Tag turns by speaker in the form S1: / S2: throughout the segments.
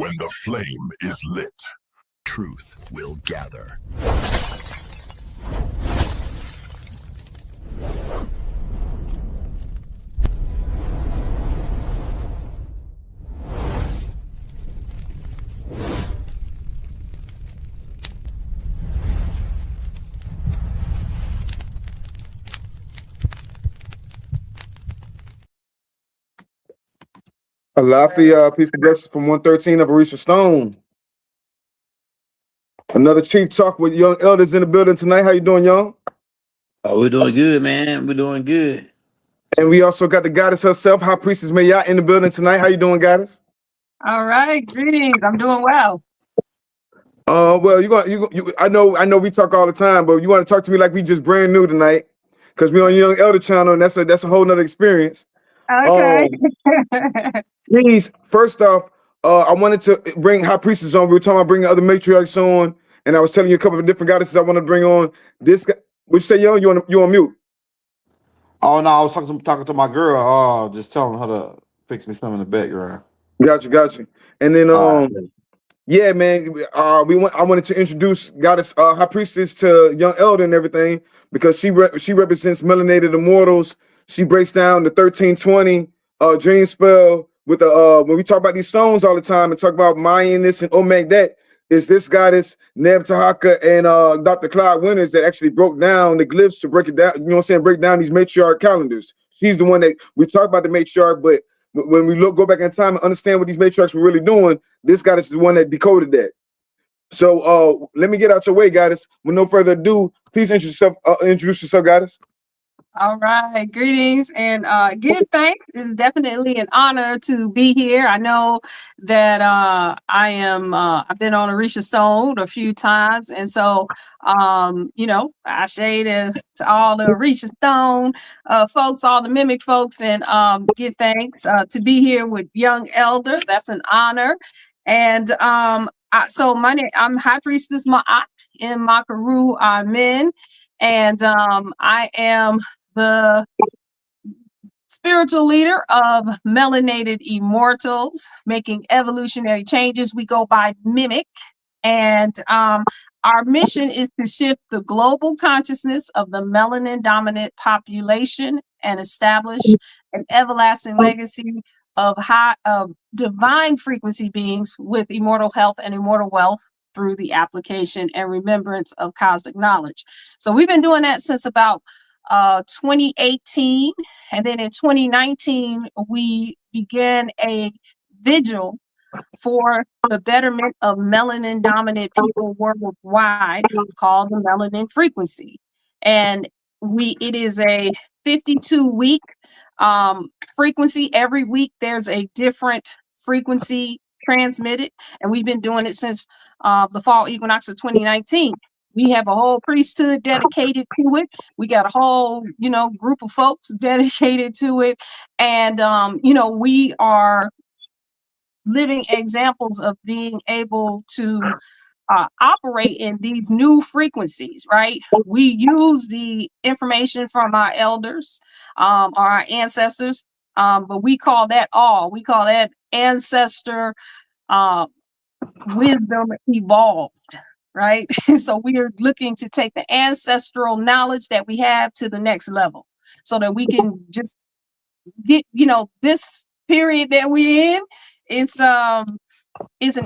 S1: When the flame is lit, truth will gather.
S2: Alafia, peace and blessings from 113 of Arisha Stone. Another Chief Talk with young elders in the building tonight. How you doing, young?
S3: Oh, we're doing good, man. We're doing good.
S2: And we also got the goddess herself, High Priestess Mayat, in the building tonight. How you doing, goddess?
S4: All right, greetings. I'm doing well.
S2: Well, I know we talk all the time, but you want to talk to me like we just brand new tonight, because we're on Young Elder Channel, and that's a whole nother experience.
S4: Okay.
S2: Please, first off, I wanted to bring High Priestess on. We were talking about bringing other matriarchs on, and I was telling you a couple of different goddesses I want to bring on. This guy, what you say, young? You on mute?
S3: Oh no, I was talking to my girl. Just telling her to fix me some in the background.
S2: Gotcha. And then yeah, man. I wanted to introduce Goddess High Priestess to Young Elder and everything, because she represents Melanated Immortals. She breaks down the 1320 dream spell with the when we talk about these stones all the time and talk about Mayan this and Omeg that, is this goddess Neb Tahaka and Dr. Clyde Winters that actually broke down the glyphs to break it down, you know what I'm saying, break down these matriarch calendars. She's the one that we talk about the matriarch, but when we go back in time and understand what these matriarchs were really doing, this goddess is the one that decoded that. So let me get out your way, goddess. With no further ado, please introduce yourself, goddess.
S4: All right, greetings and give thanks. It's definitely an honor to be here. I know that I've been on Arisha Stone a few times, and so I shade to all the Arisha Stone folks, all the Mimic folks, and give thanks to be here with Young Elder. That's an honor. And so my name, I'm High Priestess Ma'at in Makaru Amen, and I am the spiritual leader of Melanated Immortals, making evolutionary changes. We go by Mimic, and our mission is to shift the global consciousness of the melanin dominant population and establish an everlasting legacy of divine frequency beings with immortal health and immortal wealth through the application and remembrance of cosmic knowledge. So we've been doing that since about 2018, and then in 2019 we began a vigil for the betterment of melanin dominant people worldwide called the Melanin Frequency, and it is a 52-week frequency. Every week there's a different frequency transmitted, and we've been doing it since the fall equinox of 2019. We have a whole priesthood dedicated to it. We got a whole, group of folks dedicated to it. And, we are living examples of being able to operate in these new frequencies, right? We use the information from our elders, our ancestors, but we call that ancestor wisdom evolved. Right. So we are looking to take the ancestral knowledge that we have to the next level so that we can just get, this period that we're in. It's an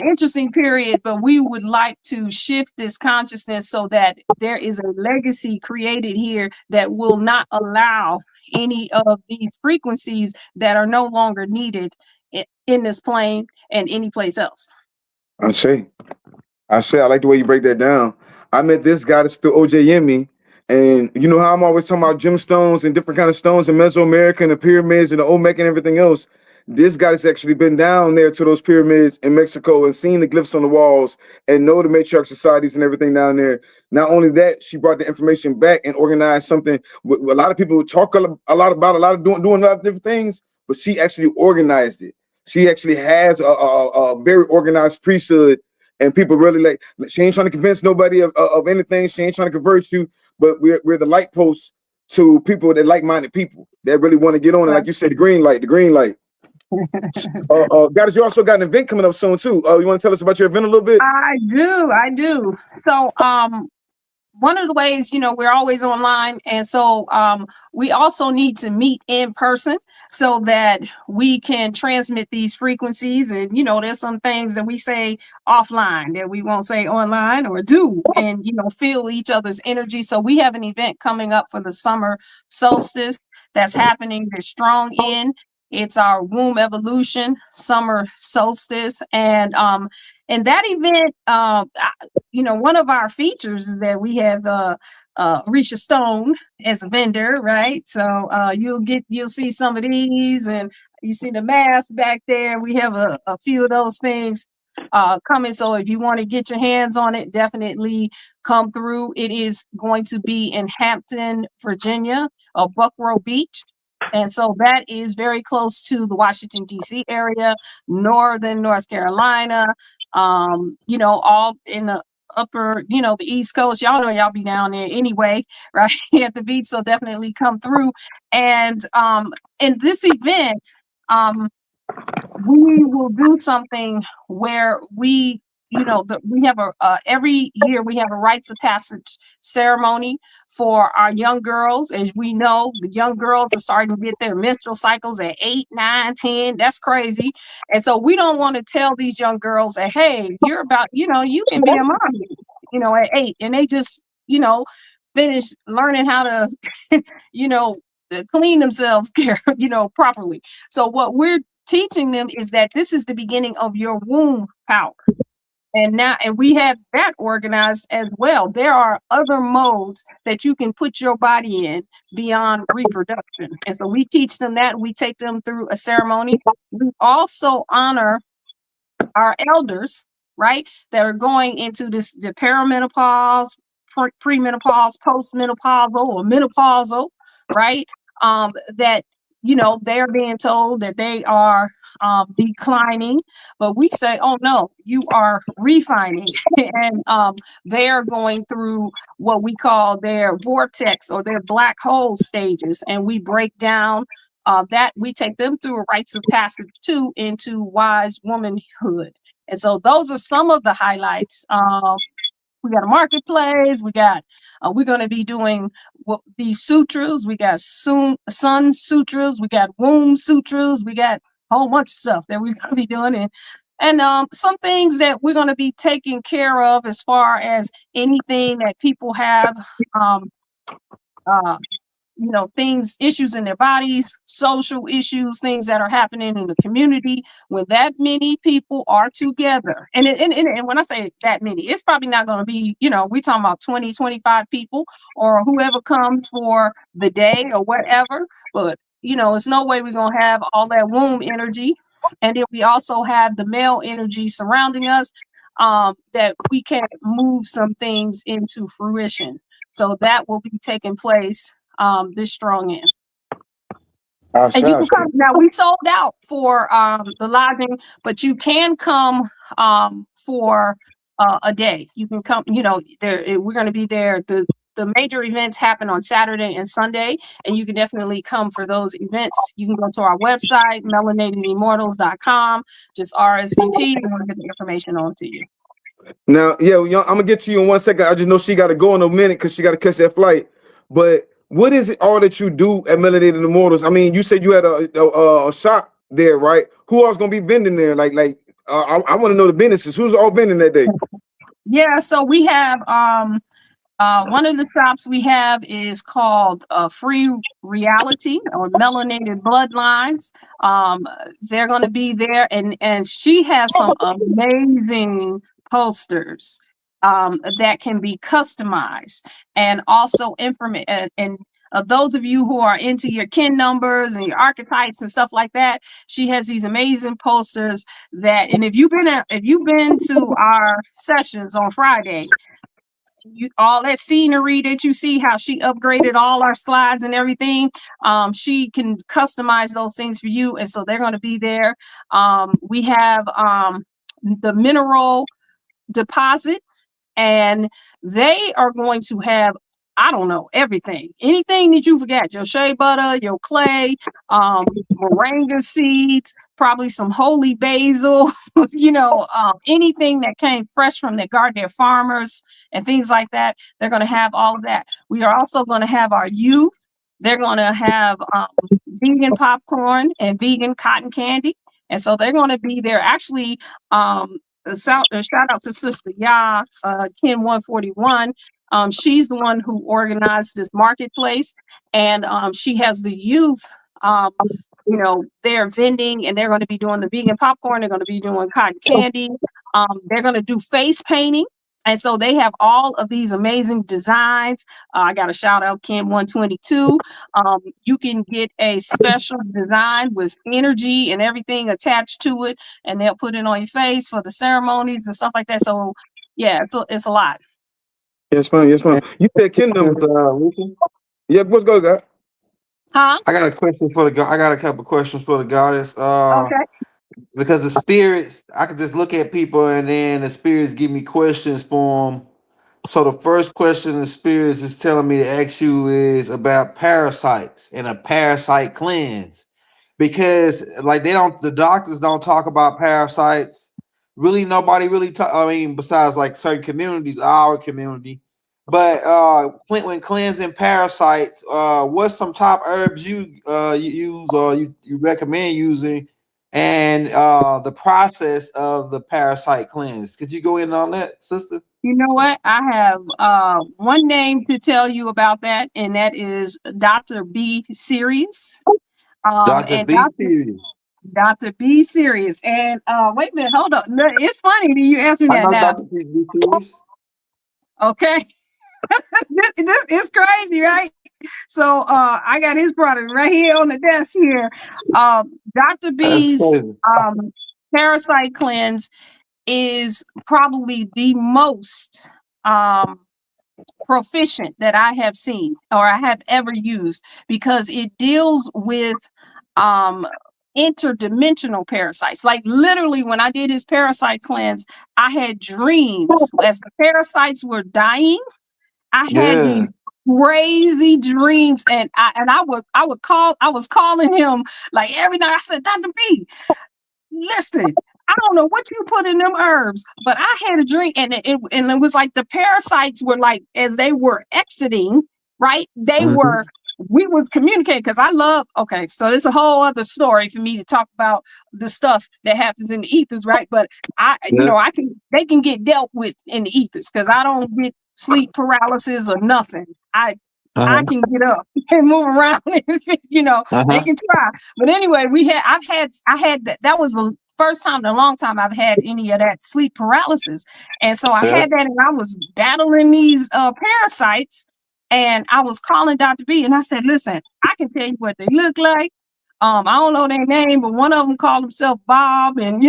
S4: interesting period, but we would like to shift this consciousness so that there is a legacy created here that will not allow any of these frequencies that are no longer needed in this plane and any place else.
S2: I like the way you break that down. I met this goddess through OJ Yemi, and you know how I'm always talking about gemstones and different kind of stones in Mesoamerica and the pyramids and the Olmec and everything else. This goddess actually been down there to those pyramids in Mexico and seen the glyphs on the walls and know the matriarch societies and everything down there. Not only that, she brought the information back and organized something. A lot of people talk a lot about doing a lot of different things, but she actually organized it. She actually has a very organized priesthood. And people really she ain't trying to convince nobody of anything. She ain't trying to convert you, but we're the light posts to people that like-minded people that really want to get on. And like you said, the green light. Goddess, you also got an event coming up soon too. You want to tell us about your event a little bit?
S4: I do. So, one of the ways, we're always online. And so we also need to meet in person so that we can transmit these frequencies. And, there's some things that we say offline that we won't say online or do, and, feel each other's energy. So we have an event coming up for the summer solstice that's happening this strong in. It's our womb evolution summer solstice. And that event, one of our features is that we have Risha Stone as a vendor, right? So you'll see some of these, and you see the mask back there. We have a few of those things coming. So if you want to get your hands on it, definitely come through. It is going to be in Hampton, Virginia, or Buckrow Beach. And so that is very close to the Washington, D.C. area, northern North Carolina, all in the upper, the East Coast. Y'all know y'all be down there anyway, right, at the beach. So definitely come through. And in this event, we will do something where we have every year we have a rites of passage ceremony for our young girls. As we know, the young girls are starting to get their menstrual cycles at 8, 9, 10. That's crazy. And so we don't want to tell these young girls that, hey, you're about, you can be a mommy, at 8. And they just, finish learning how to, clean themselves, properly. So what we're teaching them is that this is the beginning of your womb power. And we have that organized as well. There are other modes that you can put your body in beyond reproduction. And so we teach them that. We take them through a ceremony. We also honor our elders, right, that are going into the perimenopause, premenopause, postmenopausal, or menopausal, right? That they're being told that they are declining, but we say, oh no, you are refining. And they are going through what we call their vortex or their black hole stages. And we break down that. We take them through a rites of passage too into wise womanhood. And so those are some of the highlights. We got a marketplace. We're going to be doing these sutras. We got sun sutras. We got womb sutras. We got a whole bunch of stuff that we're going to be doing. And some things that we're going to be taking care of as far as anything that people have, issues in their bodies, social issues, things that are happening in the community. When that many people are together, and when I say that many, it's probably not going to be, we're talking about 20, 25 people or whoever comes for the day or whatever. But, it's no way we're going to have all that womb energy. And then we also have the male energy surrounding us, that we can move some things into fruition. So that will be taking place this strong in. And you can come. Now we sold out for the lodging, but you can come for a day. You can come. We're going to be there. The major events happen on Saturday and Sunday, and you can definitely come for those events. You can go to our website, melanatedimmortals.com, just RSVP, and we'll get the information on to you.
S2: Now, I'm gonna get to you in 1 second. I just know she got to go in a minute because she got to catch that flight. But what is it all that you do at Melanated Immortals? I mean, you said you had a shop there, right? Who else gonna be vending there? I want to know the businesses. Who's all vending that day?
S4: Yeah, so we have one of the shops we have is called Free Reality or Melanated Bloodlines. They're going to be there, and she has some amazing posters that can be customized, and also and those of you who are into your kin numbers and your archetypes and stuff like that, she has these amazing posters and if you've been to our sessions on Friday, all that scenery that you see, how she upgraded all our slides and everything, she can customize those things for you. And so they're going to be there. We have the mineral deposit, and they are going to have I don't know, everything. Anything that you forgot, your shea butter, your clay, moringa seeds, probably some holy basil, anything that came fresh from their garden, their farmers and things like that. They're going to have all of that. We are also going to have our youth. They're going to have vegan popcorn and vegan cotton candy. And so they're going to be there. Actually, shout out to Sister Ya, Ken 141. She's the one who organized this marketplace, and she has the youth, they're vending, and they're going to be doing the vegan popcorn. They're going to be doing cotton candy. They're going to do face painting. And so they have all of these amazing designs. I got to shout out Ken 122. You can get a special design with energy and everything attached to it, and they'll put it on your face for the ceremonies and stuff like that. So yeah, it's a lot.
S2: Yes, ma'am. Yes, ma'am. You said kingdom. Yeah, what's good, guy?
S4: Huh?
S3: I got a question for the I got a couple questions for the goddess.
S4: Okay.
S3: Because the spirits, I can just look at people and then the spirits give me questions for them. So the first question the spirits is telling me to ask you is about parasites and a parasite cleanse. Because like the doctors don't talk about parasites. Really, nobody really besides like certain communities, our community. But when cleansing parasites, what's some top herbs you use or you recommend using, and the process of the parasite cleanse? Could you go in on that, sister?
S4: You know what? I have one name to tell you about that, and that is Dr. B. Serious.
S3: Dr. B. Serious.
S4: Dr. B. Serious. And wait a minute, hold up. No, it's funny that you asked me that now.
S3: Dr. B. Serious.
S4: Okay. this is crazy, right? So I got his product right here on the desk here. Dr. B's parasite cleanse is probably the most proficient that I have seen or I have ever used, because it deals with interdimensional parasites. Like literally when I did his parasite cleanse, I had dreams as the parasites were dying. I had these crazy dreams, and I was calling him like every night. I said, Dr. B, listen, I don't know what you put in them herbs, but I had a dream, and it was like the parasites were like, as they were exiting, right? We was communicating, because so there's a whole other story for me to talk about the stuff that happens in the ethers, right? But they can get dealt with in the ethers, because I don't get sleep paralysis or nothing. I can get up and move around. They can try. But anyway, I had that was the first time in a long time I've had any of that sleep paralysis. And so I had that, and I was battling these parasites, and I was calling Dr. B, and I said, listen, I can tell you what they look like. I don't know their name, but one of them called himself Bob, and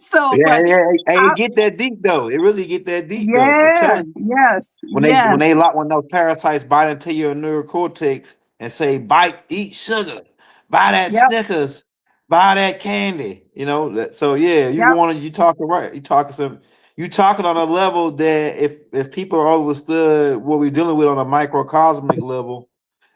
S4: so
S3: it get that deep though. It really get that deep.
S4: Yeah, yes.
S3: When those parasites bite into your neocortex and say, eat sugar, buy that Snickers, buy that candy. You talking right. You talking on a level that if people understood what we're dealing with on a microcosmic level,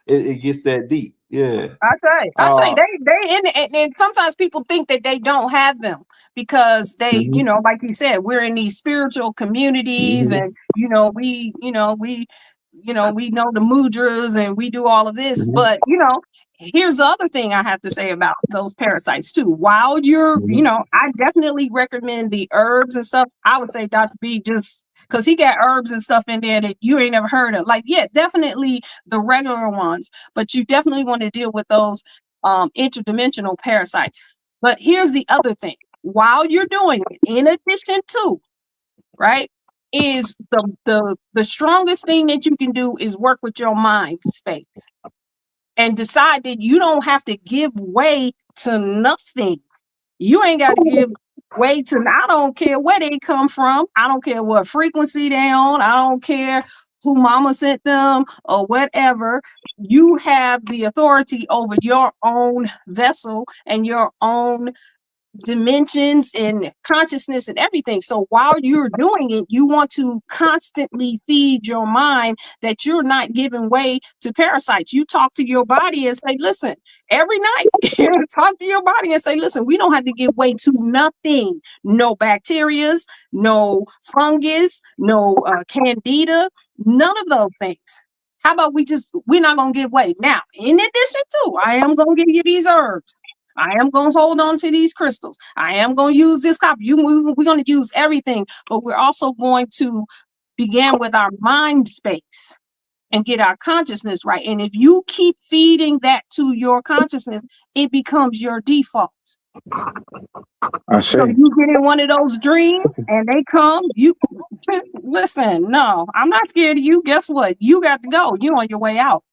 S3: it gets that deep. Yeah,
S4: I say they and sometimes people think that they don't have them because they, like you said, we're in these spiritual communities, and we know the mudras and we do all of this, but here's the other thing I have to say about those parasites too. While you're, I definitely recommend the herbs and stuff. I would say Dr. B, just because he got herbs and stuff in there that you ain't never heard of. Like, yeah, definitely the regular ones, but you definitely want to deal with those interdimensional parasites. But here's the other thing. While you're doing it, in addition to, right, is the strongest thing that you can do is work with your mind space and decide that you don't have to give way to nothing. You ain't got to give way to, I don't care where they come from. I don't care what frequency they on. I don't care who mama sent them or whatever. You have the authority over your own vessel and your own dimensions and consciousness and everything. So while you're doing it, you want to constantly feed your mind that you're not giving way to parasites. You talk to your body and say, listen, every night, talk to your body and say, listen, we don't have to give way to nothing. No bacterias, no fungus, no candida, none of those things. How about we're not going to give way. Now, in addition to, I am going to give you these herbs. I am going to hold on to these crystals. I am going to use this copper. We're going to use everything, but we're also going to begin with our mind space and get our consciousness right. And if you keep feeding that to your consciousness, it becomes your default.
S2: I see.
S4: So you get in one of those dreams and they come, you listen, no, I'm not scared of you. Guess what? You got to go. You're on your way out.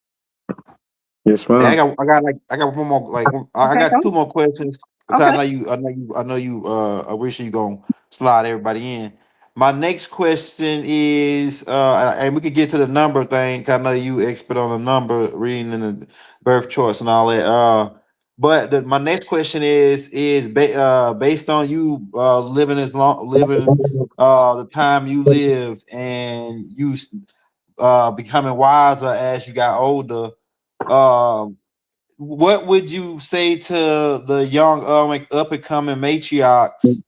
S2: Yes, ma'am.
S3: I got one more, like, I got two more questions. Because
S4: Okay.
S3: I know you Arisha, you gonna slide everybody in. My next question is, and we could get to the number thing, 'cause I know you expert on the number reading and the birth charts and all that. But my next question is based on you living the time you lived and you becoming wiser as you got older. What would you say to the young up and coming matriarchs?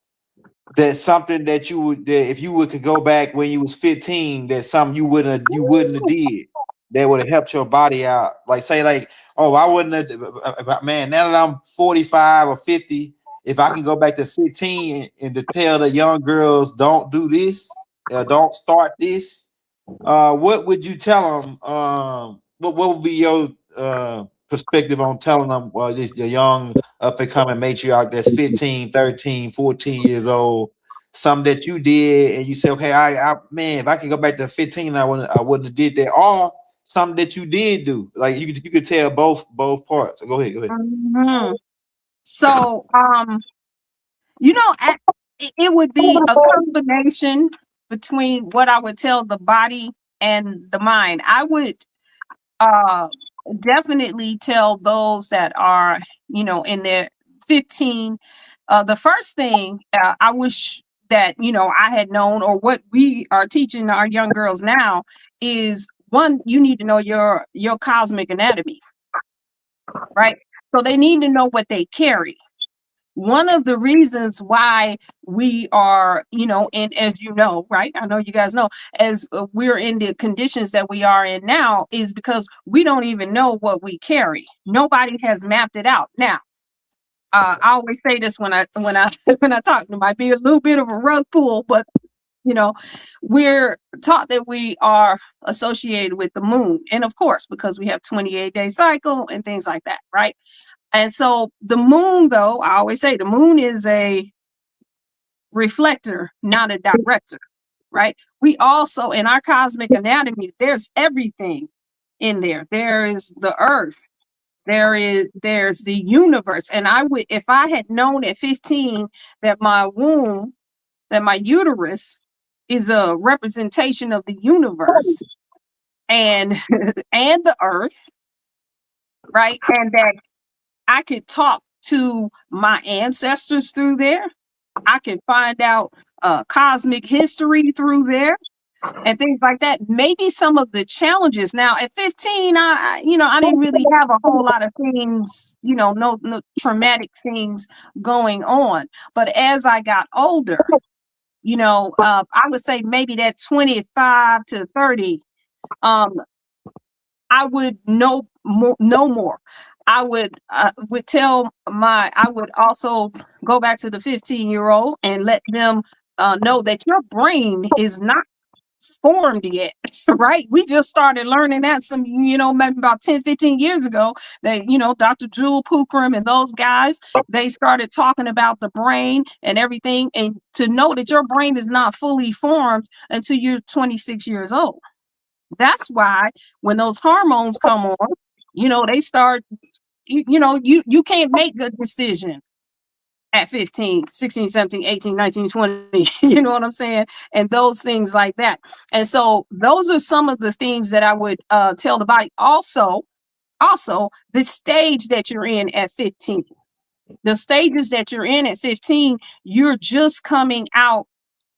S3: That's something that you would, that if you could go back when you was 15, that's something you wouldn't have did that would have helped your body out. Like say like, oh, I wouldn't have, man, now that I'm 45 or 50, if I can go back to 15 and to tell the young girls, don't do this, don't start this, what would you tell them? What would be your perspective on telling them, well, this the young up and coming matriarch that's 15, 13, 14 years old, something that you did and you say, okay, I man, if I can go back to 15, I wouldn't have did that, or something that you did do. Like you could tell both parts. Go ahead.
S4: Mm-hmm. So it would be a combination between what I would tell the body and the mind. I would definitely tell those that are, in their 15. The first thing I wish that, I had known, or what we are teaching our young girls now, is one, you need to know your cosmic anatomy, right? So they need to know what they carry. One of the reasons why we are, and as you know, right? I know you guys know, as we're in the conditions that we are in now, is because we don't even know what we carry. Nobody has mapped it out. Now, I always say this when I talk. It might be a little bit of a rug pull, but we're taught that we are associated with the moon, and of course, because we have 28-day cycle and things like that, right? And so the moon, though, I always say the moon is a reflector, not a director, right? We also, in our cosmic anatomy, there's everything in there. There is the earth. There's the universe. And if I had known at 15 that my womb, that my uterus is a representation of the universe and and the earth, right? And that I could talk to my ancestors through there. I could find out cosmic history through there and things like that. Maybe some of the challenges. Now at 15, I didn't really have a whole lot of things, no traumatic things going on. But as I got older, I would say maybe that 25 to 30, I would know more. I would also go back to the 15-year-old and let them know that your brain is not formed yet, right? We just started learning that maybe about 10, 15 years ago that, Dr. Jewel Pookrum and those guys, they started talking about the brain and everything, and to know that your brain is not fully formed until you're 26 years old. That's why when those hormones come on, they start, you can't make a decision at 15, 16, 17, 18, 19, 20, you know what I'm saying? And those things like that. And so those are some of the things that I would tell the body. Also, the stage that you're in at 15. The stages that you're in at 15, you're just coming out,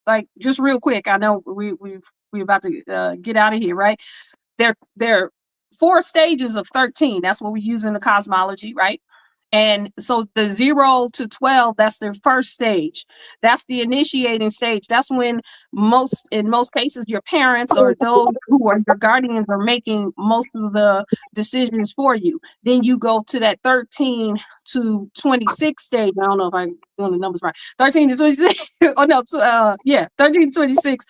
S4: like, just real quick. I know we're about to get out of here, right? There are 4 stages of 13. That's what we use in the cosmology, right? And so the 0 to 12, that's their first stage. That's the initiating stage. That's when in most cases, your parents or those who are your guardians are making most of the decisions for you. Then you go to that 13 to 26 stage. I don't know if I'm doing the numbers right. 13 to 26. Oh no, 13 to 26.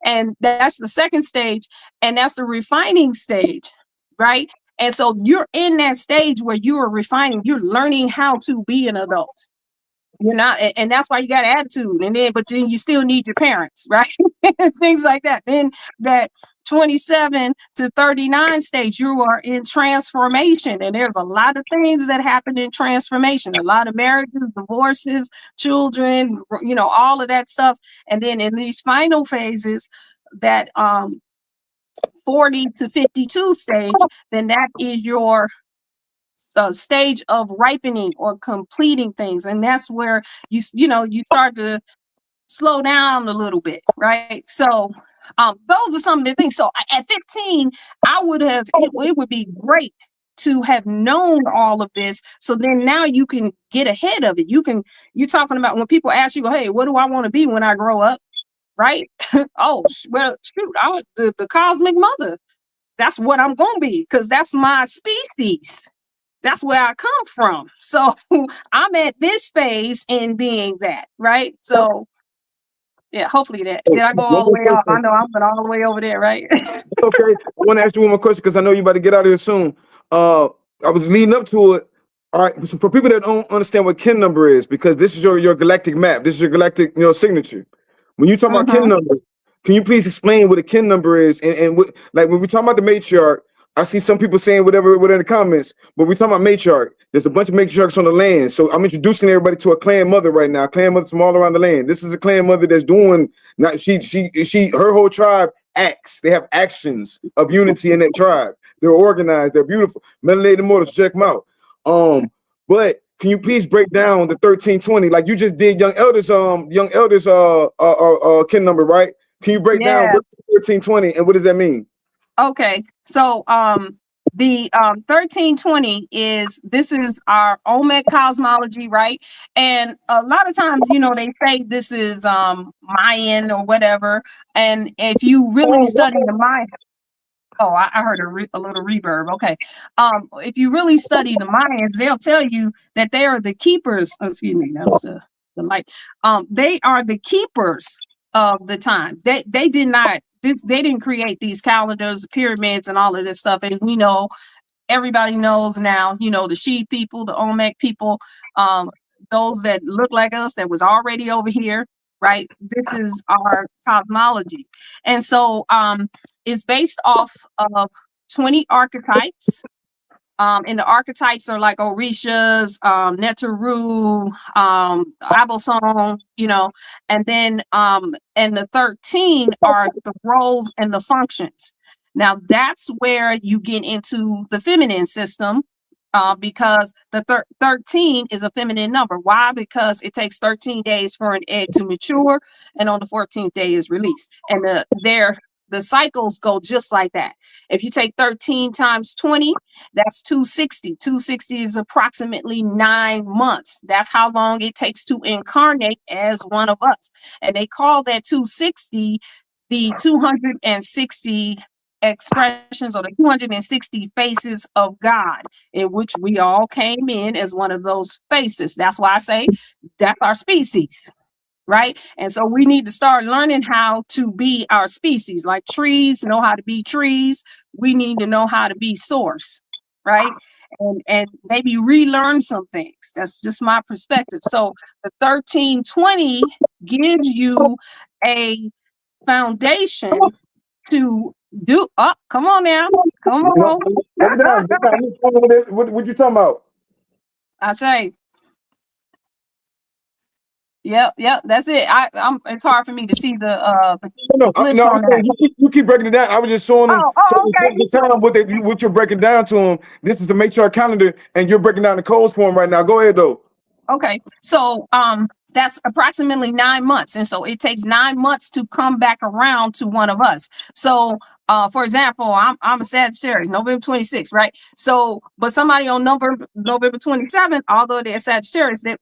S4: And that's the second stage. And that's the refining stage, right? And so you're in that stage where you are refining, you're learning how to be an adult. You're not, and that's why you got attitude. But then you still need your parents, right? Things like that. Then that 27 to 39 stage, you are in transformation. And there's a lot of things that happen in transformation, a lot of marriages, divorces, children, all of that stuff. And then in these final phases, that 40 to 52 stage, then that is your stage of ripening or completing things. And that's where you start to slow down a little bit, right? So those are some of the things. So at 15, it would be great to have known all of this. So then now you can get ahead of it. You're talking about when people ask you, hey, what do I want to be when I grow up? Right? Oh, well, shoot, I was the cosmic mother. That's what I'm going to be, because that's my species. That's where I come from. So I'm at this phase in being that, right? So yeah, hopefully that. Did I go all the way off? I know I'm going all the way over there, right?
S2: Okay. I want to ask you one more question because I know you're about to get out of here soon. I was leading up to it. All right. So for people that don't understand what kin number is, because this is your galactic map. This is your galactic signature. When you talk about kin number, can you please explain what a kin number is? And what, like when we talk about the matriarch, I see some people saying whatever in the comments, but we talk about matriarch. There's a bunch of matriarchs on the land. So I'm introducing everybody to a clan mother right now. Clan mothers from all around the land. This is a clan mother that's doing her whole tribe acts. They have actions of unity in that tribe. They're organized. They're beautiful. Melanated Immortals, check them out. But can you please break down the 1320? Like you just did young elders kin number, right? Can you break down what's 1320 and what does that mean?
S4: Okay, so the 1320 is our Olmec cosmology, right? And a lot of times, they say this is Mayan or whatever. And if you really study the Mayan, I heard a little reverb. Okay, if you really study the Mayans, they'll tell you that they are the keepers. Oh, excuse me, that's the light. They are the keepers of the time. They didn't create these calendars, pyramids, and all of this stuff. And everybody knows now, the She people, the Olmec people, those that look like us that was already over here, right? This is our cosmology. And so it's based off of 20 archetypes. And the archetypes are like Orishas, Neteru, Abosong, and then and the 13 are the roles and the functions. Now that's where you get into the feminine system, because the 13 is a feminine number. Why? Because it takes 13 days for an egg to mature, and on the 14th day is released. And the cycles go just like that. If you take 13 times 20, that's 260. 260 is approximately 9 months. That's how long it takes to incarnate as one of us. And they call that 260 the 260 expressions or the 260 faces of God, in which we all came in as one of those faces. That's why I say that's our species. Right. And so we need to start learning how to be our species. Like trees know how to be trees. We need to know how to be source. Right. And maybe relearn some things. That's just my perspective. So the 1320 gives you a foundation to do. Oh, come on now. Come on.
S2: What you talking about?
S4: I say. Yep, that's it. It's hard for me to see the
S2: I'm saying you keep breaking it down. I was just showing them okay. What you're breaking down to them. This is a matriarch calendar, and you're breaking down the codes for them right now. Go ahead though.
S4: Okay. So that's approximately 9 months. And so it takes 9 months to come back around to one of us. So for example, I'm a Sagittarius, November 26th, right? So but somebody on November 27th, although they're Sagittarius, that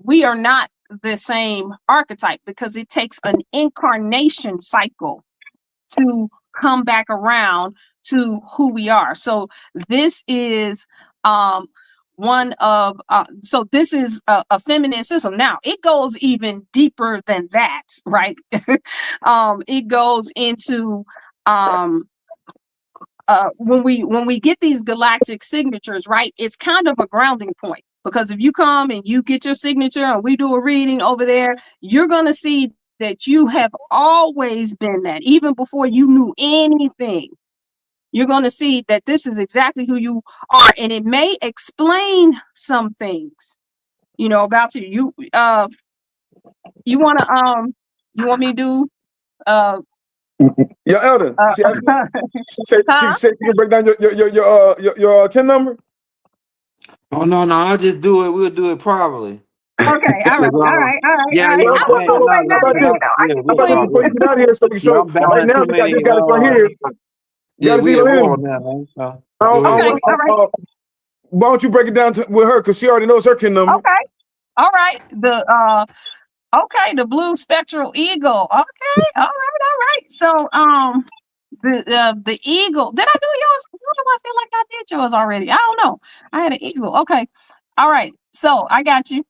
S4: we are not the same archetype because it takes an incarnation cycle to come back around to who we are. So this is one of so this is a feminine system. Now it goes even deeper than that, right? It goes into when we get these galactic signatures, right? It's kind of a grounding point, because if you come and you get your signature and we do a reading over there, you're going to see that you have always been that, even before you knew anything. You're going to see that this is exactly who you are, and it may explain some things, you know, about you. You want to you want me to do
S2: Your elder. She said
S4: huh?
S2: she can break down your 10 number.
S3: Oh no, I'll just do it. We'll do it properly.
S4: Okay, all right, all right, all right,
S3: Yeah,
S4: all right.
S3: yeah,
S4: I was gonna break down the thing, though. I can
S2: How about this before you get out of here so we show right now we just got it from here. You gotta see the
S3: war
S2: lens.
S3: now, man. So,
S4: Okay, all right.
S2: Why don't you break it down with her, because she already knows her kin number.
S4: Okay, all right. The blue spectral eagle. Okay, all right. So the eagle. Did I do yours? Why do I feel like I did yours already? I don't know. I had an eagle. Okay, all right. So I got you.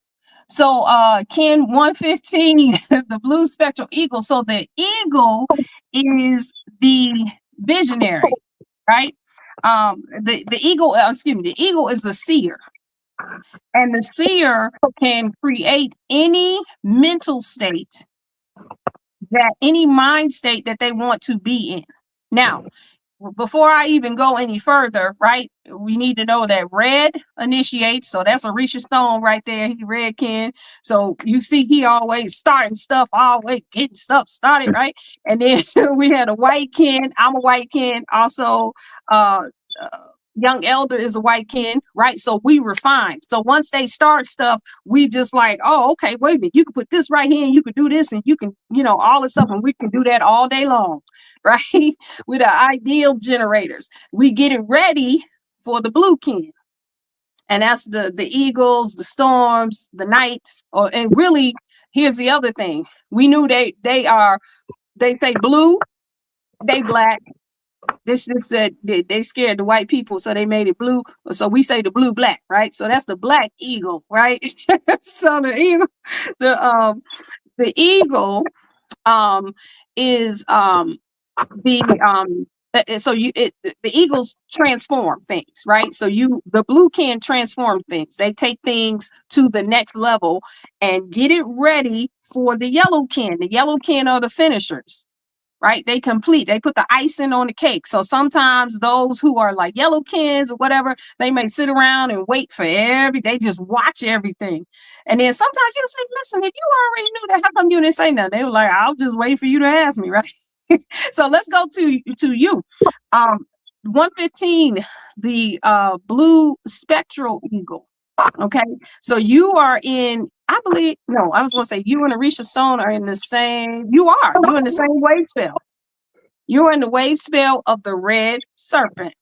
S4: So Ken 115, the blue spectral eagle. So the eagle is the visionary, right? The eagle, the eagle is the seer. And the seer can create any mental state, that any mind state that they want to be in. Now, before I even go any further, right, we need to know that red initiates. So that's Orisha Stone right there. He red Ken. So you see, he always starting stuff, always getting stuff started, right? And then we had a white Ken. I'm a white Ken. Also, young elder is a white Ken, right? So we refine. So once they start stuff, we just like, oh, okay, wait a minute, you can put this right here and you can do this and you can, you know, all this stuff, and we can do that all day long, right? We're the ideal generators. We get it ready for the blue Ken. And that's the eagles, the storms, the knights. And really, here's the other thing. We knew they say blue, they black. This said they scared the white people, so they made it blue. So we say the blue black, right? So that's the black eagle, right? So the eagle is the eagles transform things, right? So the blue can transform things. They take things to the next level and get it ready for the yellow can. The yellow can are the finishers, right? They complete, they put the icing on the cake. So sometimes those who are like yellow cans or whatever, they may sit around and wait for they just watch everything. And then sometimes you say, listen, if you already knew that, how come you didn't say nothing? They were like, I'll just wait for you to ask me, right? So let's go to you. 115, the blue spectral eagle. Okay, so you are in, I believe, no, I was going to say you and Orisha Stone are in the same, you're in the same wave spell. You're in the wave spell of the red serpent.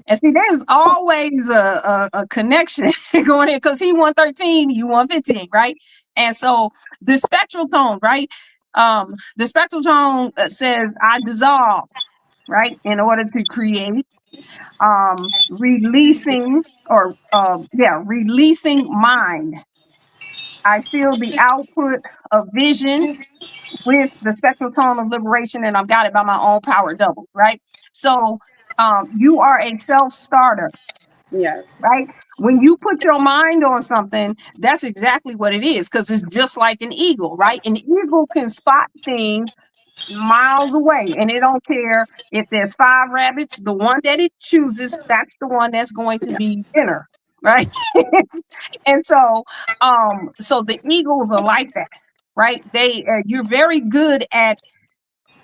S4: And see, there's always a connection going in, because he 113, you 115, right? And so the spectral tone, right? The spectral tone says, I dissolve, right? In order to create, releasing mind. I feel the output of vision with the spectral tone of liberation, and I've got it by my own power double, right? So you are a self-starter.
S5: Yes.
S4: Right? When you put your mind on something, that's exactly what it is, because it's just like an eagle, right? An eagle can spot things miles away, and it don't care if there's 5 rabbits. The one that it chooses, that's the one that's going to be dinner, right? And so the eagles are like that, right? You're very good at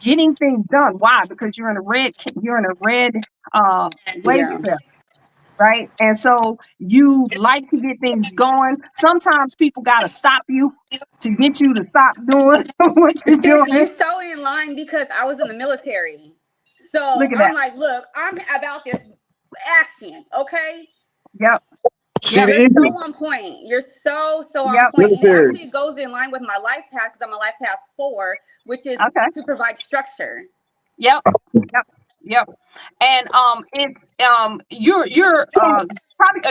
S4: getting things done. Why? Because you're in a red wave spell, right? And so you like to get things going. Sometimes people got to stop you to get you to stop doing what you're
S5: Sis,
S4: doing.
S5: you're so in line because I was in the military. So
S4: Look at
S5: I'm
S4: that.
S5: like, look, I'm about this action, okay?
S4: Yep.
S2: She
S4: Yep.
S2: the
S5: You're so
S2: eagle.
S5: on point. You're so on
S4: Yep.
S5: point. And it
S2: Military.
S5: actually goes in line with my life path because I'm a life path 4, which is
S4: Okay.
S5: to provide structure.
S4: Yep. Yep. Yep. And it's you're probably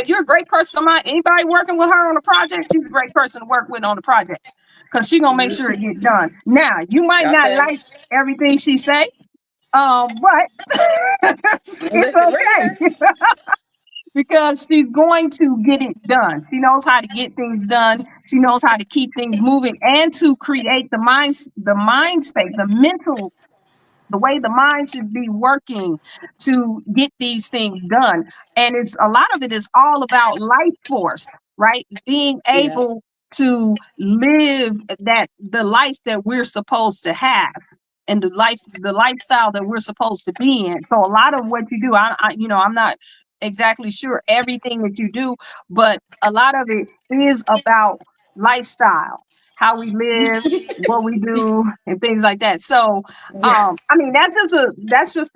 S4: you're a great person. Anybody working with her on a project, she's a great person to work with on the project because she's gonna make sure it gets done. Now you might not
S5: Okay.
S4: like everything she say, but it's
S5: Listen, we're
S4: okay
S5: here.
S4: because she's going to get it done. She knows how to get things done. She knows how to keep things moving and to create the mind space, the mental, the way the mind should be working to get these things done. And it's a lot of it is all about life force, right? Being
S5: Yeah.
S4: able to live the life that we're supposed to have and the lifestyle that we're supposed to be in. So a lot of what you do, I'm not exactly sure everything that you do, but a lot of it is about lifestyle, how we live, what we do, and things like that. So,
S5: Yeah.
S4: I mean, that's just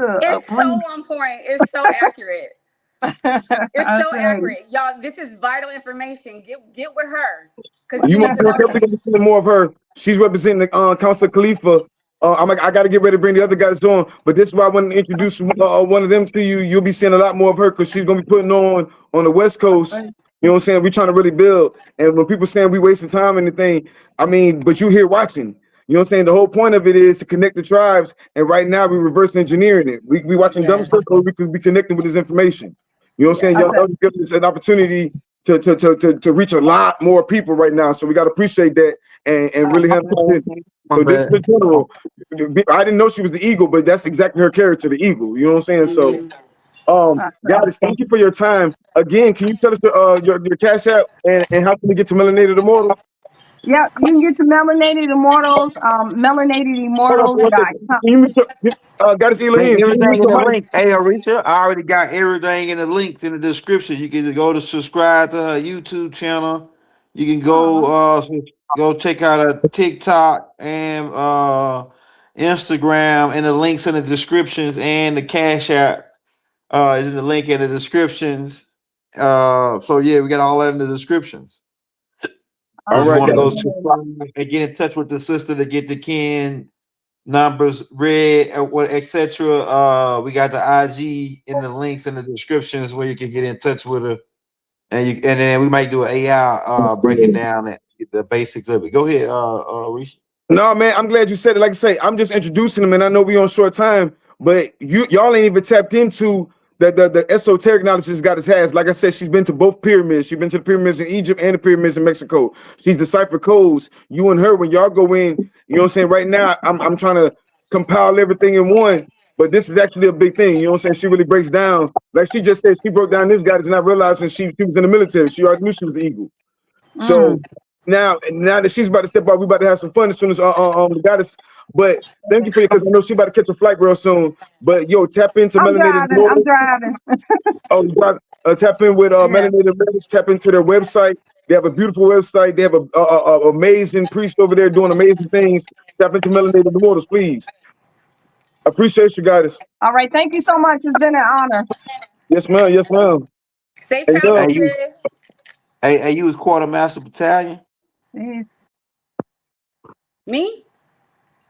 S4: a
S5: It's
S4: brief.
S5: so on point. It's so accurate. It's
S4: I
S5: so
S4: say,
S5: accurate. Y'all, this is vital information. Get with her. Because
S2: You
S5: you
S2: must
S5: need to know
S2: definitely
S5: this.
S2: see more of her. She's representing the Council Khalifa. I got to get ready to bring the other guys on, but this is why I want to introduce one of them to you. You'll be seeing a lot more of her because she's gonna be putting on the West Coast. You know what I'm saying? We're trying to really build. And when people saying we wasting time and anything, I mean, but you here watching. You know what I'm saying? The whole point of it is to connect the tribes. And right now we're reverse engineering it. We watching dumb
S5: Yes.
S2: stuff, so we could be connecting with this information. You know what I'm saying?
S5: Yeah.
S2: Y'all give us an opportunity to reach a lot more people right now. So we got to appreciate that and really have to. So this is the general. I didn't know she was the eagle, but that's exactly her character, the eagle. You know what I'm saying? So, guys, thank you for your time. Again, can you tell us your cash app and how can we get to Melanated Immortal?
S4: Yeah, you can get to Melanated Immortals, melanatedimmortals.com.
S2: Goddess
S3: Hey,
S2: Elohim, can you
S3: everything
S2: mute
S3: in
S2: your
S3: the
S2: mic?
S3: link. Hey, Arisha, I already got everything in the links in the description. You can go to subscribe to her YouTube channel. You can go check out her TikTok and Instagram, and the links in the descriptions, and the Cash App is in the link in the descriptions. So yeah, we got all that in the descriptions.
S2: All
S3: If you
S2: right,
S3: want to go
S2: guys.
S3: subscribe and get in touch with the sister to get the Ken numbers read, etc. We got the IG in the links in the descriptions where you can get in touch with her, and then we might do an AI breaking down the basics of it. Go ahead, Risha.
S2: No, man, I'm glad you said it. Like I say, I'm just introducing them, and I know we on short time, but y'all ain't even tapped into the esoteric knowledge this goddess has. Like I said, she's been to both pyramids. She's been to the pyramids in Egypt and the pyramids in Mexico. She's deciphered codes. You and her, when y'all go in, you know what I'm saying? Right now, I'm trying to compile everything in one, but this is actually a big thing. You know what I'm saying? She really breaks down. Like she just said, she broke down this goddess, and I realized when she was in the military, she already knew she was the eagle. So now that she's about to step out, we about to have some fun as soon as the goddess. But thank you for you, because I know she about to catch a flight real soon. But yo, tap into Melanated
S4: I'm
S2: Immortals.
S4: driving.
S2: Oh, you got tap in with Melanated Immortals. Tap into their website. They have a beautiful website. They have a amazing priest over there doing amazing things. Tap into Melanated Immortals, please. Appreciate you, guys.
S4: All right, thank you so much. It's been an honor.
S2: Yes, ma'am. Yes, ma'am.
S5: Safe
S2: Hey,
S5: travels,
S3: yo.
S5: sis.
S3: Hey, you was quartermaster battalion?
S5: Me?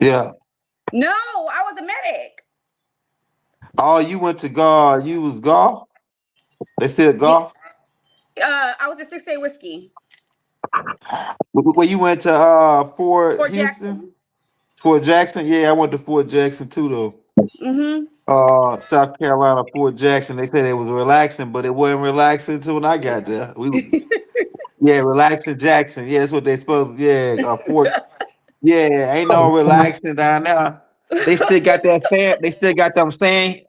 S3: Yeah.
S5: No, I was a medic.
S3: Oh, you went to golf. You was golf? They still golf?
S5: I was a 6-day whiskey.
S3: Well, you went to Fort Houston?
S5: Jackson.
S3: Fort Jackson? Yeah, I went to Fort Jackson too, though. South Carolina, Fort Jackson. They said it was relaxing, but it wasn't relaxing until when I got there. Relaxing Jackson. Yeah, that's what they supposed. Fort. Yeah, ain't no relaxing down there. They still got that sand. They still got them sand.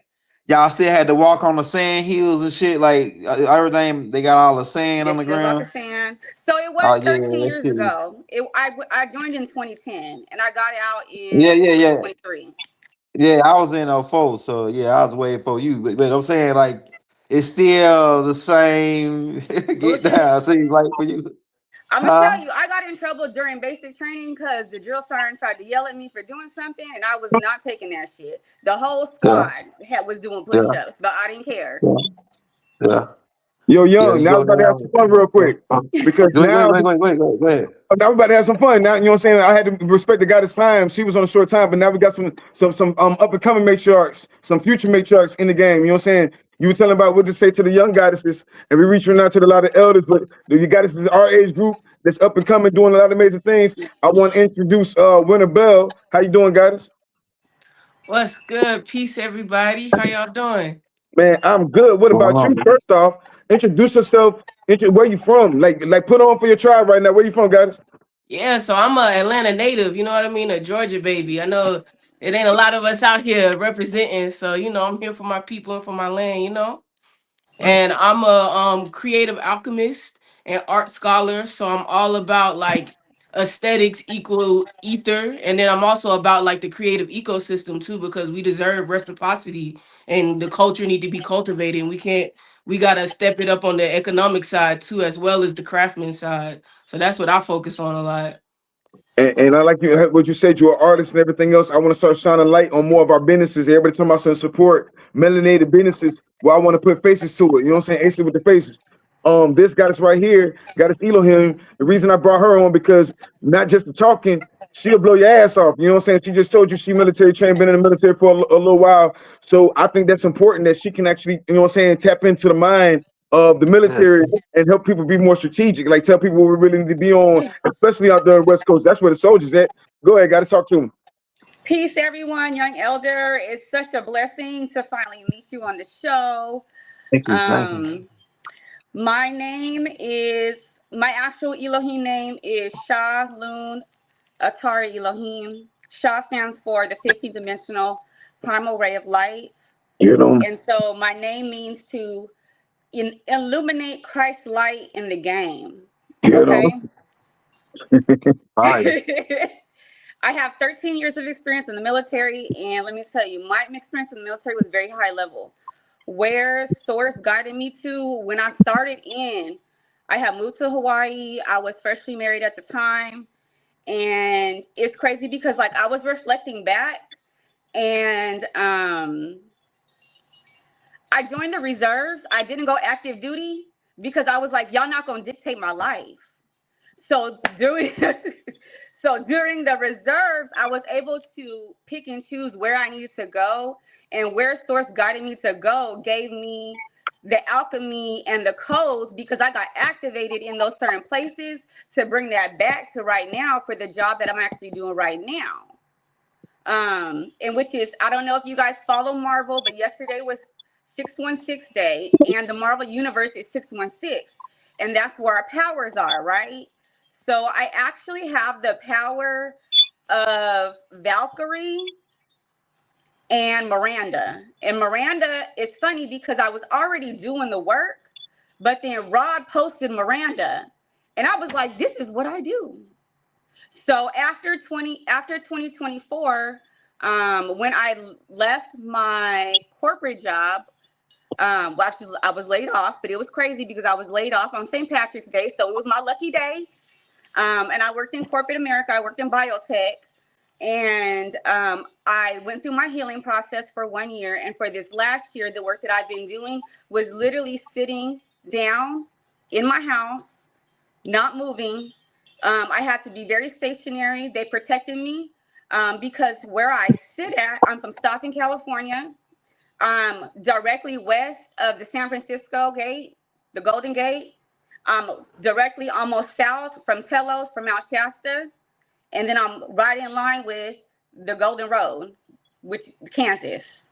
S3: Y'all still had to walk on the sand hills and shit. Like everything, they got all the sand on the ground.
S5: Got the sand. So it was 13 years ago. I joined in 2010, and I got out in 2023.
S3: Yeah, I was in 04, so yeah, I was way before you. But I'm saying, like, it's still the same. Get
S5: Bullshit.
S3: down. Seems like for you,
S5: I'm gonna tell
S3: huh?
S5: you, I got in trouble during basic training because the drill sergeant tried to yell at me for doing something, and I was not taking that shit. The whole
S3: Yeah,
S5: squad was doing
S3: yeah,
S5: push-ups, but I didn't care.
S3: yeah, yeah,
S2: Yo,
S3: yeah.
S2: Young,
S3: You
S2: now we
S3: go
S2: about to have some fun real quick
S3: down.
S2: because
S3: Go
S2: now
S3: go ahead.
S2: now we about to have some fun. Now, you know what I'm saying? I had to respect the goddess time. She was on a short time, but now we got some up and coming matriarchs, some future matriarchs in the game. You know what I'm saying? You were telling about what to say to the young goddesses, and we reaching out to a lot of elders, but the goddesses in our age group that's up and coming, doing a lot of major things. I want to introduce Winter Bell. How you doing, goddess?
S6: What's good? Peace, everybody. How y'all doing?
S2: Man, I'm good. What about you? First off, introduce yourself. Where you from? Like put on for your tribe right now. Where you from, guys?
S6: Yeah, so I'm a Atlanta native, you know what I mean? A Georgia baby. I know it ain't a lot of us out here representing, so I'm here for my people and for my land, And I'm a creative alchemist and art scholar, so I'm all about like aesthetics equal ether, and then I'm also about like the creative ecosystem too, because we deserve reciprocity and the culture need to be cultivated. And we gotta step it up on the economic side too, as well as the craftsman side. So that's what I focus on a lot.
S2: And I like what you said. You're an artist and everything else. I want to start shining light on more of our businesses. Everybody talking about some support melanated businesses. Well, I want to put faces to it. You know what I'm saying? Ace with the faces. This goddess right here, goddess Elohim. The reason I brought her on because not just the talking, she'll blow your ass off. You know what I'm saying? She just told you she military trained, been in the military for a little while. So I think that's important that she can actually, you know what I'm saying, tap into the mind of the military and help people be more strategic. Like tell people what we really need to be on, especially out there on the West Coast. That's where the soldiers at. Go ahead, gotta talk to them.
S5: Peace, everyone. Young Elder, it's such a blessing to finally meet you on the show.
S3: Thank you.
S5: My name is, my actual Elohim name is Shah Loon Atari Elohim. Shah stands for the 15th dimensional primal ray of light.
S2: You know.
S5: And so my name means to illuminate Christ's light in the game. Okay. I have 13 years of experience in the military, and let me tell you, my experience in the military was very high level. Where Source guided me to when I started in, I had moved to Hawaii. I was freshly married at the time, and it's crazy because like I was reflecting back, and I joined the reserves. I didn't go active duty because I was like, y'all not gonna dictate my life. So during the reserves, I was able to pick and choose where I needed to go, and where Source guided me to go gave me the alchemy and the codes because I got activated in those certain places to bring that back to right now for the job that I'm actually doing right now. And which is, I don't know if you guys follow Marvel, but yesterday was 616 day, and the Marvel universe is 616, and that's where our powers are, right? So I actually have the power of Valkyrie and Miranda. And Miranda is funny because I was already doing the work, but then Rod posted Miranda, and I was like, this is what I do. So after 2024, when I left my corporate job, well, actually, I was laid off, but it was crazy because I was laid off on St. Patrick's Day, so it was my lucky day. And I worked in corporate America. I worked in biotech, and I went through my healing process for 1 year. And for this last year, the work that I've been doing was literally sitting down in my house, not moving. I had to be very stationary. They protected me because where I sit at, I'm from Stockton, California, directly west of the San Francisco Gate, the Golden Gate, directly almost south from Telos, from Mount Shasta, and then I'm right in line with the Golden Road, which Kansas.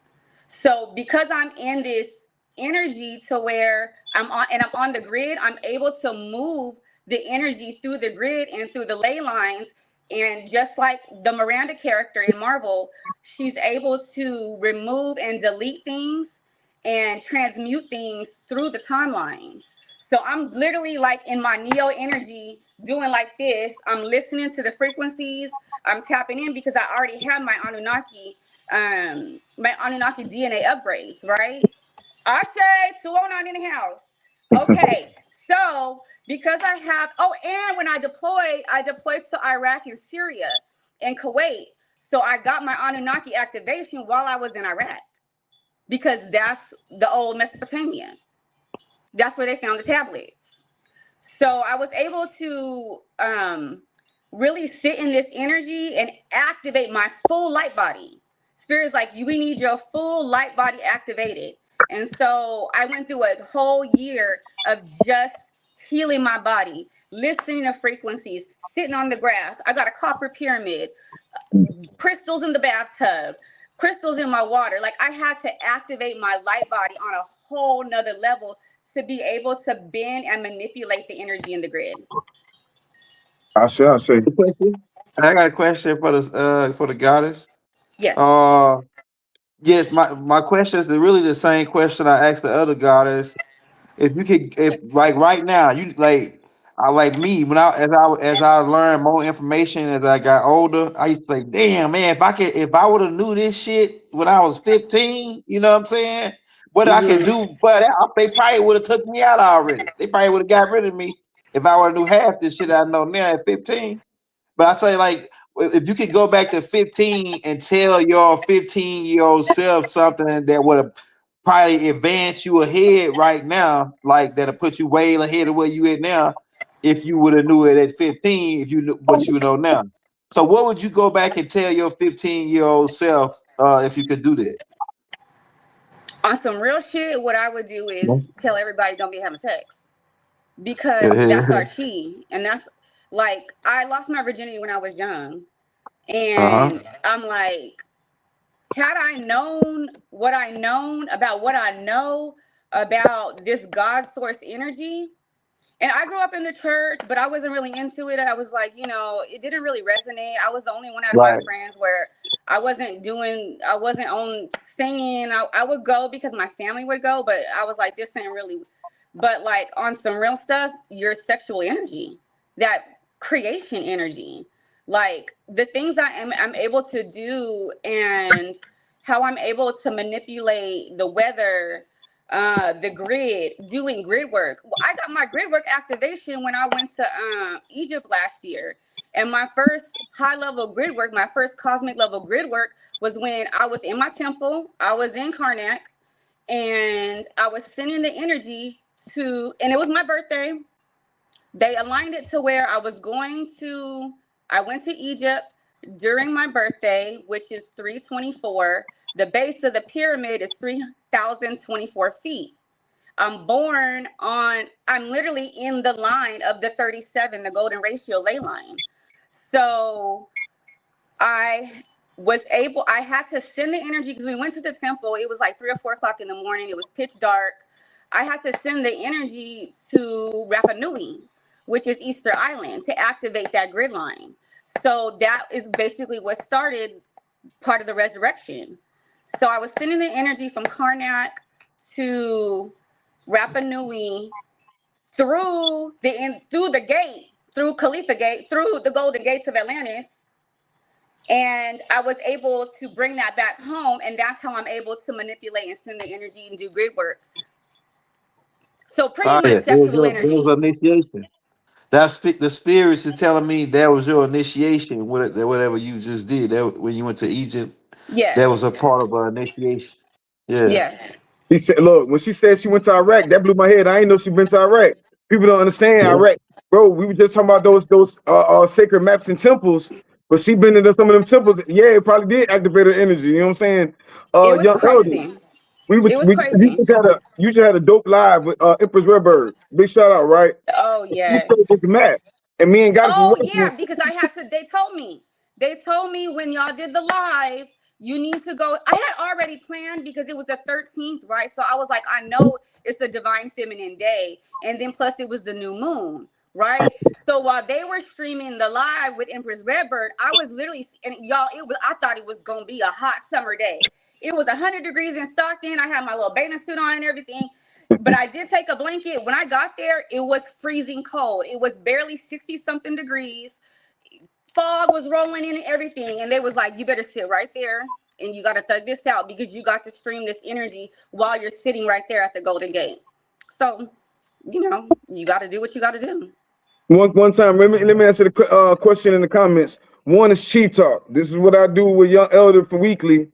S5: So because I'm in this energy to where I'm on the grid, I'm able to move the energy through the grid and through the ley lines. And just like the Miranda character in Marvel, she's able to remove and delete things and transmute things through the timelines. So I'm literally like in my Neo energy doing like this. I'm listening to the frequencies. I'm tapping in because I already have my Anunnaki DNA upgrades, right? Ashe 209 in the house. Okay, so because I have, and when I deployed to Iraq and Syria and Kuwait. So I got my Anunnaki activation while I was in Iraq because that's the old Mesopotamia. That's where they found the tablets. So I was able to really sit in this energy and activate my full light body. Spirit's like, we need your full light body activated. And so I went through a whole year of just healing my body, listening to frequencies, sitting on the grass. I got a copper pyramid, crystals in the bathtub, crystals in my water. Like I had to activate my light body on a whole nother level to be able to bend and manipulate the energy in the grid.
S2: I say.
S3: I got a question for the goddess.
S5: Yes.
S3: Yes, my question is really the same question I asked the other goddess. If you could, if like right now, you like me when as I learned more information as I got older, I used to say, damn man, if I would have knew this shit when I was 15, you know what I'm saying? What I could do, but they probably would have took me out already. They probably would have got rid of me if I would have knew half this shit I know now at 15. But I say, like, if you could go back to 15 and tell your 15-year-old self something that would have probably advance you ahead right now, like that'll put you way ahead of where you at now, if you would have knew it at 15, if you knew what you know now. So what would you go back and tell your 15-year-old self if you could do that?
S5: On some real shit, what I would do is tell everybody don't be having sex. Because that's our chi. And that's like, I lost my virginity when I was young. And I'm like, had I known what I know about this God source energy, and I grew up in the church, but I wasn't really into it. I was like, it didn't really resonate. I was the only one out of my friends where I wasn't on singing. I would go because my family would go, but I was like, this ain't really, but like on some real stuff, your sexual energy, that creation energy, like the things I'm able to do and how I'm able to manipulate the weather, the grid, doing grid work. I got my grid work activation when I went to Egypt last year. And my first high level grid work, my first cosmic level grid work was when I was in my temple. I was in Karnak and I was sending the energy and it was my birthday. They aligned it to where I went to Egypt during my birthday, which is 3/24. The base of the pyramid is 3,024 feet. I'm literally in the line of the 37, the golden ratio ley line. So I had to send the energy because we went to the temple. It was like 3 or 4 o'clock in the morning. It was pitch dark. I had to send the energy to Rapa Nui, which is Easter Island, to activate that grid line. So that is basically what started part of the resurrection. So I was sending the energy from Karnak to Rapa Nui through the gate, through Khalifa Gate, through the Golden Gates of Atlantis. And I was able to bring that back home. And that's how I'm able to manipulate and send the energy and do grid work. So pretty much sexual energy.
S3: It was initiation. The spirits are telling me that was your initiation, whatever you just did. That when you went to Egypt, that was a part of an initiation. Yeah.
S5: Yes.
S2: He said, look, when she said she went to Iraq, that blew my head. I ain't know she been to Iraq. People don't understand Iraq. Bro, we were just talking about those sacred maps and temples, but she been into some of them temples. Yeah, it probably did activate her energy. You know what I'm saying?
S5: It was crazy.
S2: You just had a dope live with Empress Redbird. Big shout out, right?
S5: Oh yeah.
S2: And me and guys.
S5: Oh yeah, because they told me when y'all did the live, you need to go. I had already planned because it was the 13th, right? So I was like, I know it's a divine feminine day, and then plus it was the new moon, right? So while they were streaming the live with Empress Redbird, I was literally, and y'all, I thought it was gonna be a hot summer day. It was 100 degrees in Stockton. I had my little bathing suit on and everything. But I did take a blanket. When I got there, it was freezing cold. It was barely 60-something degrees. Fog was rolling in and everything. And they was like, you better sit right there and you got to thug this out because you got to stream this energy while you're sitting right there at the Golden Gate. So, you know, you got to do what you got to do.
S2: One time, let me answer the question in the comments. One is Chief Talk. This is what I do with Young Elder for weekly.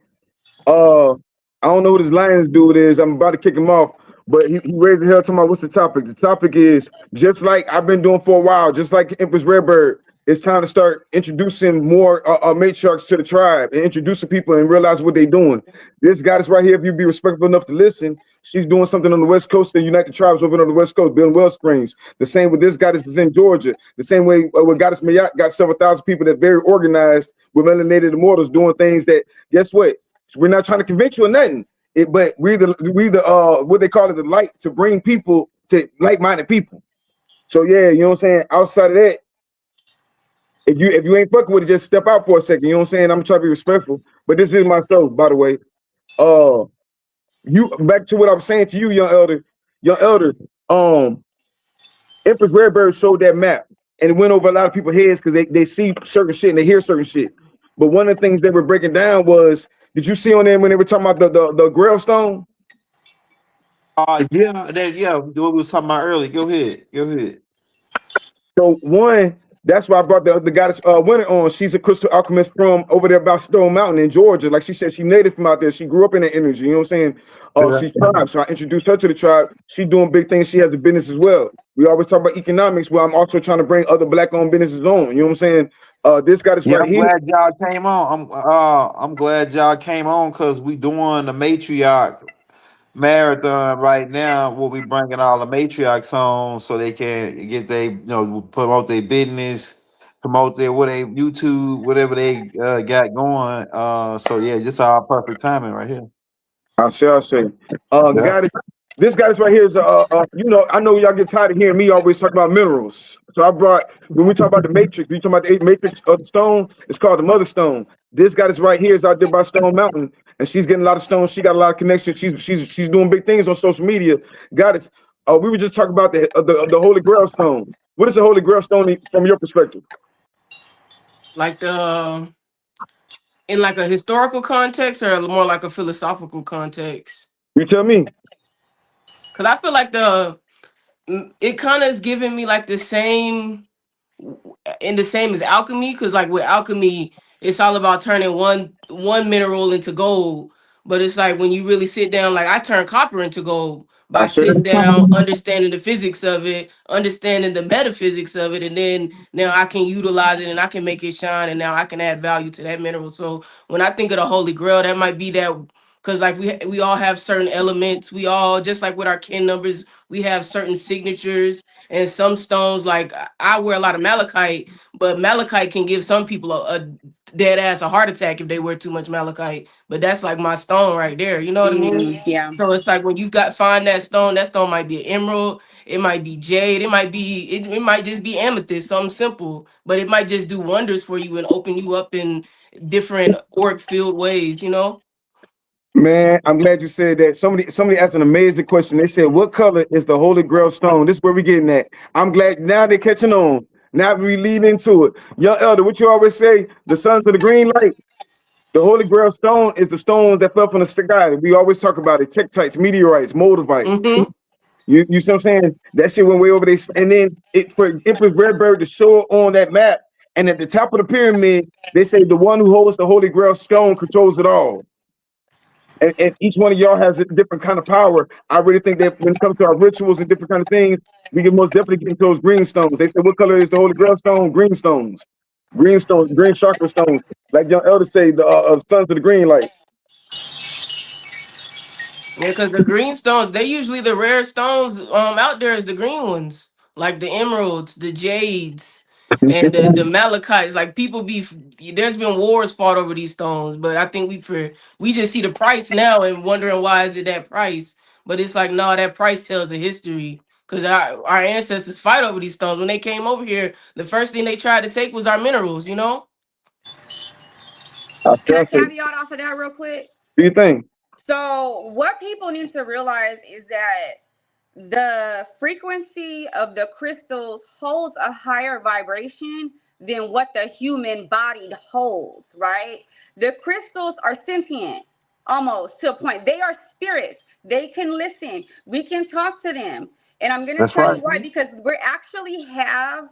S2: I don't know who this Lions dude is. I'm about to kick him off, but he raised the hell talking about what's the topic. The topic is just like I've been doing for a while, just like Empress Redbird. It's time to start introducing more matriarchs to the tribe and introducing people and realize what they're doing. This goddess right here, if you be respectful enough to listen, she's doing something on the West Coast to unite the tribes over on the West Coast, building well springs. The same with this goddess is in Georgia. The same way with Goddess Mayat got several thousand people that very organized with melanated immortals doing things that, guess what? We're not trying to convince you of nothing. But we the what they call it, the light to bring people to like-minded people. So yeah, you know what I'm saying? Outside of that, if you ain't fucking with it, just step out for a second. You know what I'm saying? I'm trying to be respectful. But this is myself, by the way. You back to what I was saying to you, young elder. Empress Redbird showed that map and it went over a lot of people's heads because they see certain shit and they hear certain shit. But one of the things they were breaking down was, did you see on there when they were talking about the Grail Stone?
S3: Yeah, what we was talking about earlier. Go ahead.
S2: So one, that's why I brought the goddess Winter on. She's a crystal alchemist from over there about Stone Mountain in Georgia. Like she said, she native from out there. She grew up in that energy. You know what I'm saying? She's tribe. So I introduced her to the tribe. She's doing big things. She has a business as well. We always talk about economics, where I'm also trying to bring other Black-owned businesses on. You know what I'm saying? This goddess right here.
S3: I'm glad y'all came on. I'm glad y'all came on because we doing the matriarch marathon right now. We'll be bringing all the matriarchs on so they can get promote their business, promote their YouTube, whatever they got going. So yeah, just our perfect timing right here.
S2: I'll say. This goddess right here is I know y'all get tired of hearing me always talk about minerals. So I brought, when we talk about the matrix, we talk about the 8 matrix of the stone, it's called the Mother Stone. This goddess right here is out there by Stone Mountain, and she's getting a lot of stones. She got a lot of connections. She's doing big things on social media. Goddess, we were just talking about the Holy Grail Stone. What is the Holy Grail Stone from your perspective?
S6: Like in like a historical context or more like a philosophical context?
S2: You tell me.
S6: Because I feel like it kind of is giving me like the same as alchemy. Because like with alchemy, it's all about turning one mineral into gold. But it's like when you really sit down, like I turn copper into gold by sitting down, understanding the physics of it, understanding the metaphysics of it, and then now I can utilize it and I can make it shine, and now I can add value to that mineral. So when I think of the Holy Grail, that might be that, because like we all have certain elements. We all, just like with our kin numbers, we have certain signatures. And some stones, like I wear a lot of malachite, but malachite can give some people a dead ass a heart attack if they wear too much malachite. But that's like my stone right there. You know what I mean?
S5: Yeah.
S6: So it's like when you find that stone might be an emerald, it might be jade, it might just be amethyst, something simple, but it might just do wonders for you and open you up in different auric field ways, you know?
S2: Man, I'm glad you said that. Somebody asked an amazing question. They said, what color is the Holy Grail Stone? This is where we're getting at. I'm glad now they're catching on. Now we lead into it. Young elder, what you always say, the sons of the green light. The Holy Grail Stone is the stone that fell from the sky. We always talk about it. Tektites, meteorites, moldavite.
S6: Mm-hmm.
S2: You see what I'm saying? That shit went way over there. And then for Empress Redbird to show on that map, and at the top of the pyramid, they say the one who holds the Holy Grail Stone controls it all. And each one of y'all has a different kind of power. I really think that when it comes to our rituals and different kind of things, we can most definitely get into those green stones. They said, what color is the Holy Grail Stone? Green stones. Green stones, green chakra stones. Like young elders say, the sons of the green light.
S6: Yeah, because the green stones, they usually the rare stones out there is the green ones. Like the emeralds, the jades, and the malachites. Like there's been wars fought over these stones, but I think we just see the price now and wondering why is it that price. But it's like, no, that price tells a history. Because our ancestors fight over these stones. When they came over here, the first thing they tried to take was our minerals, you know?
S5: Can I caveat off of that real quick?
S2: What do you think?
S5: So what people need to realize is that the frequency of the crystals holds a higher vibration than what the human body holds, right? The crystals are sentient, almost to a point. They are spirits. They can listen. We can talk to them. And I'm going to
S3: That's
S5: tell
S3: right.
S5: you why, because we actually have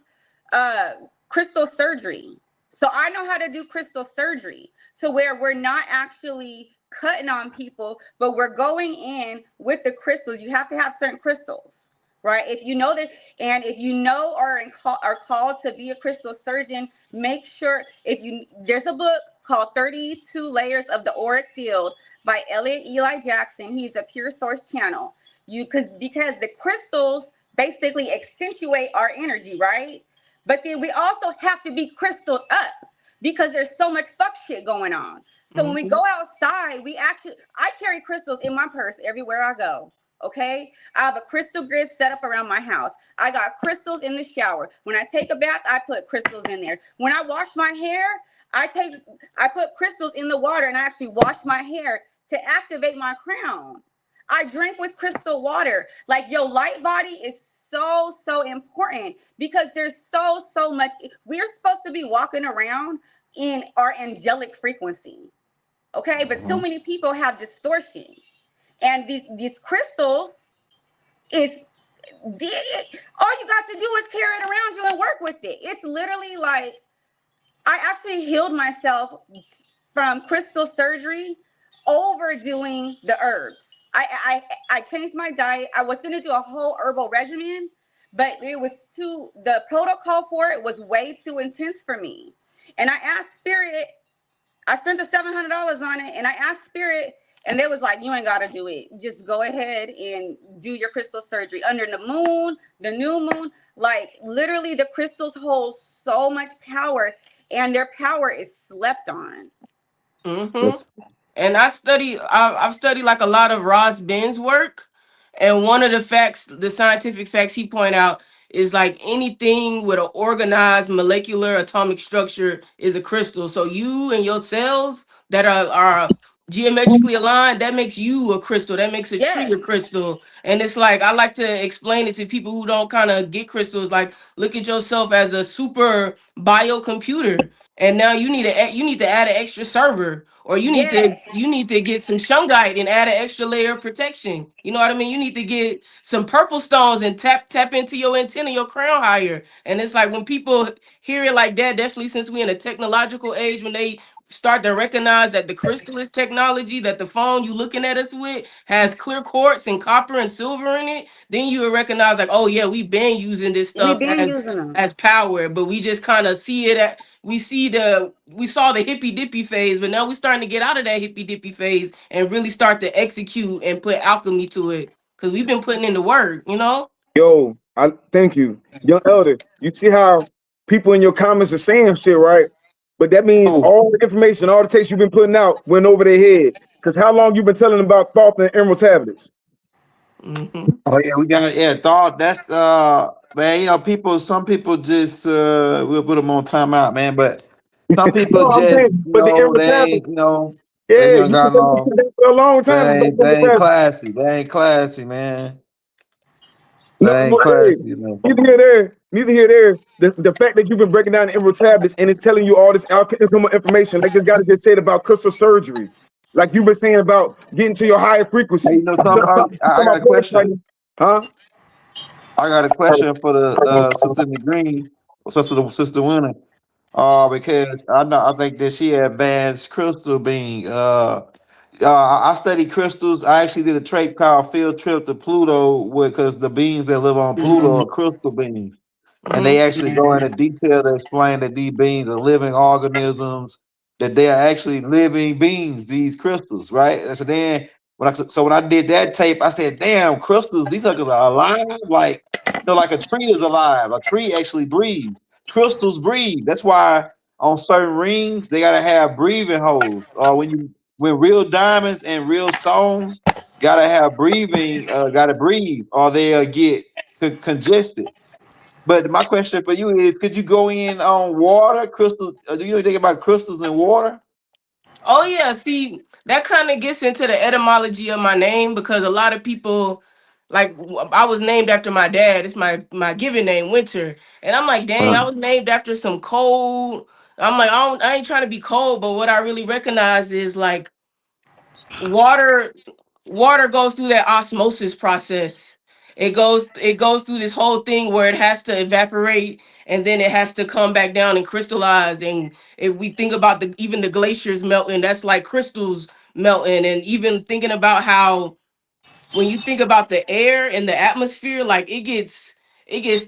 S5: crystal surgery. So I know how to do crystal surgery. So where we're not actually cutting on people, but we're going in with the crystals. You have to have certain crystals, right? If you know that, and if you know or are called to be a crystal surgeon, make sure there's a book called 32 Layers of the Auric Field by Elliot Eli Jackson. He's a Pure Source channel. Because the crystals basically accentuate our energy, right? But then we also have to be crystaled up because there's so much fuck shit going on. So when we go outside, I carry crystals in my purse everywhere I go. Okay, I have a crystal grid set up around my house. I got crystals in the shower. When I take a bath, I put crystals in there. When I wash my hair, I put crystals in the water, and I actually wash my hair to activate my crown. I drink with crystal water. Like, your light body is so important because there's so much. We're supposed to be walking around in our angelic frequency. Okay, but so many people have distortion. And these crystals all you got to do is carry it around you and work with it. It's literally like, I actually healed myself from crystal surgery overdoing the herbs. I changed my diet. I was gonna do a whole herbal regimen, but the protocol for it was way too intense for me. And I asked Spirit, I spent the $700 on it, and I asked Spirit, and they was like, you ain't gotta do it. Just go ahead and do your crystal surgery under the moon, the new moon. Like, literally, the crystals hold so much power, and their power is slept on.
S6: And I've studied like a lot of Ross Ben's work. And one of the scientific facts he point out is like anything with an organized molecular atomic structure is a crystal. So you and your cells that are geometrically aligned, that makes you a crystal. That makes a tree a crystal. And it's like, I like to explain it to people who don't kind of get crystals. Like, look at yourself as a super biocomputer. And now you need to add an extra server, or you need to get some shungite and add an extra layer of protection. You know what I mean? You need to get some purple stones and tap into your antenna, your crown higher. And it's like, when people hear it like that, definitely since we're in a technological age, when they start to recognize that the crystal is technology, that the phone you looking at us with has clear quartz and copper and silver in it, then you will recognize like, oh yeah, we've been using this stuff as power, but we just kind of see it we saw the hippy dippy phase, but now we're starting to get out of that hippy dippy phase and really start to execute and put alchemy to it, because we've been putting in the work, you know.
S2: Yo, I thank you, Young Elder. You see how people in your comments are saying shit, right? But that means all the information, all the tapes you've been putting out went over their head. Because how long you been telling them about thought and emerald tablets?
S3: Oh yeah, we got thought. That's man, you know, some people just we'll put them on timeout, man. But some people they ain't, you know, they ain't got no,
S2: for a long time.
S3: They ain't classy. They ain't classy, man. They ain't classy, man.
S2: Neither here there. The fact that you've been breaking down the emerald tablets and it's telling you all this alchemical information, like this guy just said about crystal surgery. Like you've been saying about getting to your higher frequency.
S3: Hey, you know, I got a question.
S2: Huh?
S3: I got a question for the Sister Green, Sister Winner. Because I think that she advanced crystal being. I study crystals. I actually did a trip called Field Trip to Pluto, because the beings that live on Pluto are crystal beings, and they actually go into detail to explain that these beings are living organisms, that they are actually living beings, these crystals, right? And so then when I did that tape, I said, damn, crystals, these suckers are alive. Like, you know, like a tree is alive. A tree actually breathes. Crystals breathe. That's why on certain rings they gotta have breathing holes. When real diamonds and real stones gotta have breathing, gotta breathe, or they'll get congested. But my question for you is, could you go in on water, crystals? Do you know anything about crystals and water?
S6: Oh yeah, see, that kind of gets into the etymology of my name, because a lot of people Like I was named after my dad. It's my given name, Winter. And I'm like, dang, I was named after some cold. I'm like, I ain't trying to be cold, but what I really recognize is like water goes through that osmosis process. It goes through this whole thing where it has to evaporate and then it has to come back down and crystallize. And if we think about even the glaciers melting, that's like crystals melting. And even thinking about how when you think about the air and the atmosphere, like it gets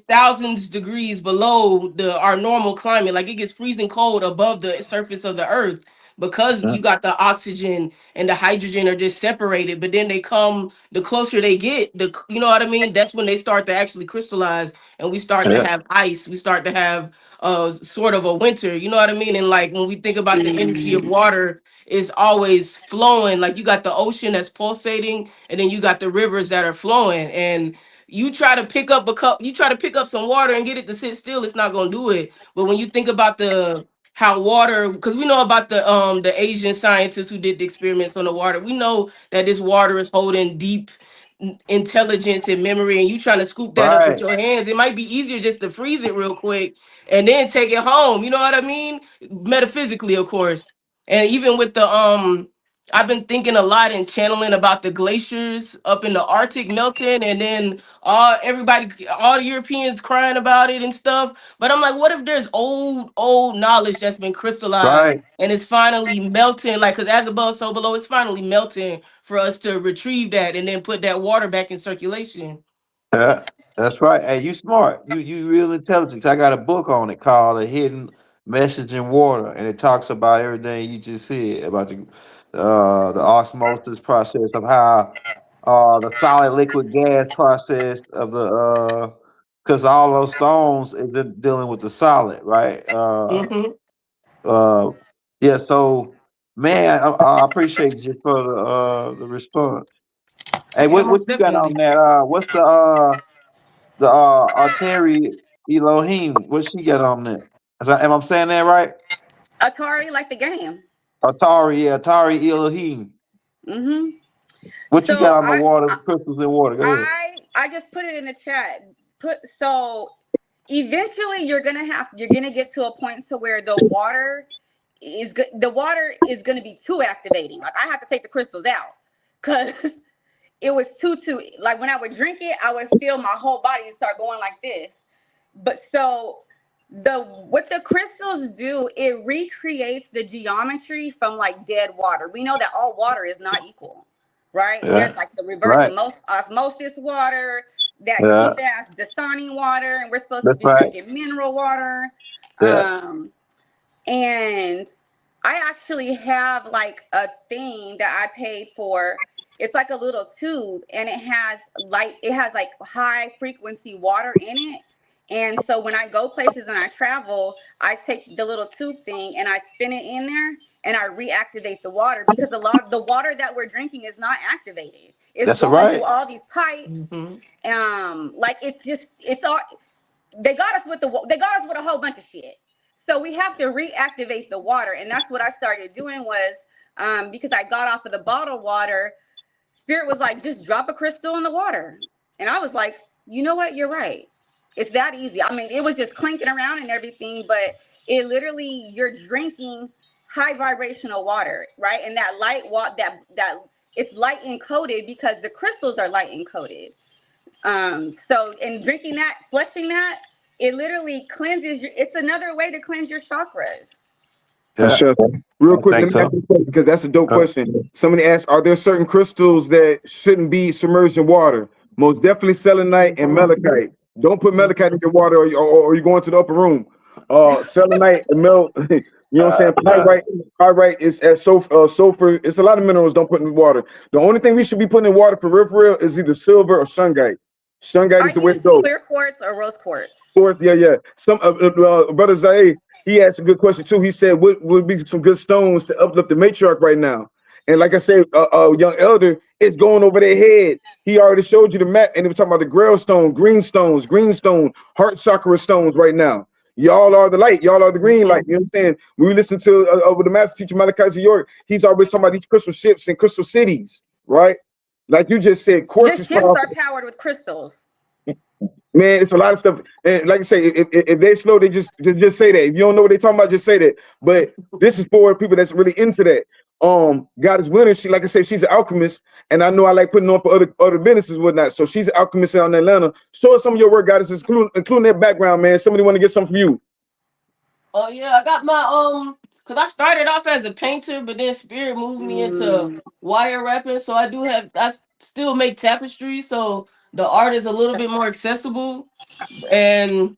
S6: thousands degrees below our normal climate. Like it gets freezing cold above the surface of the earth because you got the oxygen and the hydrogen are just separated. But then the closer they get, you know what I mean? That's when they start to actually crystallize and we start to have ice. We start to have sort of a winter, you know what I mean? And like when we think about the energy of water, is always flowing. Like you got the ocean that's pulsating, and then you got the rivers that are flowing. And you try to pick up some water and get it to sit still, it's not gonna do it. But when you think about how water, because we know about the Asian scientists who did the experiments on the water, we know that this water is holding deep intelligence and memory, and you trying to scoop that up with
S3: Right.
S6: your hands. It might be easier just to freeze it real quick and then take it home. You know what I mean? Metaphysically, of course. And even with I've been thinking a lot and channeling about the glaciers up in the Arctic melting, and then all the Europeans crying about it and stuff. But I'm like, what if there's old knowledge that's been crystallized
S3: Right.
S6: and it's finally melting? Like, because as above, so below, it's finally melting for us to retrieve that and then put that water back in circulation.
S3: Yeah, that's right. Hey, you smart. You real intelligent. I got a book on it called "A Hidden Message in Water," and it talks about everything you just said about the osmosis process of how the solid liquid gas process of the because all those stones is dealing with the solid, right?
S6: Mm-hmm.
S3: Uh, yeah. So, man, I appreciate you for the response. Hey,
S6: Yeah,
S3: what
S6: most
S3: you got on
S6: definitely.
S3: that? What's the Atari Elohim? What she got on there? Am I saying that right?
S5: Atari, like the game.
S3: Atari, yeah, Atari Elohim.
S5: Mm-hmm.
S3: What you got
S5: So
S3: on the water, crystals in water? Go ahead.
S5: I just put it in the chat. So eventually you're gonna get to a point to where the water is gonna be too activating. Like I have to take the crystals out because it was too like when I would drink it, I would feel my whole body start going like this. But so what the crystals do, it recreates the geometry from like dead water. We know that all water is not equal, right?
S3: Yeah.
S5: There's like the reverse
S3: Right.
S5: osmosis water, that
S3: Yeah.
S5: cheap ass Dasani water, and we're supposed to
S3: That's
S5: be
S3: right.
S5: drinking mineral water.
S3: Yeah.
S5: And I actually have like a thing that I paid for. It's like a little tube and it has like high frequency water in it. And so when I go places and I travel, I take the little tube thing and I spin it in there and I reactivate the water, because a lot of the water that we're drinking is not activated. It's
S3: That's
S5: going
S3: right.
S5: through all these pipes. Like it's all they got us with a whole bunch of shit. So we have to reactivate the water. And that's what I started doing was because I got off of the bottled water, Spirit was like, just drop a crystal in the water. And I was like, you know what? You're right. It's that easy. I mean, it was just clinking around and everything, but it literally, you're drinking high vibrational water, right? And that light that it's light encoded because the crystals are light encoded. So in drinking that, flushing that, it literally cleanses it's another way to cleanse your chakras.
S3: Yeah.
S2: Sure. Real quick, let me
S3: so.
S2: ask you a question because that's a dope question. Somebody asked, are there certain crystals that shouldn't be submerged in water? Most definitely selenite and malachite. Don't put malachite in your water or you're going to the upper room. Selenite and you know what I'm saying? Pyrite is as sulfur. It's a lot of minerals don't put in water. The only thing we should be putting in water for real is either silver or shungite. Shungite is the way to go.
S5: Clear quartz or rose quartz.
S2: Quartz, yeah. Some brother Zay, he asked a good question too. He said, "What would be some good stones to uplift the matriarch right now?" And like I said, young elder is going over their head. He already showed you the map, and he was talking about the Grail stone, green stone, heart chakra stones right now. Y'all are the light. Y'all are the green light. You know what I'm saying? When we listen to with the master teacher Malachi York, he's always talking about these crystal ships and crystal cities, right? like you just said, quartz
S5: The
S2: is
S5: ships
S2: powerful.
S5: are powered with crystals.
S2: Man, it's a lot of stuff. And like I say, if they're slow, they just say that. If you don't know what they're talking about, just say that. But this is for people that's really into that. God is winning. She, like I said, she's an alchemist, and I know I like putting on for other businesses and whatnot. So she's an alchemist out in Atlanta. Show us some of your work, God, including that background, man. Somebody want to get something from you.
S6: Oh yeah, I got my cause I started off as a painter, but then spirit moved me into wire wrapping. So I still make tapestry, so the art is a little bit more accessible. And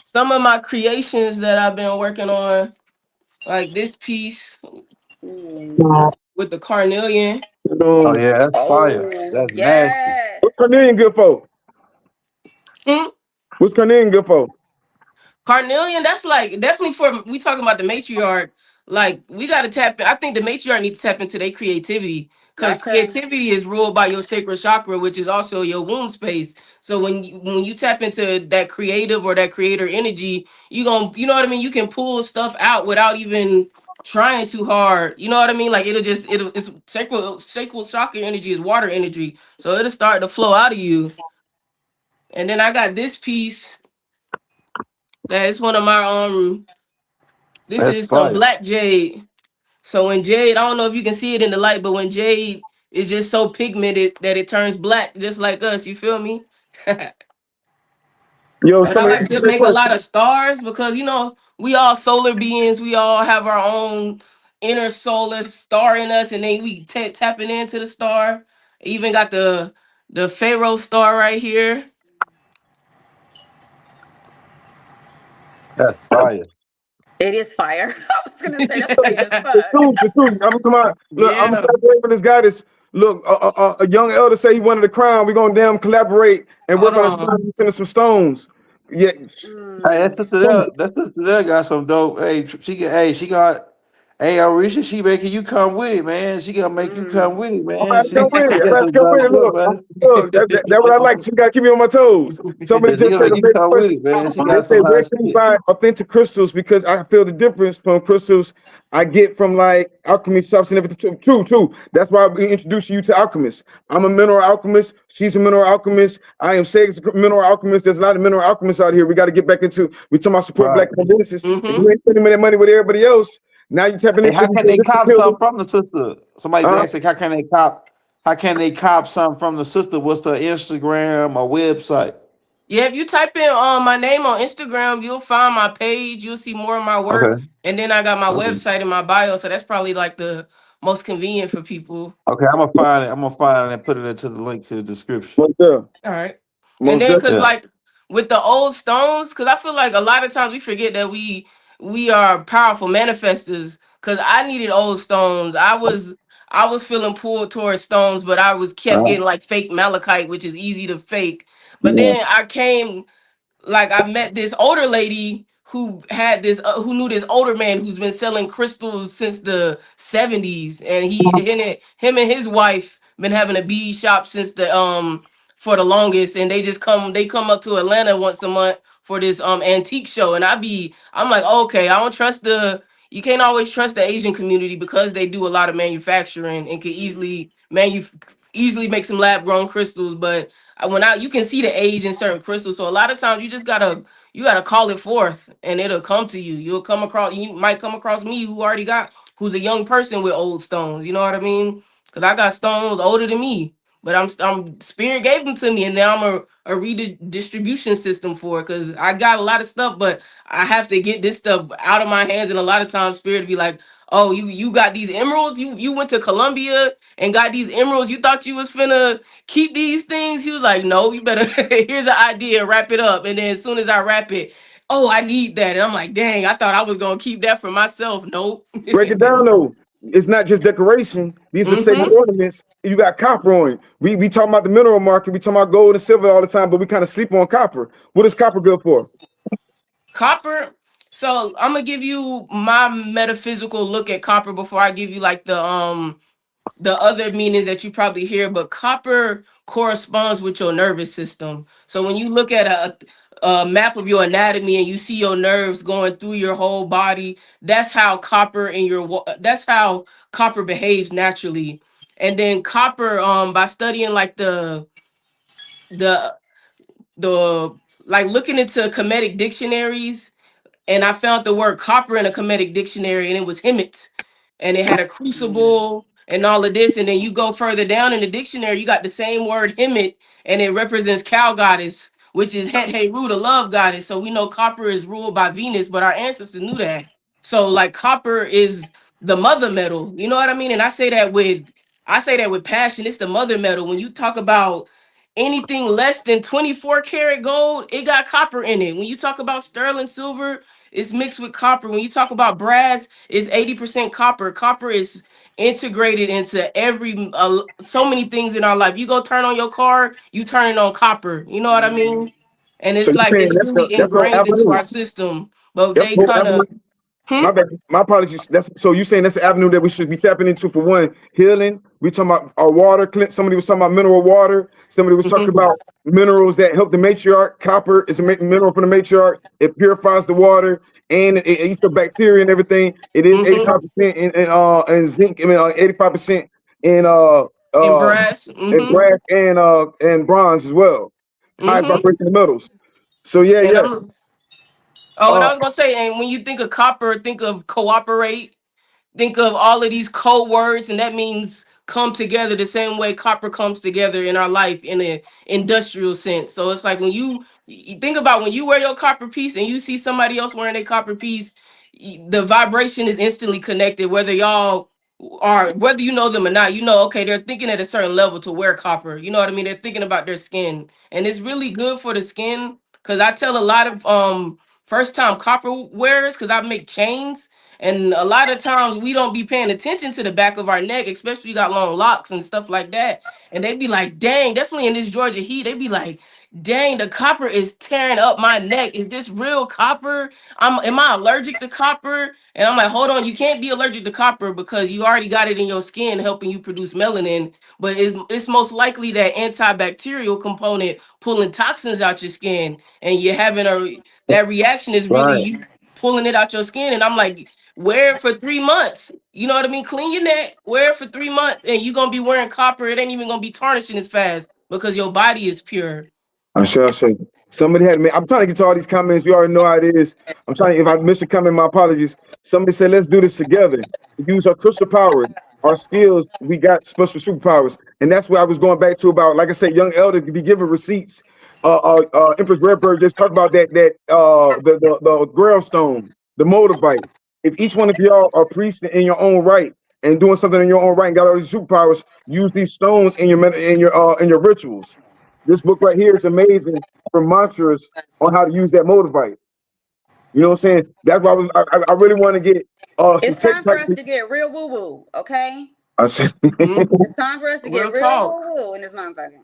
S6: some of my creations that I've been working on, like this piece with the carnelian.
S3: Oh yeah, that's fire.
S5: Oh,
S3: That's nasty.
S5: yes.
S2: What's Carnelian good for?
S6: Hmm?
S2: What's Carnelian good for?
S6: Carnelian, that's like definitely for we talking about the matriarch. Like we got to tap in. I think the matriarch need to tap into their creativity because
S5: Gotcha.
S6: creativity is ruled by your sacral chakra, which is also your womb space. So when you tap into that creative or that creator energy, you know what I mean. You can pull stuff out without even trying too hard. You know what I mean? Like it's sacral chakra energy is water energy, so it'll start to flow out of you. And then I got this piece. That's one of my this
S3: That's
S6: is some
S3: fire.
S6: black jade. So when jade, I don't know if you can see it in the light, but when jade is just so pigmented that it turns black, just like us, you feel me?
S2: Yo,
S6: And I
S2: somebody
S6: like to make a lot of stars because we all solar beings, we all have our own inner solar star in us, and then we tapping into the star. Even got the Pharaoh star right here.
S3: That's fire.
S5: It is fire. I was gonna say that's fire as
S2: The
S5: fuck.
S2: truth. I'm talking about. Look, I'm
S6: Yeah.
S2: collaborating with this guy. Look, a young elder say he wanted the crown. We're gonna damn collaborate and work on a crown. Send us some stones. Yeah.
S3: Hey, that sister there got some dope. Hey, she got. Hey, Arisha, she making you come with it, man. She gonna make you come with it,
S2: I'm
S3: man.
S2: about to come with it.
S3: She
S2: I'm
S3: got
S2: about
S3: some
S2: to come with
S3: dope
S2: it.
S3: stuff,
S2: Look,
S3: man.
S2: look, that's what I like. She got to keep me on my toes. Somebody
S3: She
S2: just said
S3: gonna make you come with it, man. She
S2: they
S3: got
S2: say
S3: some
S2: where
S3: hot
S2: can you
S3: shit.
S2: buy authentic crystals, because I feel the difference from crystals I get from like alchemy shops and everything. True. That's why we introduce you to alchemists. I'm a mineral alchemist. She's a mineral alchemist. I am Seg's a mineral alchemist. There's a lot of mineral alchemists out here. We got to get back into. We talking about support
S3: Right.
S2: black businesses.
S6: Mhm.
S2: If you ain't spending that money with everybody else, now you tapping
S3: Hey,
S2: into.
S3: how can they cop
S2: building.
S3: something from the sister? Somebody's asking, how can they cop something from the sister? What's her Instagram or website?
S6: Yeah, if you type in my name on Instagram, you'll find my page. You'll see more of my work.
S3: Okay.
S6: And then I got my
S3: Okay.
S6: website in my bio. So that's probably like the most convenient for people.
S3: Okay, I'm gonna find it and put it into the link to the description.
S6: All right. And then because like with the old stones, because I feel like a lot of times we forget that we are powerful manifestors. Because I needed old stones. I was feeling pulled towards stones, but I was kept getting like fake malachite, which is easy to fake. But then I met this older lady who had this who knew this older man who's been selling crystals since the 70s, and him and his wife been having a bead shop since the for the longest, and they come up to Atlanta once a month for this antique show. And I'm like, okay, I don't trust you can't always trust the Asian community because they do a lot of manufacturing and can easily make some lab grown crystals. But you can see the age in certain crystals, so a lot of times you just gotta call it forth and it'll come to you. You might come across me who's a young person with old stones. You know what I mean? Because I got stones older than me, but I'm spirit gave them to me, and now I'm a redistribution system for it, because I got a lot of stuff, but I have to get this stuff out of my hands. And a lot of times spirit be like, oh, you got these emeralds, you went to Colombia and got these emeralds, you thought you was finna keep these things. He was like, no, you better here's an idea, wrap it up. And then as soon as I wrap it, oh, I need that. And I'm like, dang, I thought I was gonna keep that for myself. Nope.
S2: Break it down though. It's not just decoration. These are sacred ornaments. You got copper on it. We talking about the mineral market. We talking about gold and silver all the time, but we kind of sleep on copper. What is copper good for?
S6: Copper. So I'm gonna give you my metaphysical look at copper before I give you like the other meanings that you probably hear. But copper corresponds with your nervous system. So when you look at a map of your anatomy and you see your nerves going through your whole body, that's how copper behaves naturally. And then copper, by studying like the like looking into Kemetic dictionaries, and I found the word copper in a Kemetic dictionary, and it was Hemet, and it had a crucible and all of this. And then you go further down in the dictionary, you got the same word Hemet, and it represents cow goddess, which is Het Heru, the love goddess. So we know copper is ruled by Venus, but our ancestors knew that. So like copper is the mother metal, you know what I mean? And I say that with passion. It's the mother metal. When you talk about anything less than 24 karat gold, it got copper in it. When you talk about sterling silver, it's mixed with copper. When you talk about brass, it's 80% copper. Copper is integrated into so many things in our life. You go turn on your car, you turn it on copper. You know what I mean? And
S2: So
S6: it's
S2: you're
S6: like
S2: saying
S6: it's really
S2: that's no
S6: ingrained into
S2: avenue.
S6: our system. But
S2: That's
S6: they
S2: no
S6: kind
S2: avenue.
S6: of
S2: My bad. My apologies. That's so you saying that's the avenue that we should be tapping into for one, healing. We talking about our water. Somebody was talking about mineral water. Somebody was talking about minerals that help the matriarch. Copper is a mineral from the matriarch. It purifies the water and it eats the bacteria and everything. It is 85% in zinc. I mean 85% in
S6: in brass.
S2: in brass and bronze as well. High vibrational metals. So yeah,
S6: And
S2: yeah.
S6: and I was gonna say, and when you think of copper, think of cooperate. Think of all of these code words, and that means come together the same way copper comes together in our life in an industrial sense. So it's like when you think about when you wear your copper piece and you see somebody else wearing a copper piece, the vibration is instantly connected, whether whether you know them or not. You know, okay, they're thinking at a certain level to wear copper. You know what I mean? They're thinking about their skin, and it's really good for the skin. Because I tell a lot of first time copper wearers, because I make chains, and a lot of times we don't be paying attention to the back of our neck, especially you got long locks and stuff like that. And they be like, dang, definitely in this Georgia heat, they be like, dang, the copper is tearing up my neck. Is this real copper? Am I allergic to copper? And I'm like, hold on, you can't be allergic to copper because you already got it in your skin helping you produce melanin. But it's most likely that antibacterial component pulling toxins out your skin, and you're having that reaction is really you pulling it out your skin. And I'm like, wear it for 3 months. You know what I mean? Clean your neck, wear it for 3 months, and you're gonna be wearing copper. It ain't even gonna be tarnishing as fast because your body is pure.
S2: I say. Somebody had me. I'm trying to get to all these comments. You already know how it is. I'm trying. If I missed a comment, my apologies. Somebody said, "Let's do this together. Use our crystal power, our skills. We got special superpowers." And that's what I was going back to about. Like I said, young elder could be given receipts. Empress Redbird just talked about the Grail Stone, the Moldavite. If each one of y'all are priests in your own right and doing something in your own right and got all these superpowers, use these stones in your rituals. This book right here is amazing for mantras on how to use that Moldavite. You know what I'm saying? That's why I really want to get
S5: it's time for us to get real woo woo, okay?
S2: I said
S5: it's time for us to get
S6: Real
S5: real
S6: talk.
S5: woo woo in this motherfucker.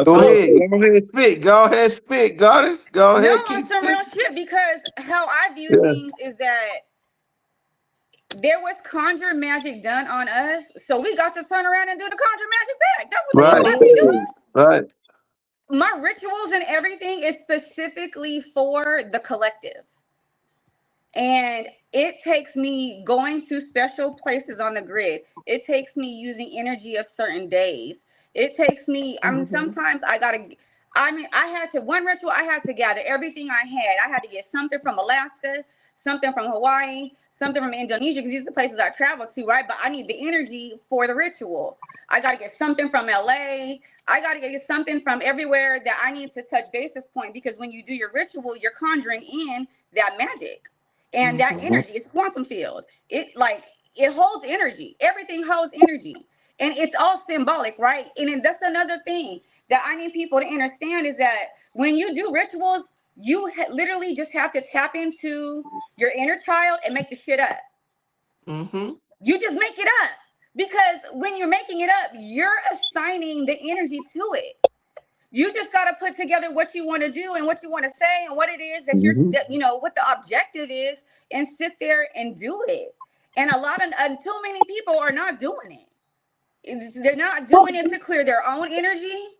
S3: Go ahead, spit, goddess. Go ahead,
S5: no, it's some real shit, because how I view things is that there was conjure magic done on us, so we got to turn around and do the conjure magic back. That's what the fuck we doing.
S3: Right.
S5: My rituals and everything is specifically for the collective. And it takes me going to special places on the grid. It takes me using energy of certain days. It takes me, sometimes I had to gather everything I had. I had to get something from Alaska, something from Hawaii, something from Indonesia, because these are the places I travel to, right? But I need the energy for the ritual. I got to get something from LA. I got to get something from everywhere that I need to touch basis point, because when you do your ritual, you're conjuring in that magic and that energy. It's quantum field. It holds energy. Everything holds energy. And it's all symbolic, right? And then that's another thing that I need people to understand, is that when you do rituals, you literally just have to tap into your inner child and make the shit up. You just make it up, because when you're making it up, you're assigning the energy to it. You just got to put together what you want to do and what you want to say and what it is that what the objective is, and sit there and do it. And too many people are not doing it. They're not doing it to clear their own energy.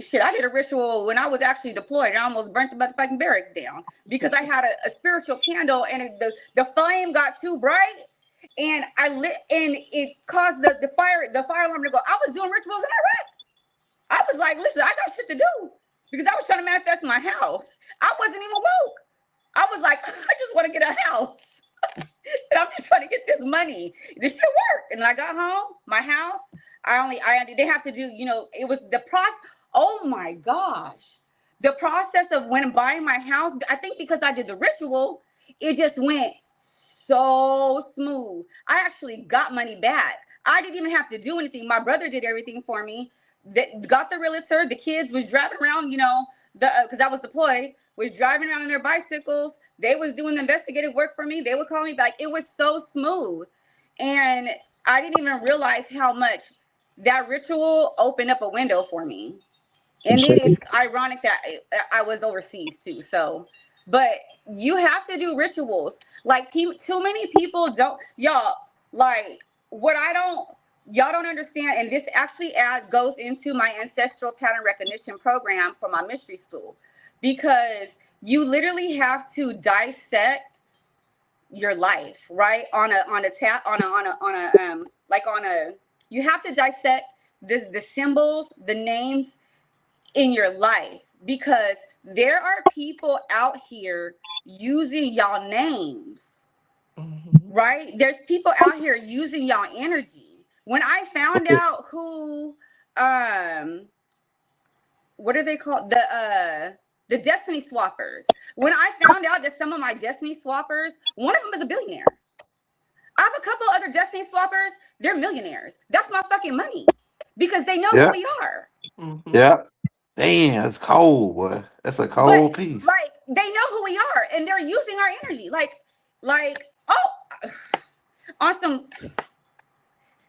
S5: Shit, I did a ritual when I was actually deployed. I almost burnt the motherfucking barracks down because I had a spiritual candle, and the flame got too bright, and I lit, and it caused the fire alarm to go. I was doing rituals in Iraq. I was like, listen, I got shit to do because I was trying to manifest my house. I wasn't even woke. I was like, I just want to get a house. And I'm just trying to get this money. This shit worked. And then I got home, my house. I didn't have to do, it was the process. Oh my gosh. The process of when buying my house, I think because I did the ritual, it just went so smooth. I actually got money back. I didn't even have to do anything. My brother did everything for me. Got the realtor. The kids was driving around, because I was deployed, was driving around on their bicycles. They was doing the investigative work for me. They would call me back. It was so smooth. And I didn't even realize how much that ritual opened up a window for me. And then it's ironic that I was overseas too. So, but you have to do rituals. Like too many people don't, y'all, like y'all don't understand. And this actually goes into my ancestral pattern recognition program for my mystery school, because you literally have to dissect your life, right? You have to dissect the symbols, the names in your life, because there are people out here using y'all names, right? There's people out here using y'all energy. When I found out who, what are they called? The Destiny Swappers. When I found out that some of my Destiny Swappers, one of them is a billionaire. I have a couple other Destiny Swappers. They're millionaires. That's my fucking money, because they know who we are.
S3: Yeah. Damn, that's cold, boy. That's a cold piece.
S5: Like, they know who we are, and they're using our energy.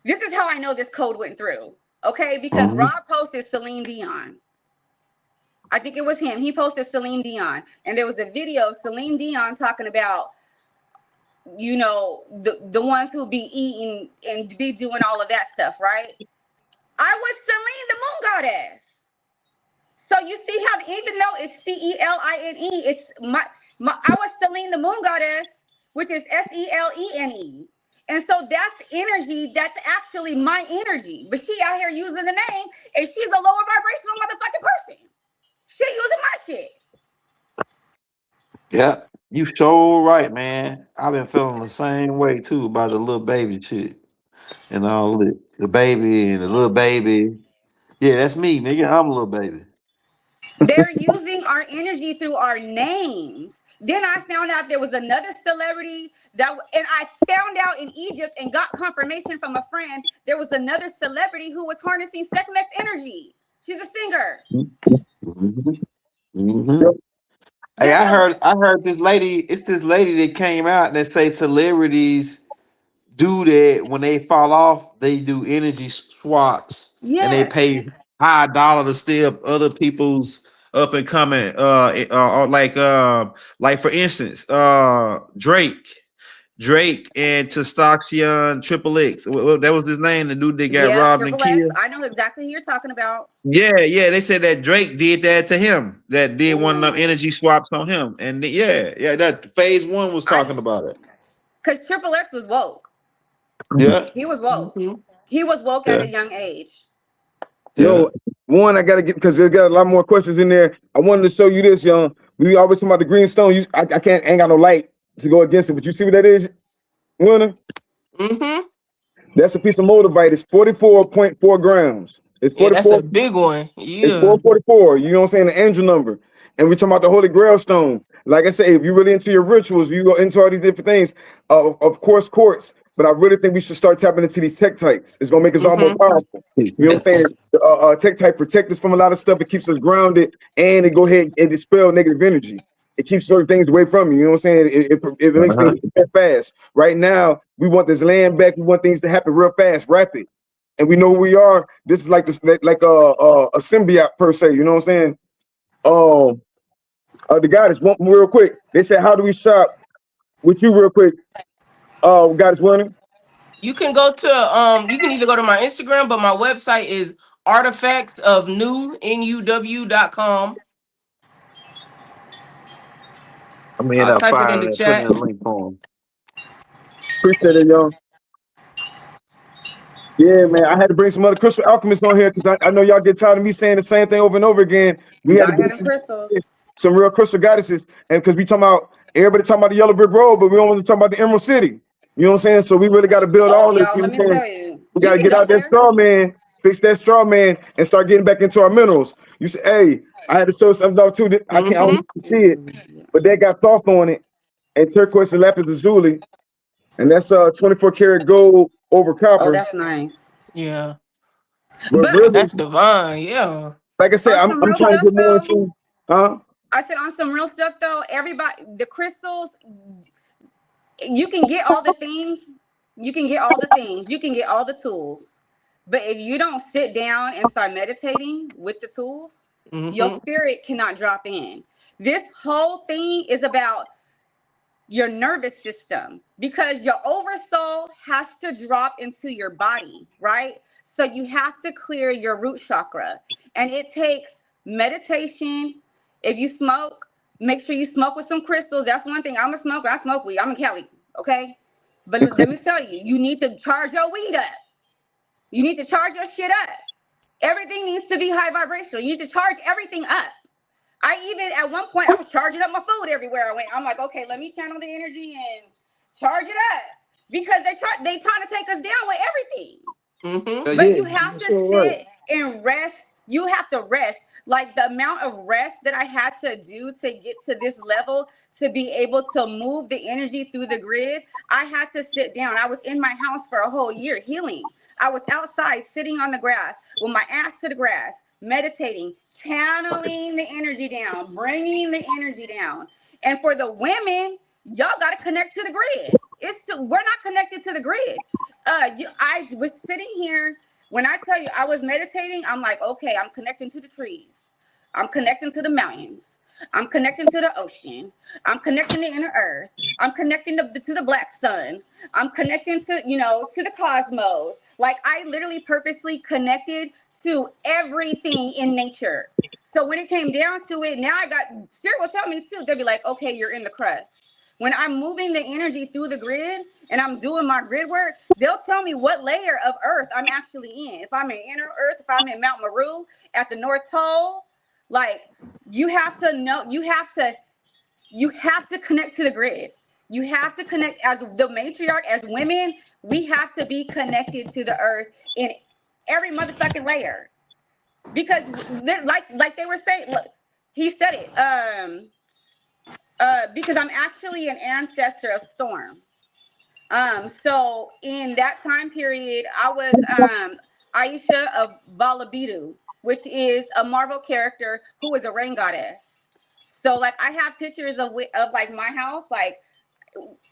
S5: This is how I know this code went through, okay? Because Rob posted Celine Dion. I think it was him. He posted Celine Dion, and there was a video of Celine Dion talking about, the ones who be eating and be doing all of that stuff, right? I was Celine, the moon goddess. So you see how, even though it's Celine, it's I was Celine, the moon goddess, which is Selene. And so that's energy. That's actually my energy. But she out here using the name, and she's a lower vibrational motherfucking person. She using my shit.
S3: Yeah, you so right, man. I've been feeling the same way too about the little baby shit and all that. The baby and the little baby. Yeah, that's me, nigga. I'm a little baby.
S5: They're using our energy through our names. Then I found out there was another celebrity and I found out in Egypt and got confirmation from a friend, there was another celebrity who was harnessing Sekhmet's energy. She's a singer.
S3: Hey, I heard this lady. It's this lady that came out that say celebrities do that when they fall off. They do energy swaps, and they pay high dollar to steal other people's up and coming. Like for instance, Drake and Testacion Triple X. That was his name. The dude that got robbed and killed.
S5: I know exactly who you're talking about.
S3: Yeah. They said that Drake did that to him. That did one of them energy swaps on him. And that phase one was talking about it.
S5: Because Triple X was woke.
S3: Yeah.
S5: He was woke. He was woke at a young age.
S2: Yo, one, I gotta get, because there's got a lot more questions in there. I wanted to show you this, young. We always talking about the green stone. I ain't got no light to go against it, but you see what that is, Winner? That's a piece of moldavite. It's 44.4 grams. It's 44.
S6: That's a big one. Yeah.
S2: It's 444. You know what I'm saying? The angel number. And we're talking about the Holy Grail stone. Like I say, if you're really into your rituals, you go into all these different things. Of course, quartz. But I really think we should start tapping into these tektites. It's gonna make us all more powerful. You know what I'm saying? Tektite protect us from a lot of stuff. It keeps us grounded, and it go ahead and dispel negative energy. It keeps certain things away from you. You know what I'm saying? It makes things fast. Right now, we want this land back. We want things to happen real fast, rapid. And we know who we are. This is like this, like a symbiote per se. You know what I'm saying? The goddess, one real quick. They said, "How do we shop with you?" Real quick. Goddess Winner.
S6: You can go to you can either go to my Instagram, but my website is artifactsofnew.com.
S3: I mean,
S6: I'll type it in the chat.
S3: Link for him.
S2: Appreciate it, y'all. Yeah, man. I had to bring some other crystal alchemists on here because I know y'all get tired of me saying the same thing over and over again. We had to
S5: Gotta have
S2: bring
S5: them crystals.
S2: some real crystal goddesses, and because we talking about everybody talking about the Yellow Brick Road, but we don't want to talk about the Emerald City. You know what I'm saying? So we really got to build
S5: Oh,
S2: all this.
S5: y'all,
S2: You know
S5: let
S2: what
S5: me
S2: I'm saying?
S5: tell you.
S2: We
S5: You
S2: got to
S5: can
S2: get
S5: go
S2: out that
S5: there.
S2: straw man, fix that straw man, and start getting back into our minerals. You say, hey, I had to show something off too. That I can't always see it, but that got cloth on it, and turquoise and lapis lazuli, and that's 24 karat gold over
S5: Oh,
S2: copper.
S5: that's nice.
S6: Yeah,
S2: But
S5: But
S2: really,
S6: that's divine. Yeah.
S2: like I said,
S5: on
S2: I'm
S5: some real
S2: trying to
S5: stuff
S2: get more
S5: though,
S2: into, huh?
S5: I said on some real stuff though, everybody, the crystals, you can get all the things, you can get all the things, you can get all the tools. But if you don't sit down and start meditating with the tools, your
S6: Mm-hmm.
S5: spirit cannot drop in. This whole thing is about your nervous system because your oversoul has to drop into your body, right? So you have to clear your root chakra, and it takes meditation. If you smoke, make sure you smoke with some crystals. That's one thing. I'm a smoker. I smoke weed. I'm in Cali, okay? But let me tell you, you need to charge your weed up. You need to charge your shit up. Everything needs to be high vibrational. You need to charge everything up. I even at one point I was charging up my food everywhere I went. I'm like, okay, let me channel the energy and charge it up because they trying to take us down with everything.
S6: Mm-hmm.
S5: But
S3: Yeah,
S5: you have
S3: you're
S5: to
S3: so right.
S5: sit and rest. You have to rest. Like the amount of rest that I had to do to get to this level to be able to move the energy through the grid, I had to sit down. I was in my house for a whole year healing. I was outside sitting on the grass with my ass to the grass, meditating, channeling the energy down, bringing the energy down. And for the women, y'all got to connect to the grid. We're not connected to the grid. I was sitting here when I tell you I was meditating. I'm like, okay, I'm connecting to the trees. I'm connecting to the mountains. I'm connecting to the ocean. I'm connecting to inner earth. I'm connecting to the black sun. I'm connecting to, to the cosmos. Like I literally purposely connected to everything in nature. So when it came down to it, now I got spirit will tell me too. They'll be like, okay, you're in the crust. When I'm moving the energy through the grid and I'm doing my grid work, they'll tell me what layer of earth I'm actually in. If I'm in inner earth, if I'm in Mount Meru at the North Pole, like you have to know, you have to connect to the grid. You have to connect as the matriarch, as women, we have to be connected to the earth in every motherfucking layer. Because like they were saying, look, he said it. Because I'm actually an ancestor of Storm. So in that time period, I was Aisha of Balabidu, which is a Marvel character who is a rain goddess. So like I have pictures of like my house. Like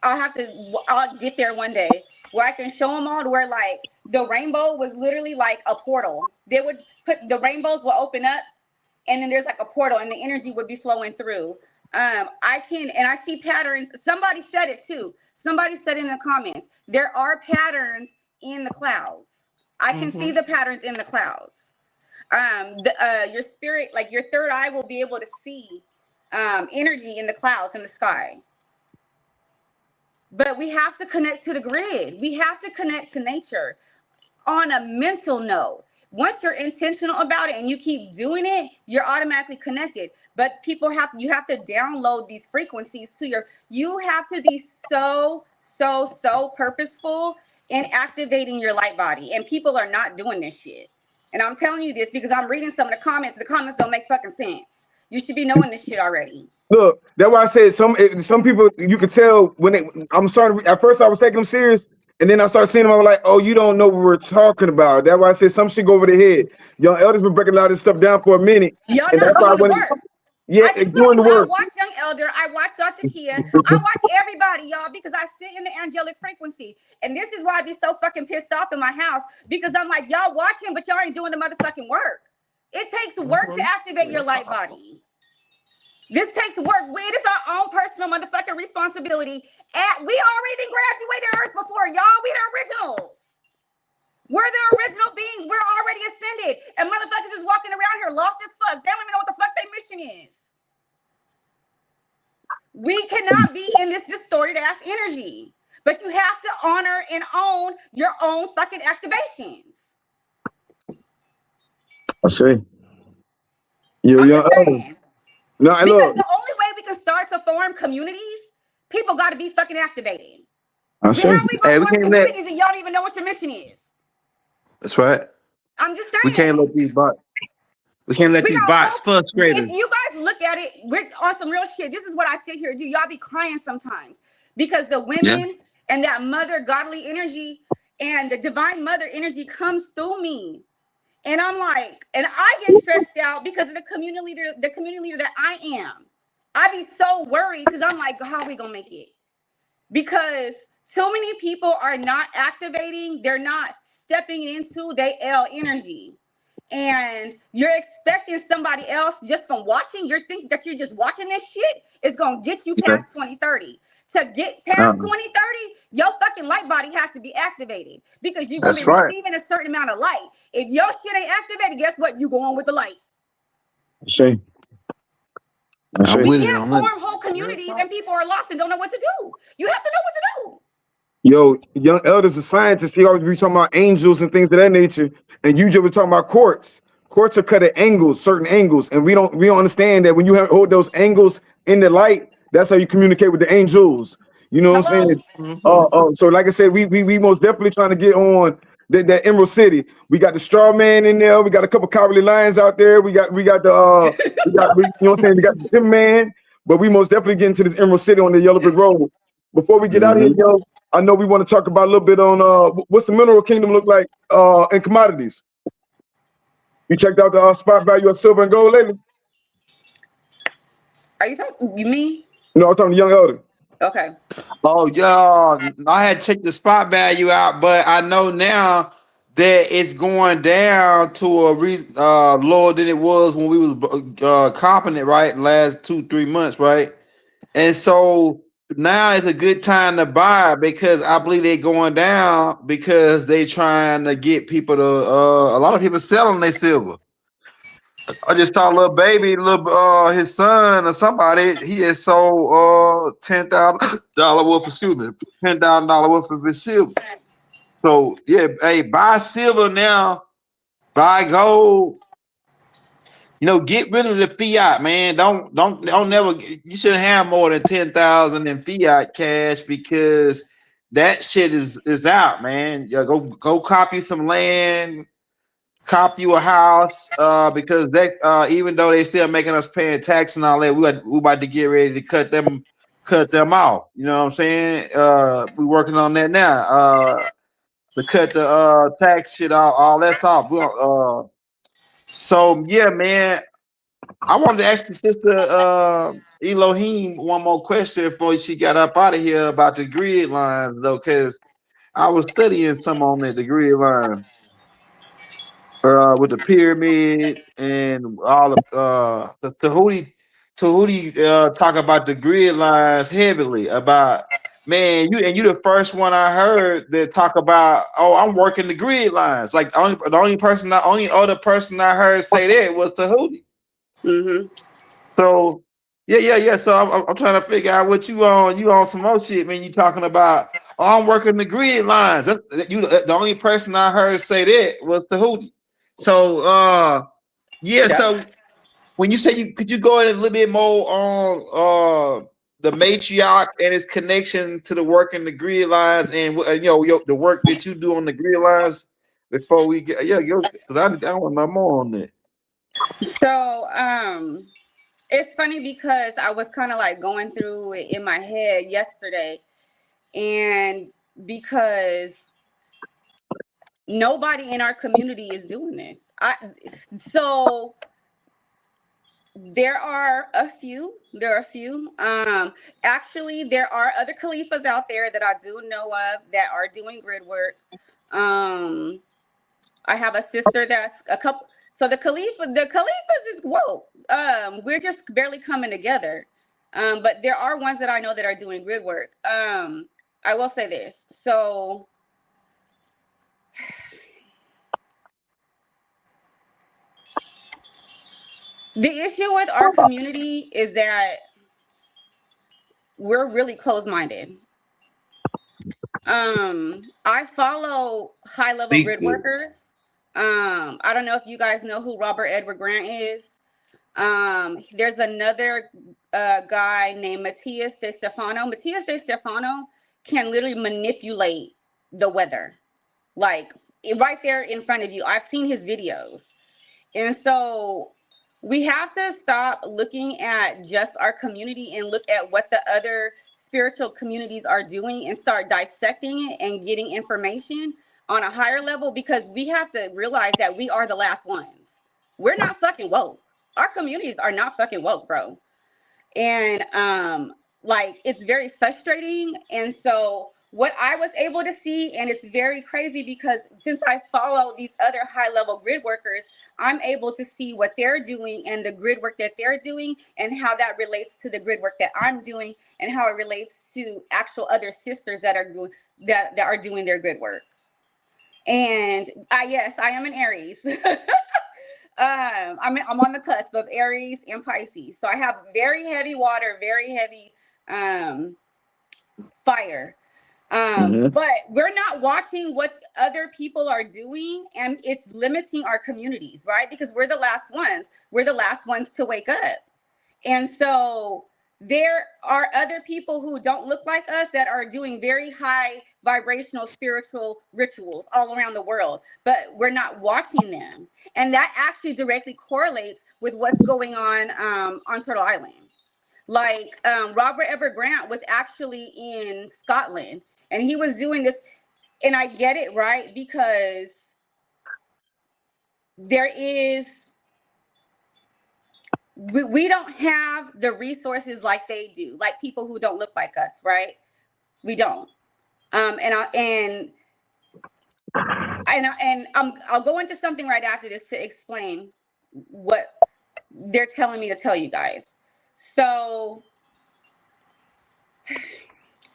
S5: I'll get there one day where I can show them all to where like the rainbow was literally like a portal. They would put the rainbows will open up and then there's like a portal and the energy would be flowing through. I see patterns. Somebody said it too. Somebody said in the comments, there are patterns in the clouds. I can see the patterns in the clouds. Your spirit, like your third eye will be able to see energy in the clouds in the sky. But we have to connect to the grid. We have to connect to nature on a mental note. Once you're intentional about it and you keep doing it, you're automatically connected. But you have to download these frequencies to you have to be so purposeful in activating your light body. And people are not doing this shit. And I'm telling you this because I'm reading some of the comments. The comments don't make fucking sense. You should be knowing this shit already.
S2: Look, that's why I said some people you could tell when I'm starting. At first, I was taking them serious, and then I started seeing them. I was like, "Oh, you don't know what we're talking about." That's why I said some shit go over their head. Young elders been breaking a lot of this stuff down for a minute,
S5: Y'all
S2: and
S5: not
S2: that's why I
S5: doing the
S2: went.
S5: work.
S2: Yeah,
S5: I can tell
S2: doing the
S5: because I
S2: work.
S5: watch Young Elder, I watch Dr. Kia, I watch everybody, y'all, because I sit in the angelic frequency. And this is why I be so fucking pissed off in my house, because I'm like, y'all watch him, but y'all ain't doing the motherfucking work. It takes work to activate your light body. This takes work. It is our own personal motherfucking responsibility. We already graduated Earth before, y'all. We the originals. We're the original beings. We're already ascended. And motherfuckers is walking around here lost as fuck. They don't even know what the fuck their mission is. We cannot be in this distorted ass energy. but you have to honor and own your own fucking activations.
S2: I see. Yo,
S5: I'm
S2: young
S5: just
S2: elder.
S5: saying.
S2: No, I
S5: Because
S2: look.
S5: the only way we can start to form communities, people got to be fucking activated.
S2: I see.
S5: How we
S3: Hey,
S5: gonna
S3: we
S5: form
S3: can't let.
S5: communities and y'all don't even know what your mission is?
S3: That's right.
S5: I'm just
S3: We can't let
S5: saying.
S3: these bots. We can't let
S5: We
S3: these
S5: got
S3: bots
S5: folks.
S3: frustrate
S5: If
S3: us.
S5: you guys look at it, we're on some real shit. This is what I sit here and do. Y'all be crying sometimes because the
S3: Yeah.
S5: women and that mother godly energy and the divine mother energy comes through me. And I'm like, and I get stressed out because of the community leader that I am. I be so worried because I'm like, how are we gonna make it? Because so many people are not activating, they're not stepping into their L energy. And you're expecting somebody else just from watching, you're thinking that you're just watching this shit is gonna get you
S3: Yeah.
S5: past 2030. To get past 2030, your fucking light body has to be activated because you're gonna be
S3: That's right.
S5: receiving a certain amount of light. If your shit ain't activated, guess what? You go on with the light.
S2: I see. I
S3: I'm
S2: see.
S5: We
S3: with it
S5: can't
S3: on
S5: form
S3: that.
S5: whole communities and people are lost and don't know what to do. You have to know what to do.
S2: Yo, young elder's a scientist. He always be talking about angels and things of that nature. And you just were talking about quartz. Quartz are cut at angles, certain angles, and we don't understand that when you hold those angles in the light, that's how you communicate with the angels. You know what I'm
S5: Hello?
S2: saying?
S6: Mhm.
S2: So like I said, we most definitely trying to get on that Emerald City. We got the straw man in there. We got a couple cowardly lions out there. We got the you know what I'm saying? We got the Tim Man. But we most definitely get into this Emerald City on the Yellow Brick Road. Before we get out of here, yo, I know we want to talk about a little bit on what's the mineral kingdom look like in commodities. You checked out the spot value of silver and gold lately?
S5: Are you talking you me?
S2: No, I'm talking to young elder.
S5: Okay.
S3: Oh, yeah. I had checked the spot value out, but I know now that it's going down to a lower than it was when we was copping it, right? Last 2-3 months, right? And so now is a good time to buy because I believe they're going down because they trying to get people to a lot of people selling their silver. I just saw a little baby, his son or somebody, he had sold $10,000 worth, $10,000 worth of his silver. So yeah, hey, buy silver now, buy gold. You know, get rid of the fiat, man. Don't never. You shouldn't have more than 10,000 in fiat cash because that shit is out, man. Yeah, go copy some land, cop you a house, because that even though they still making us paying tax and all that, we about to get ready to cut them off. You know what I'm saying? We working on that now. To cut the tax shit all that's off. So yeah, man. I wanted to ask the sister Elohim one more question before she got up out of here about the grid lines, though, because I was studying some on the grid line with the pyramid and all of the Tahuti talk about the grid lines heavily about, man, you the first one I heard that talk about, oh, I'm working the grid lines. Like the only other person I heard say that was Tahuti.
S5: Mm-hmm.
S3: So yeah. So I'm trying to figure out what you on. You on some more shit, man. You talking about, oh, I'm working the grid lines. The only person I heard say that was Tahuti. So yeah. So when you say could you go in a little bit more on the matriarch and its connection to the work in the grid lines and the work that you do on the grid lines before we get because I want to know more on that.
S5: So it's funny because I was kind of like going through it in my head yesterday, and because nobody in our community is doing this. So there are a few. Actually, there are other Khalifas out there that I do know of that are doing grid work. I have a sister that's a couple. So the Khalifas is whoa. We're just barely coming together. But there are ones that I know that are doing grid work. I will say this. So the issue with our community is that we're really closed-minded. I follow high level
S3: Speak
S5: grid
S3: to it.
S5: workers. I don't know if you guys know who Robert Edward Grant is. There's another guy named Matias De Stefano. Matias De Stefano can literally manipulate the weather, like right there in front of you. I've seen his videos. And so we have to stop looking at just our community and look at what the other spiritual communities are doing and start dissecting it and getting information on a higher level, because we have to realize that we are the last ones. We're not fucking woke. Our communities are not fucking woke, bro. And like, it's very frustrating. And so what I was able to see, and it's very crazy because since I follow these other high level grid workers, I'm able to see what they're doing and the grid work that they're doing and how that relates to the grid work that I'm doing and how it relates to actual other sisters that are doing that are doing their grid work. And yes, I am an Aries. I'm on the cusp of Aries and Pisces. So I have very heavy water, very heavy fire. But we're not watching what other people are doing, and it's limiting our communities, right? Because we're the last ones. We're the last ones to wake up. And so there are other people who don't look like us that are doing very high vibrational spiritual rituals all around the world, but we're not watching them. And that actually directly correlates with what's going on Turtle Island. Like Robert Edward Grant was actually in Scotland, and he was doing this, and I get it, right? Because there is, we don't have the resources like they do, like people who don't look like us, right? We don't. I'll go into something right after this to explain what they're telling me to tell you guys. So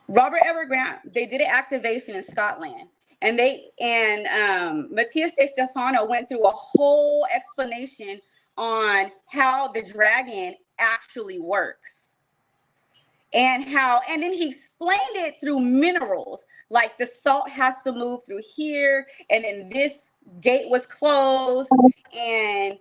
S5: Robert Edward Grant, they did an activation in Scotland, and Matias De Stefano went through a whole explanation on how the dragon actually works and then he explained it through minerals, like the salt has to move through here, and then this gate was closed, and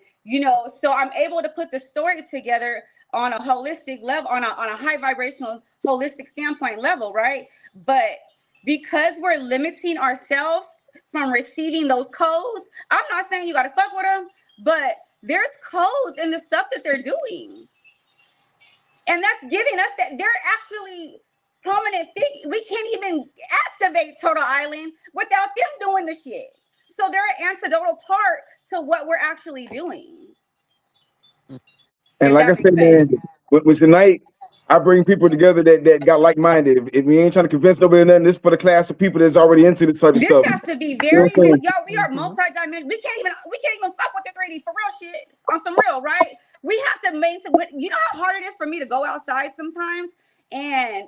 S5: so I'm able to put the story together on a holistic level, on a high vibrational holistic standpoint level, right? But because we're limiting ourselves from receiving those codes, I'm not saying you got to fuck with them, but there's codes in the stuff that they're doing. And that's giving us that they're actually prominent figures. We can't even activate Turtle Island without them doing the shit. So they're an antidotal part to what we're actually doing.
S2: And like I said, man, with tonight, I bring people together that got like-minded. If we ain't trying to convince nobody nothing, this for the class of people that's already into this type of stuff.
S5: This has to be very, y'all. We are multi-dimensional. We can't even fuck with the 3D for real shit on some real, right? We have to maintain. You know how hard it is for me to go outside sometimes, and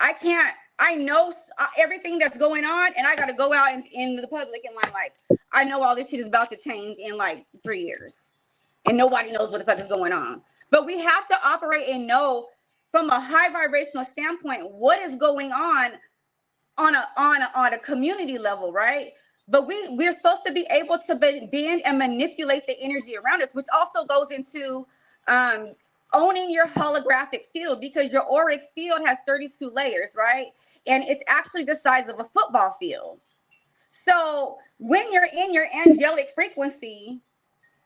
S5: I know everything that's going on, and I got to go out in the public, and I'm like, I know all this shit is about to change in like 3 years. And nobody knows what the fuck is going on. But we have to operate and know from a high vibrational standpoint what is going on a community level, right? But we're supposed to be able to bend and manipulate the energy around us, which also goes into owning your holographic field, because your auric field has 32 layers, right? And it's actually the size of a football field. So when you're in your angelic frequency,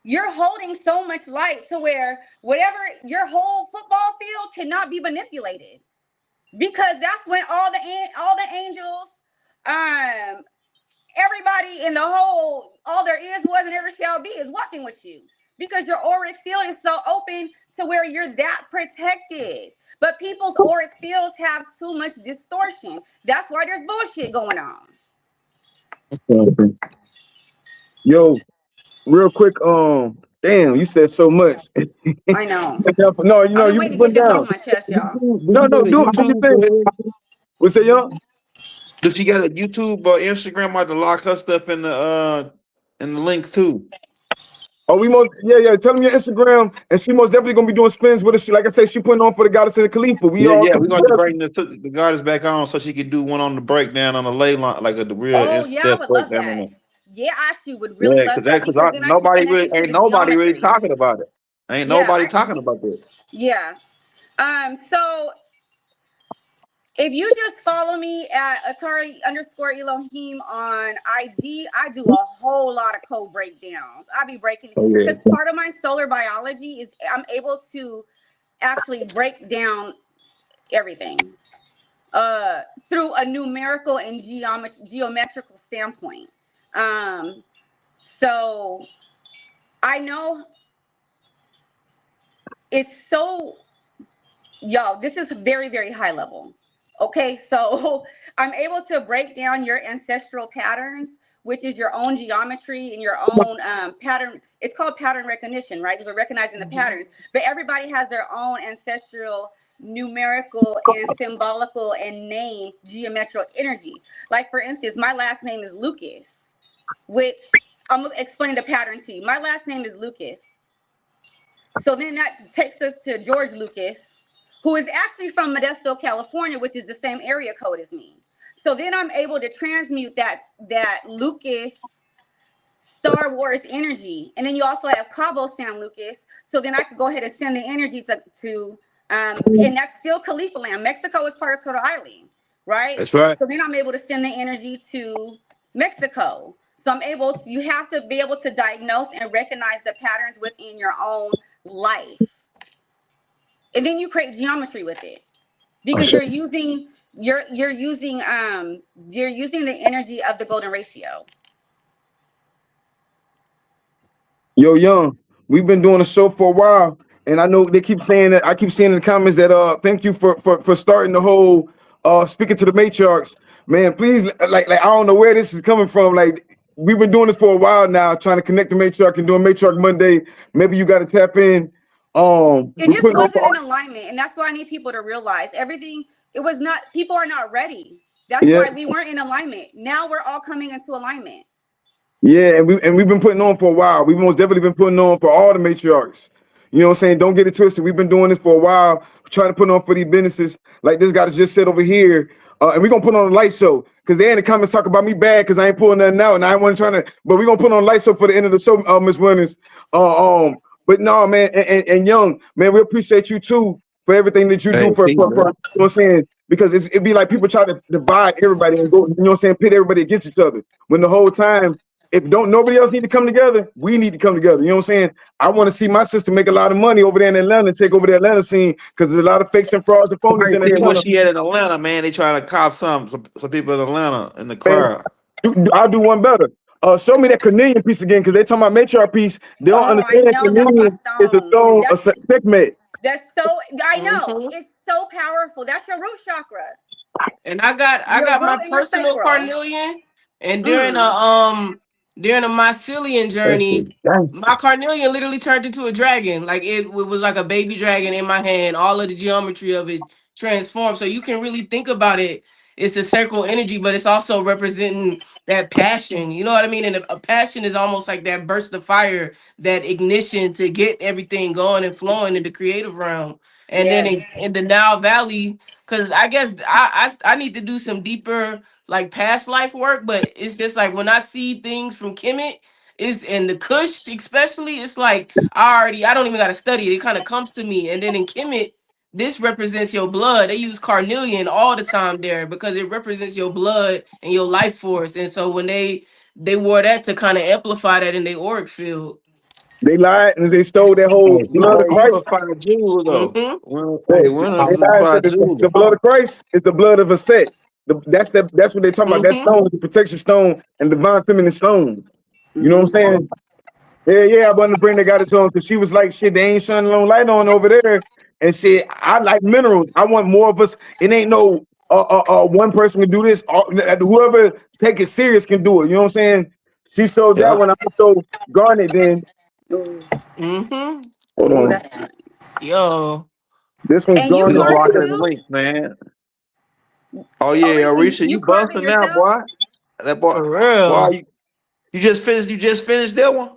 S5: you're holding so much light to where whatever your whole football field cannot be manipulated, because that's when all the angels, everybody in the whole, all there is, was, and ever shall be is walking with you, because your auric field is so open to where you're that protected. But people's auric fields have too much distortion. That's why there's bullshit going on.
S2: Yo, real quick, damn, you said so much.
S5: I know.
S2: No, you
S5: waiting
S2: put
S5: to get this
S2: down.
S5: off my chest, y'all.
S2: No, do it. What's that, y'all?
S3: Does she got a YouTube or Instagram? I have to lock her stuff in the links too.
S2: Oh, yeah. Tell them your Instagram, and she most definitely gonna be doing spins with us. Like I said, she putting on for the Goddess of the Khalifa. We
S3: Yeah,
S2: all
S3: yeah,
S2: come
S3: we're going to
S2: together.
S3: bring the goddess back on so she could do one on the breakdown on the ley line, like the real
S5: Oh yeah, I
S3: in-depth
S5: would love
S3: breakdown on
S5: that.
S3: the.
S5: Yeah, I actually would really
S3: Yeah,
S5: love that because then I can
S3: nobody
S5: connect
S3: really
S5: it to
S3: ain't
S5: the
S3: nobody really
S5: geometry.
S3: talking about it. Ain't
S5: Yeah,
S3: nobody talking about this.
S5: yeah. So if you just follow me at Atari_Elohim on IG, I do a whole lot of code breakdowns. I be breaking it
S3: Oh yeah.
S5: because part of my solar biology is I'm able to actually break down everything through a numerical and geometrical standpoint. So I know it's so, yo, this is very, very high level. Okay, so I'm able to break down your ancestral patterns, which is your own geometry and your own pattern. It's called pattern recognition, right? Because we're recognizing the patterns, but everybody has their own ancestral numerical and symbolical and name geometrical energy. Like for instance, my last name is Lucas, which I'm gonna explain the pattern to you. My last name is Lucas. So then that takes us to George Lucas, who is actually from Modesto, California, which is the same area code as me. So then I'm able to transmute that Lucas Star Wars energy. And then you also have Cabo San Lucas. So then I could go ahead and send the energy to and that's still Khalifa land. Mexico is part of Turtle Island, right?
S3: That's right.
S5: So then I'm able to send the energy to Mexico. So I'm able to, you have to be able to diagnose and recognize the patterns within your own life. And then you create geometry with it because you're using the energy of the golden ratio.
S2: Yo, Young, we've been doing a show for a while, and I know they keep saying that. I keep seeing in the comments that thank you for starting the whole speaking to the matriarchs. Man, please, like I don't know where this is coming from. Like we've been doing this for a while now, trying to connect the matriarch and doing Matriarch Monday. Maybe you got to tap in.
S5: It just wasn't in alignment, and that's why I need people to realize everything. It was not. People are not ready. That's why we weren't in alignment. Now we're all coming into alignment.
S2: Yeah, and we've been putting on for a while. We've most definitely been putting on for all the matriarchs. You know what I'm saying? Don't get it twisted. We've been doing this for a while, trying to put on for these businesses. Like this guy just said over here. And we're gonna put on a light show because they in the comments talk about me bad because I ain't pulling nothing out and I wasn't trying to, but we're gonna put on a light show for the end of the show, Miss Winners. But no, man, and Young, man, we appreciate you too for everything that you do for you know what I'm saying? Because it'd be like people try to divide everybody and go, you know what I'm saying, pit everybody against each other. When the whole time, if nobody else need to come together, we need to come together. You know what I'm saying? I want to see my sister make a lot of money over there in Atlanta and take over the Atlanta scene because there's a lot of fakes and frauds and phonies in Atlanta.
S3: What she had in Atlanta, man, they trying to cop some people in Atlanta in the crowd.
S2: I'll do one better. Show me that Cornelian piece again because they talking about matriarch piece. They don't understand that Cornelian is a stone, a segment.
S5: That's so, I know, it's so powerful. That's your root chakra.
S6: And I got my personal carnelian, and during a mycelium journey, my carnelian literally turned into a dragon. Like it was like a baby dragon in my hand. All of the geometry of it transformed. So you can really think about it. It's a circle energy, but it's also representing that passion. You know what I mean? And a passion is almost like that burst of fire, that ignition to get everything going and flowing in the creative realm. And then in the Nile Valley, because I guess I need to do some deeper like past life work, but it's just like when I see things from Kemet, is in the Kush especially, it's like I don't even gotta study it. It kind of comes to me. And then in Kemet, this represents your blood. They use carnelian all the time there because it represents your blood and your life force. And so when they wore that to kind of amplify that in their auric field.
S2: They lied and they stole that whole blood of Christ.
S3: The
S2: blood of Christ is the blood of a set. That's what they're talking about. That stone is a protection stone and divine feminine stone. You know what I'm saying? Yeah, I wanted to bring that goddess on because she was like, shit, they ain't shining no light on over there. And shit, I like minerals. I want more of us. It ain't no one person can do this. Whoever take it serious can do it. You know what I'm saying? She showed that one. I also garnet then. Hold on.
S5: That's nice.
S6: Yo.
S2: This one's
S3: link, man. Oh yeah, Arisha, you busting now, boy. That boy,
S6: for real.
S3: Boy, you just finished that one?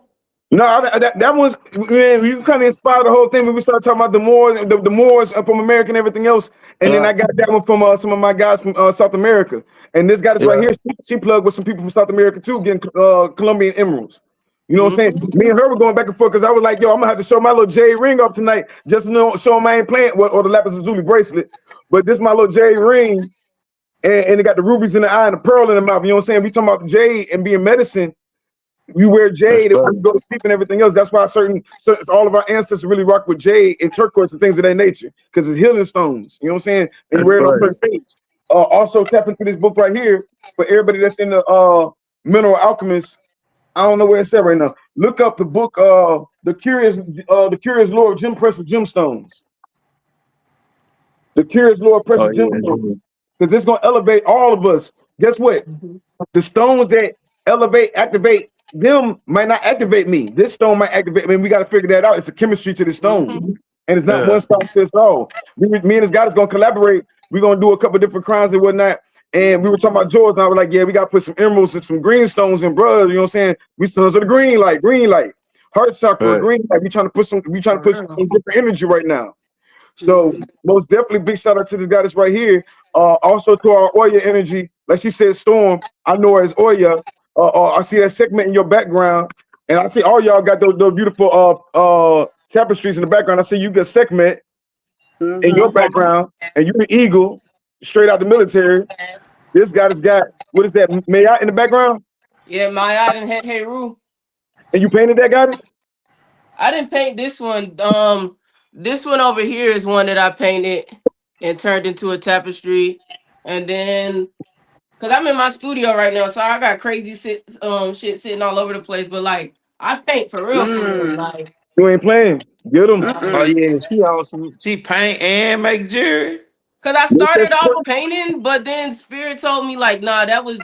S2: No, that was, man, you kind of inspired the whole thing when we started talking about the Moors from America and everything else. And then I got that one from some of my guys from South America. And this guy that's right here, she plugged with some people from South America too, getting Colombian emeralds. You know what I'm saying? Me and her were going back and forth because I was like, yo, I'm gonna have to show my little jade ring up tonight, just to show him I ain't playing, or the lapis lazuli bracelet. But this my little jade ring, and it got the rubies in the eye and the pearl in the mouth. You know what I'm saying? We talking about jade and being medicine. You wear jade and when you go to sleep and everything else. That's why all of our ancestors really rock with jade and turquoise and things of that nature, because it's healing stones. You know what I'm saying? And wear it on certain page. Also tap into this book right here for everybody that's in the Mineral Alchemist. I don't know where it's at right now. Look up the book, the Curious Lore of Gem Press of Gemstones. The Curious Lore of Precious Gemstones. Because this is gonna elevate all of us. Guess what? The stones that elevate, activate them might not activate me. This stone might activate me. We got to figure that out. It's a chemistry to the stone, and it's not one stone fits all. Me and this guy is gonna collaborate. We're gonna do a couple different crimes and whatnot. And we were talking about George, and I was like, yeah, we got to put some emeralds and some green stones in, bro. You know what I'm saying? We stones of the green light, heart chakra, green light. We trying to put some different energy right now. So most definitely big shout out to the guy that's right here. Also to our Oya energy, like she said, Storm. I know her as Oya. I see that segment in your background, and I see all y'all got those beautiful tapestries in the background. I see you got segment in your background, and you're an eagle straight out the military. This guy has got, what is that, Mayat in the background?
S6: Yeah, Mayat and Het Heru.
S2: And you painted that, goddess?
S6: I didn't paint this one. This one over here is one that I painted and turned into a tapestry, and then. Cause I'm in my studio right now, so I got crazy shit sitting all over the place. But like, I paint for real, for real. Like,
S2: you ain't playing. Get them.
S3: Oh yeah, she paint and make jewelry.
S6: Cause I started off painting, but then Spirit told me like, nah, that was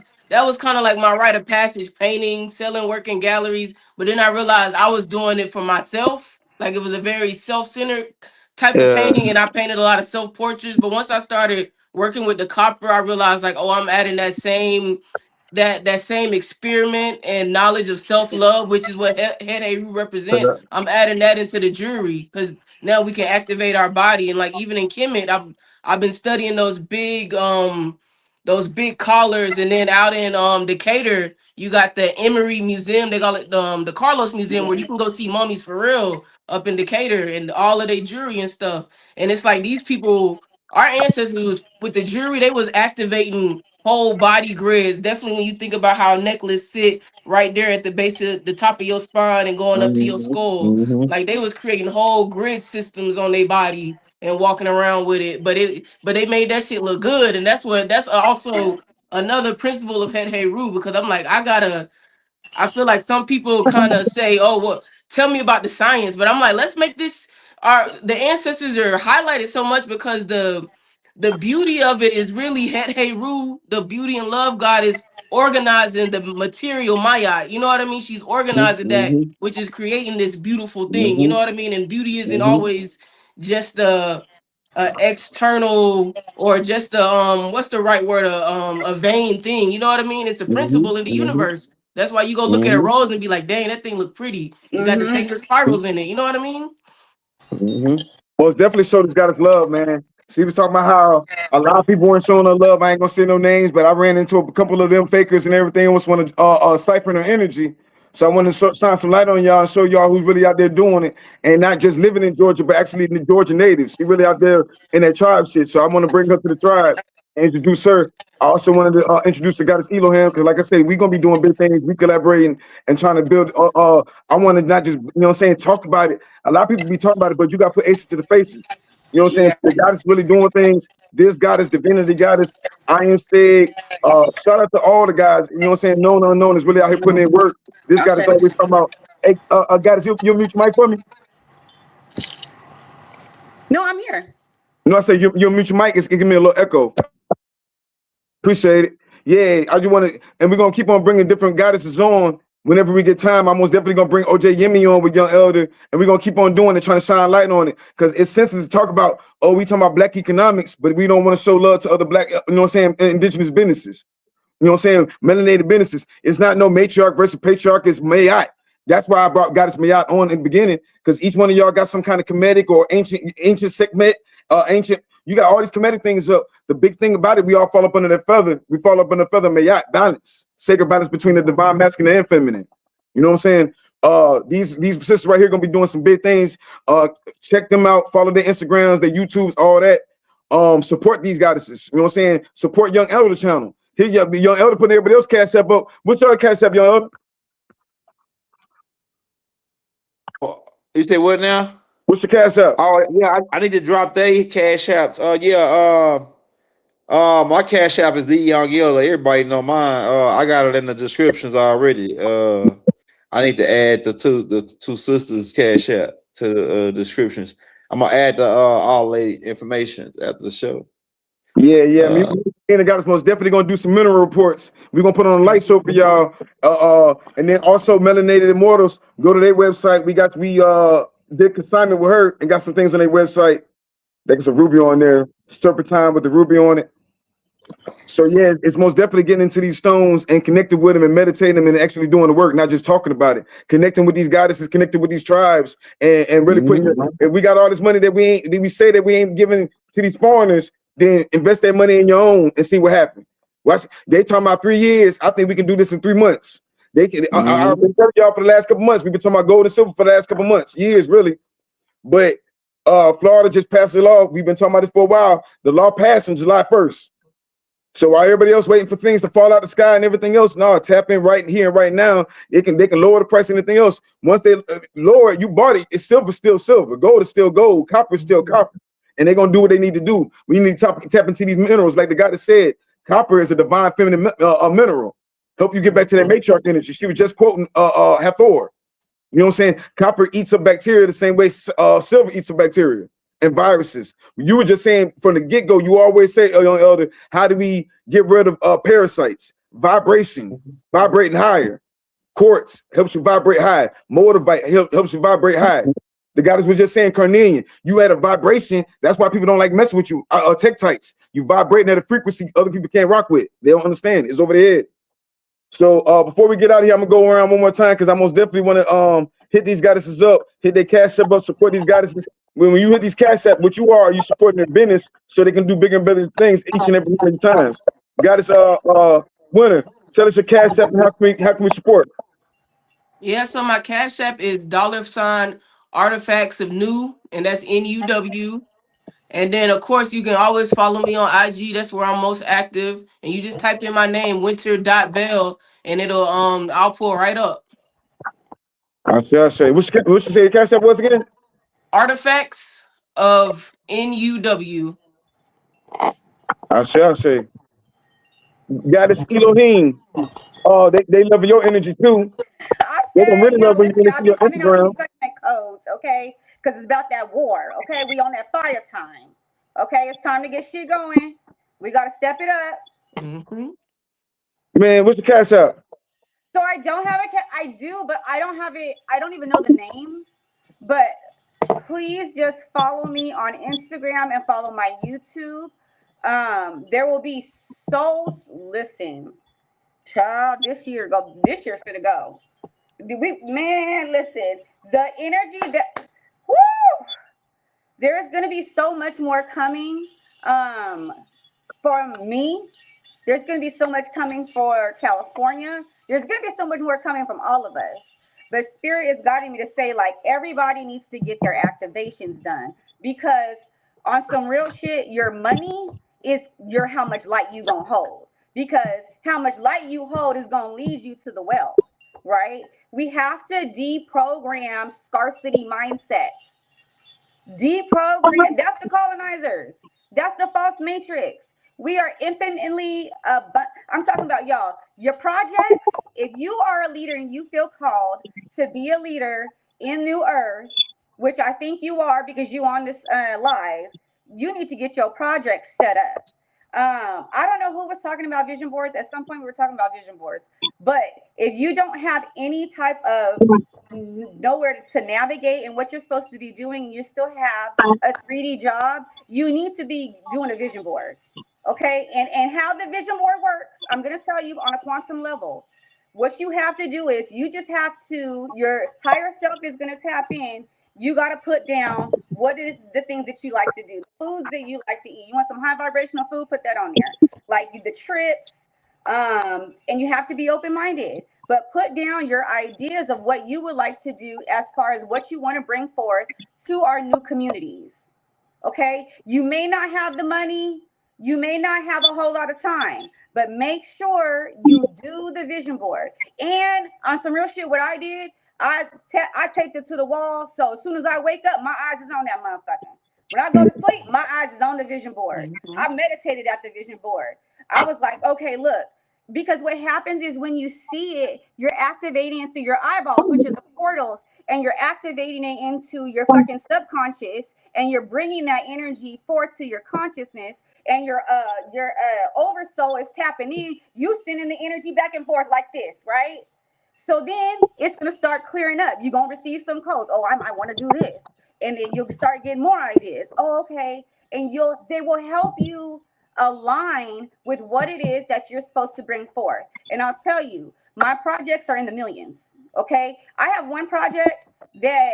S6: kind of like my rite of passage, painting, selling, working galleries. But then I realized I was doing it for myself. Like it was a very self-centered type of painting, and I painted a lot of self-portraits. But once I started working with the copper, I realized like, oh, I'm adding that same experiment and knowledge of self-love, which is what Het Heru represent. I'm adding that into the jewelry because now we can activate our body. And like even in Kemet, I've been studying those big collars, and then out in Decatur, you got the Emory Museum. They call it the Carlos Museum, where you can go see mummies for real up in Decatur and all of their jewelry and stuff. And it's like these people. Our ancestors was with the jewelry, they was activating whole body grids. Definitely when you think about how a necklace sit right there at the base of the top of your spine and going up to your skull. Like they was creating whole grid systems on their body and walking around with it. But they made that shit look good. And that's also another principle of Het Heru, because I'm like, I feel like some people kind of say, oh, well, tell me about the science. But I'm like, let's make this the ancestors are highlighted so much because the beauty of it is really Het Heru, the beauty and love god, is organizing the material Maya. You know what I mean? She's organizing that, which is creating this beautiful thing. You know what I mean? And beauty isn't always just a external or just a what's the right word? A vain thing. You know what I mean? It's a principle in the universe. That's why you go look at a rose and be like, dang, that thing look pretty. You got the sacred spirals in it. You know what I mean?
S2: Well, it's definitely showed this goddess love, man. She was talking about how a lot of people weren't showing her love. I ain't gonna say no names, but I ran into a couple of them fakers and everything. Almost want to siphon her energy. So I want to shine some light on y'all and show y'all who's really out there doing it, and not just living in Georgia, but actually the Georgia natives. She really out there in that tribe shit. So I want to bring her to the tribe and introduce her. I also wanted to introduce the goddess Elohim, because like I said, we're gonna be doing big things. We collaborating and trying to build. I want to not just, you know what I'm saying, talk about it. A lot of people be talking about it, but you got to put aces to the faces. You know what I'm saying? The goddess really doing things. This goddess, divinity goddess, I am saying, shout out to all the guys, you know what I'm saying? Known, unknown is really out here putting in work. This goddess always talking about, hey, goddess, you mute your mic for me?
S5: No, I'm here.
S2: No, I said you mute your mic. It's giving me a little echo. Appreciate it. Yeah, I just want to, and we're going to keep on bringing different goddesses on. Whenever we get time, I'm most definitely going to bring OJ Yemi on with Young Elder, and we're going to keep on doing it, trying to shine light on it, because it's sensitive to talk about, oh, we talking about black economics, but we don't want to show love to other black, you know what I'm saying, indigenous businesses. You know what I'm saying? Melanated businesses. It's not no matriarch versus patriarch. It's Mayat. That's why I brought Goddess Mayat on in the beginning, because each one of y'all got some kind of comedic or ancient segment, ancient. You got all these comedic things up. The big thing about it, we all fall up under that feather. We fall up under the feather Mayat, balance, sacred balance between the divine masculine and feminine. You know what I'm saying? These sisters right here gonna be doing some big things. Check them out. Follow their Instagrams, their YouTubes, all that. Support these goddesses. You know what I'm saying? Support Young Elder channel. Here, Young Elder putting everybody else cash app up. What's your cash app, Young Elder?
S3: You say what now?
S2: What's your cash app?
S3: Oh yeah, I need to drop their cash apps. My cash app is the Young Elder. Everybody know mine. I got it in the descriptions already. I need to add the two sisters cash app to the descriptions. I'm gonna add the all lady information after the show.
S2: Yeah. Me and the goddess most definitely gonna do some mineral reports. We're gonna put on a light show for y'all. And then also Melanated Immortals. Go to their website. We did consignment with her and got some things on their website. There's a ruby on there, serpentine with the ruby on it. So yeah, it's most definitely getting into these stones and connecting with them and meditating them and actually doing the work, not just talking about it. Connecting with these goddesses, connecting with these tribes, and really putting. If we got all this money that we say that we ain't giving to these foreigners, then invest that money in your own and see what happens. Watch, they talking about 3 years. I think we can do this in 3 months. They can. I've been telling y'all for the last couple months. We've been talking about gold and silver for the last couple months, years really. But Florida just passed the law. We've been talking about this for a while. The law passed on July 1st. So while everybody else waiting for things to fall out the sky and everything else, no, tap in right here and right now. They can lower the price and anything else. Once they lower it, you bought it. It's silver, still silver. Gold is still gold. Copper is still copper. And they're gonna do what they need to do. We need to tap into these minerals, like the guy that said, copper is a divine feminine mineral. Help you get back to that matriarch energy. She was just quoting Hathor. You know what I'm saying? Copper eats up bacteria the same way silver eats up bacteria and viruses. You were just saying from the get-go, you always say, Young Elder, how do we get rid of parasites? Vibration, vibrating higher. Quartz helps you vibrate high. Moldavite helps you vibrate high. The goddess was just saying, Carnelian, you had a vibration. That's why people don't like messing with you. Tektites, you vibrating at a frequency other people can't rock with. They don't understand. It's over their head. So before we get out of here, I'm gonna go around one more time because I most definitely want to hit these goddesses up, hit their cash up, support these goddesses. When you hit these cash up, what you are supporting their business so they can do bigger and better things each and every time. Goddess Winner, tell us your cash app and how can we support?
S6: Yeah, so my cash app is $ Artifacts of New, and that's NUW. And then of course you can always follow me on IG. That's where I'm most active. And you just type in my name, winter.bell, and it'll I'll pull right up.
S2: I say. What you say your cash app was again?
S6: Artifacts of NUW.
S2: I say. Goddess Elohim. They love your energy too. They don't really love when you see your Instagram.
S5: Codes, okay? Because it's about that war, okay? We on that fire time, okay? It's time to get shit going. We got to step it up.
S2: Man, what's the cash app?
S5: So I don't have I do, but I don't have it. I don't even know the name. But please just follow me on Instagram and follow my YouTube. There will be souls. Listen, child, this year's gonna go. Listen, the energy that, woo! There is gonna be so much more coming for me. There's gonna be so much coming for California. There's gonna be so much more coming from all of us. But Spirit is guiding me to say, like, everybody needs to get their activations done, because on some real shit, your money is how much light you gonna hold, because how much light you hold is gonna lead you to the wealth, right? We have to deprogram scarcity mindset. Deprogram. That's the colonizers. That's the false matrix. We are infinitely, I'm talking about y'all, your projects. If you are a leader and you feel called to be a leader in New Earth, which I think you are because you on this live, you need to get your projects set up. I don't know who was talking about vision boards. At some point we were talking about vision boards, but if you don't have any type of nowhere to navigate and what you're supposed to be doing, you still have a 3D job, you need to be doing a vision board. Okay, and how the vision board works, I'm going to tell you on a quantum level. What you have to do is you just have to, your higher self is going to tap in. You got to put down what is the things that you like to do, foods that you like to eat. You want some high vibrational food, put that on there. Like the trips, and you have to be open-minded. But put down your ideas of what you would like to do as far as what you want to bring forth to our new communities. Okay, you may not have the money, you may not have a whole lot of time, but make sure you do the vision board. And on some real shit, what I did, I taped it to the wall. So as soon as I wake up, my eyes is on that motherfucker. When I go to sleep, my eyes is on the vision board. I meditated at the vision board. I was like, okay, look, because what happens is when you see it, you're activating it through your eyeballs, which are the portals, and you're activating it into your fucking subconscious, and you're bringing that energy forth to your consciousness, and your oversoul is tapping in. You sending the energy back and forth like this, right? So then it's gonna start clearing up. You're gonna receive some codes. Oh, I might want to do this, and then you'll start getting more ideas. Oh, okay, and they will help you align with what it is that you're supposed to bring forth. And I'll tell you, my projects are in the millions. Okay, I have one project that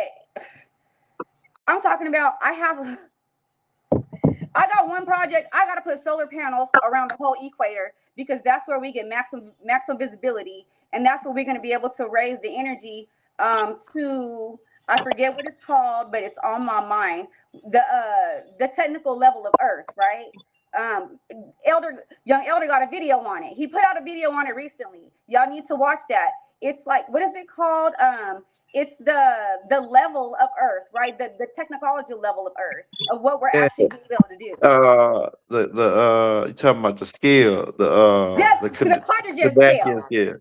S5: I'm talking about. I got one project. I got to put solar panels around the whole equator because that's where we get maximum visibility, and that's where we're going to be able to raise the energy to, I forget what it's called, but it's on my mind. The technical level of Earth, right? Young Elder got a video on it. He put out a video on it recently. Y'all need to watch that. It's like, what is it called? It's the level of Earth, right? The technological level of Earth of what we're actually being able to do.
S3: You're talking about the scale,
S5: the Kardashev scale.
S3: Yeah.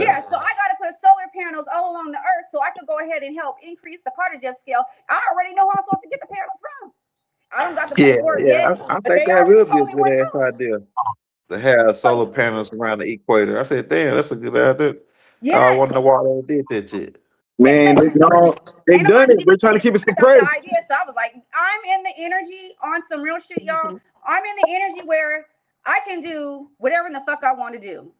S5: Yeah, so I got to put solar panels all along the Earth so I could go ahead and help increase the Kardashev scale. I already know how I'm supposed to get the panels from. I don't got the paperwork yet.
S3: I
S5: but
S3: think
S5: they
S3: that
S5: already
S3: would be a
S5: told me what
S3: good
S5: to
S3: ass
S5: do.
S3: idea to have solar panels around the equator. I said, damn, that's a good idea. I
S5: Yeah,
S3: wonder why they did that shit.
S2: Man, they done
S5: ain't nobody
S2: it. They're trying to keep it
S5: I got the
S2: suppressed.
S5: idea, so I was like, I'm in the energy on some real shit, y'all. I'm in the energy where I can do whatever the fuck I want to do.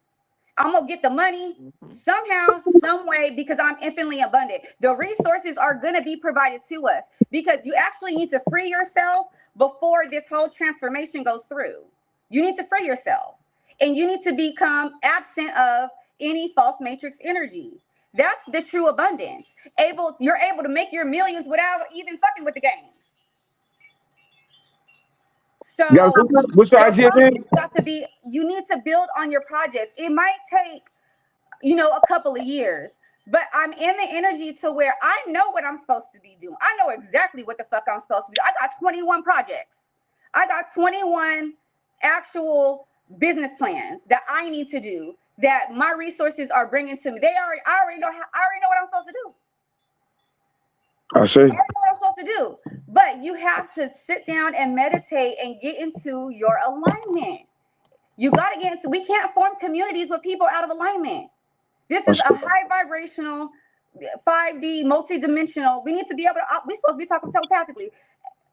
S5: I'm gonna get the money somehow, some way, because I'm infinitely abundant. The resources are gonna be provided to us because you actually need to free yourself before this whole transformation goes through. You need to free yourself, and you need to become absent of any false matrix energy. That's the true abundance. You're able to make your millions without even fucking with the game. So
S2: What's your idea, man?
S5: you need to build on your projects. It might take, a couple of years, but I'm in the energy to where I know what I'm supposed to be doing. I know exactly what the fuck I'm supposed to be doing. I got 21 projects. I got 21 actual business plans that I need to do that my resources are bringing to me. I already know what I'm supposed to do.
S2: I see.
S5: I already know what I'm supposed to do. But you have to sit down and meditate and get into your alignment. You got to get into, we can't form communities with people out of alignment. This is a high vibrational, 5D, multi-dimensional. We need to be able to, we're supposed to be talking telepathically.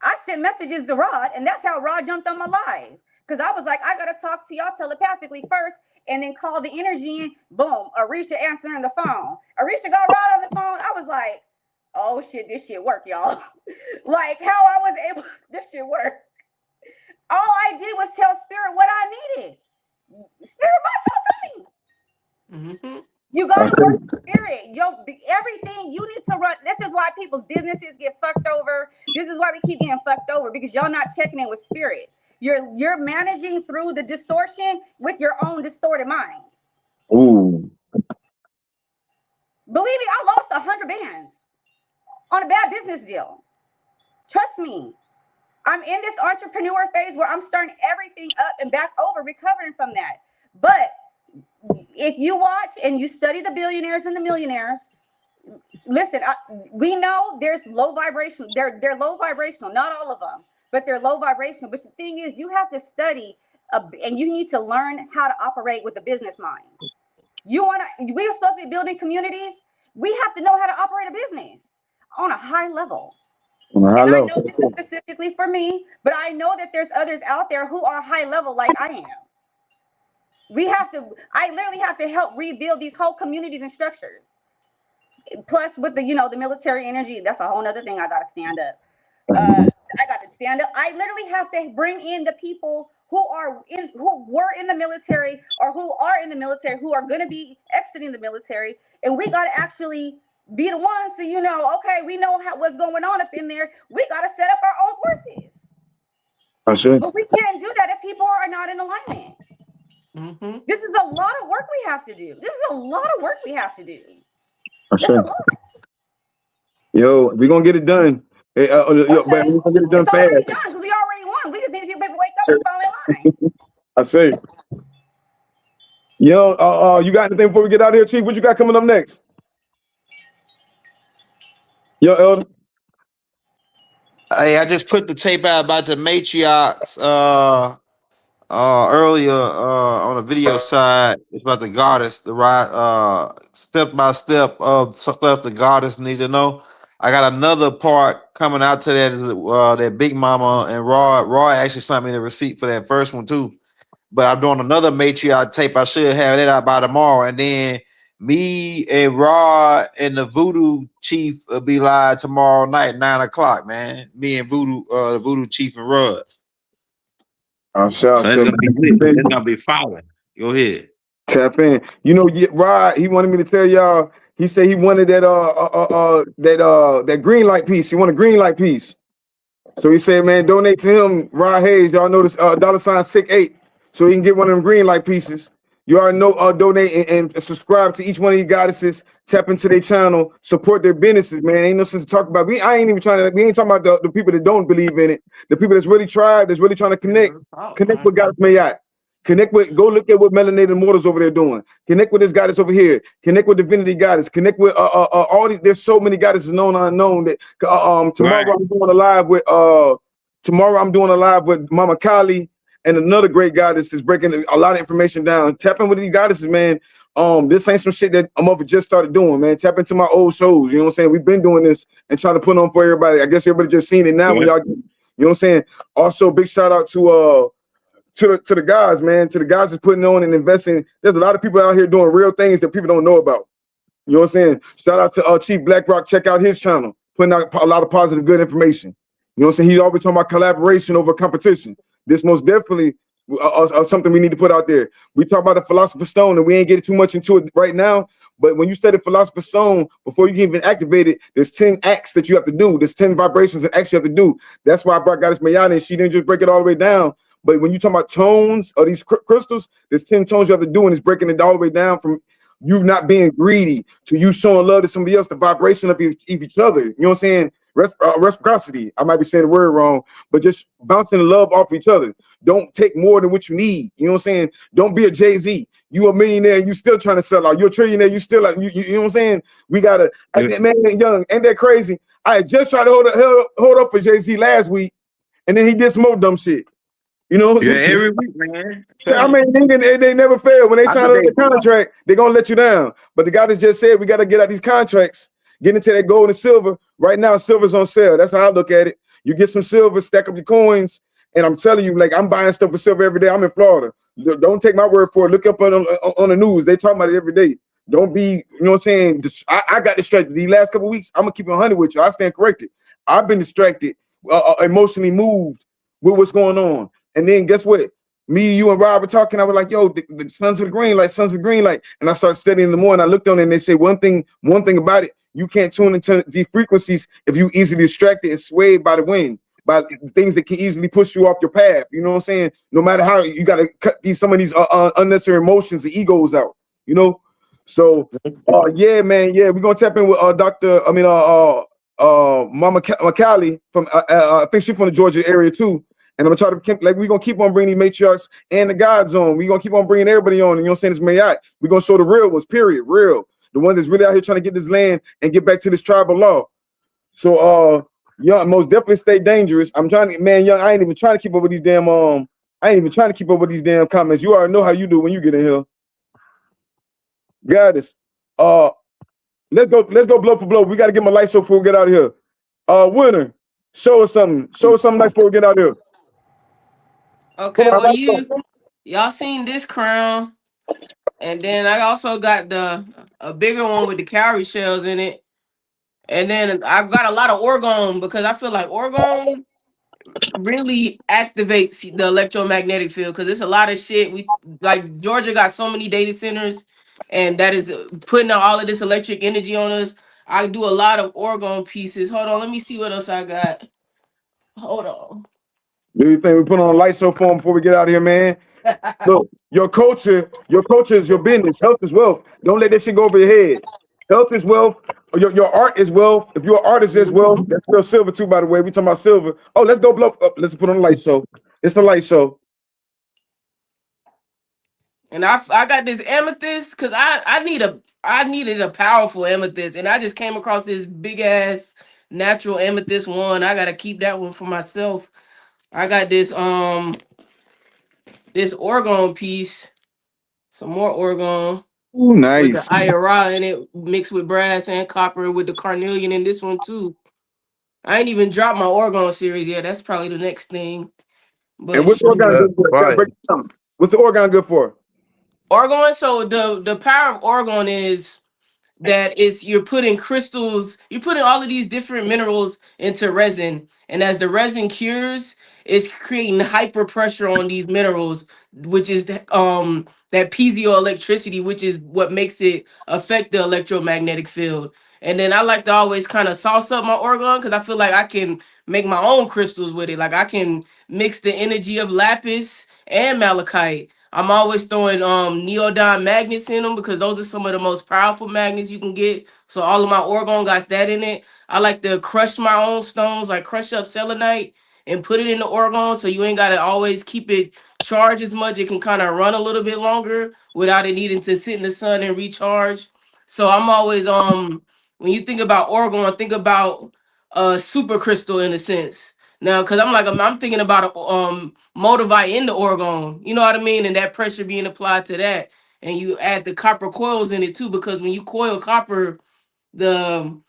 S5: I sent messages to Rod, and that's how Rod jumped on my live. Because I was like, I got to talk to y'all telepathically first, and then call the energy in. Boom, Arisha answering the phone. Arisha got Rod on the phone. I was like, oh shit, this shit work, y'all. Like how I was able, this shit work. All I did was tell Spirit what I needed. Spirit told me. You gotta work with Spirit. Everything you need to run. This is why people's businesses get fucked over. This is why we keep getting fucked over, because y'all not checking in with Spirit. You're managing through the distortion with your own distorted mind.
S2: Ooh.
S5: Believe me, I lost 100 bands on a bad business deal. Trust me. I'm in this entrepreneur phase where I'm starting everything up and back over, recovering from that. But if you watch and you study the billionaires and the millionaires, listen, we know there's low vibrational. They're low vibrational, not all of them, but they're low vibrational. But the thing is, you have to study and you need to learn how to operate with the business mind. We're supposed to be building communities. We have to know how to operate a business on a high level. And I know this is specifically for me, but I know that there's others out there who are high level like I am. I literally have to help rebuild these whole communities and structures. Plus with the, the military energy, that's a whole nother thing. I got to stand up. I got to stand up. I literally have to bring in the people who were in the military or who are in the military, who are going to be exiting the military. And we got to actually be the ones to, okay, we know what's going on up in there. We got to set up our own forces.
S2: I see.
S5: But we can't do that if people are not in alignment.
S6: Mm-hmm.
S5: This is a lot of work we have to do.
S2: I see. Yo, we're going to get it done. But we're going to get it done
S5: It's
S2: fast.
S5: already done because we already won. We just need a few people to wake up and fall in line.
S2: I see. Yo, you got anything before we get out of here, Chief? What you got coming up next? Yo, Elder.
S3: Hey, I just put the tape out about the matriarchs earlier on the video side. It's about the goddess, the right step by step of stuff the goddess needs to know. I got another part coming out to that is that Big Mama and Roy actually sent me the receipt for that first one too. But I'm doing another matriarch tape. I should have that out by tomorrow, and then me and Rod and the Voodoo Chief will be live tomorrow night, 9:00, man. Me and Voodoo, the Voodoo Chief and Rod.
S2: So
S3: it's gonna be following. Go ahead.
S2: Tap in. Rod, he wanted me to tell y'all. He said he wanted that that green light piece. He wanted a green light piece. So he said, man, donate to him, Rod Hayes. Y'all know this $8, so he can get one of them green light pieces. You already know, donate and subscribe to each one of these goddesses. Tap into their channel, support their businesses, man. Ain't no sense to talk about. We ain't talking about the people that don't believe in it. The people that's really tried, that's really trying to connect with Goddess Mayat. Go look at what Melanated Immortals over there doing. Connect with this goddess over here. Connect with Divinity Goddess. Connect with all these. There's so many goddesses known and unknown that tomorrow I'm doing a live with Mama Kali and another great goddess is breaking a lot of information down. Tap in with these goddesses, man. This ain't some shit that I'm over just started doing, man. Tap into my old shows. You know what I'm saying? We've been doing this and trying to put on for everybody. I guess everybody just seen it now. When y'all, you know what I'm saying? Also, big shout out to the guys, man. To the guys that's putting on and investing. There's a lot of people out here doing real things that people don't know about. You know what I'm saying? Shout out to Chief Blackrock. Check out his channel, putting out a lot of positive, good information. You know what I'm saying? He's always talking about collaboration over competition. This most definitely something we need to put out there. We talk about the Philosopher's Stone, and we ain't getting too much into it right now. But when you study Philosopher's Stone, before you can even activate it, there's 10 acts that you have to do. There's 10 vibrations and acts you have to do. That's why I brought Goddess Mayana, and she didn't just break it all the way down. But when you talk about tones or these crystals, there's 10 tones you have to do, and it's breaking it all the way down from you not being greedy to you showing love to somebody else, the vibration of each other. You know what I'm saying? Reciprocity. I might be saying the word wrong, but just bouncing love off each other. Don't take more than what you need. You know what I'm saying? Don't be a Jay-Z. You a millionaire, you still trying to sell out. You're a trillionaire, you still like, you know what I'm saying? We gotta, man, young, ain't that crazy? I just tried to hold up for Jay-Z last week, and then he did some more dumb shit. You know what I'm saying?
S3: Every week, man.
S2: I mean, they never fail. When they sign up the contract, they're gonna let you down. But the guy that just said we gotta get out these contracts, get into that gold and silver. Right now, silver's on sale. That's how I look at it. You get some silver, stack up your coins, and I'm telling you, like, I'm buying stuff for silver every day. I'm in Florida. Don't take my word for it. Look up on the news. They talk about it every day. Don't be, you know what I'm saying? I got distracted these last couple of weeks. I'm gonna keep it 100 with you. I stand corrected. I've been distracted, emotionally moved with what's going on. And then guess what? Me, you, and Rob were talking. I was like, yo, the sons of the green light, And I started studying in the morning. I looked on it and they say one thing about it, you can't tune into these frequencies if you easily distracted and swayed by the wind, by things that can easily push you off your path. You know what I'm saying? No matter how, you got to cut some of these unnecessary emotions and egos out, you know? So, yeah, man, yeah, we're going to tap in with Mama Kali from, I think she's from the Georgia area too. And I'm gonna try to we're gonna keep on bringing the matriarchs and the gods on. We're gonna keep on bringing everybody on. And you know what I'm saying? It's Mayat. We're gonna show the real ones, period. Real. The ones that's really out here trying to get this land and get back to this tribal law. So young, most definitely stay dangerous. I'm trying to, man, young, I ain't even trying to keep up with these damn comments. You already know how you do when you get in here. Goddess. Let's go blow for blow. We gotta get my lights up before we get out of here. Winner, show us something. Show us something nice before we get out of here.
S6: Okay, well, y'all seen this crown. And then I also got a bigger one with the cowrie shells in it. And then I've got a lot of orgone because I feel like orgone really activates the electromagnetic field because it's a lot of shit. We like Georgia got so many data centers, and that is putting out all of this electric energy on us. I do a lot of orgone pieces. Hold on, let me see what else I got. Hold on.
S2: Do you think we put on a light show for him before we get out of here, man? Look, your culture is your business. Health is wealth. Don't let that shit go over your head. Health is wealth. Your art is wealth. If you're an artist as well, that's still silver too, by the way. We talking about silver. Oh, let's go blow up. Let's put on a light show. It's the light show.
S6: And I got this amethyst because I needed a powerful amethyst, and I just came across this big ass natural amethyst one. I gotta keep that one for myself. I got this orgone piece, some more orgone.
S2: Ooh,
S6: With
S2: nice.
S6: the IRA in it, mixed with brass and copper with the carnelian in this one too. I ain't even dropped my orgone series yet. That's probably the next thing. But
S2: And what's the orgone good for?
S3: Right.
S2: What's the orgone good for?
S6: orgone, so the power of orgone is that you're putting crystals, you're putting all of these different minerals into resin, and as the resin cures, it's creating hyper pressure on these minerals, which is that piezoelectricity, which is what makes it affect the electromagnetic field. And then I like to always kind of sauce up my orgone because I feel like I can make my own crystals with it. Like I can mix the energy of lapis and malachite. I'm always throwing neodyne magnets in them because those are some of the most powerful magnets you can get. So all of my orgone got that in it. I like to crush my own stones, like crush up selenite and put it in the orgone, so you ain't gotta always keep it charged as much. It can kind of run a little bit longer without it needing to sit in the sun and recharge. So I'm always when you think about orgone, think about a super crystal in a sense. Now, because I'm thinking about motivite in the orgone, you know what I mean, and that pressure being applied to that, and you add the copper coils in it too, because when you coil copper, the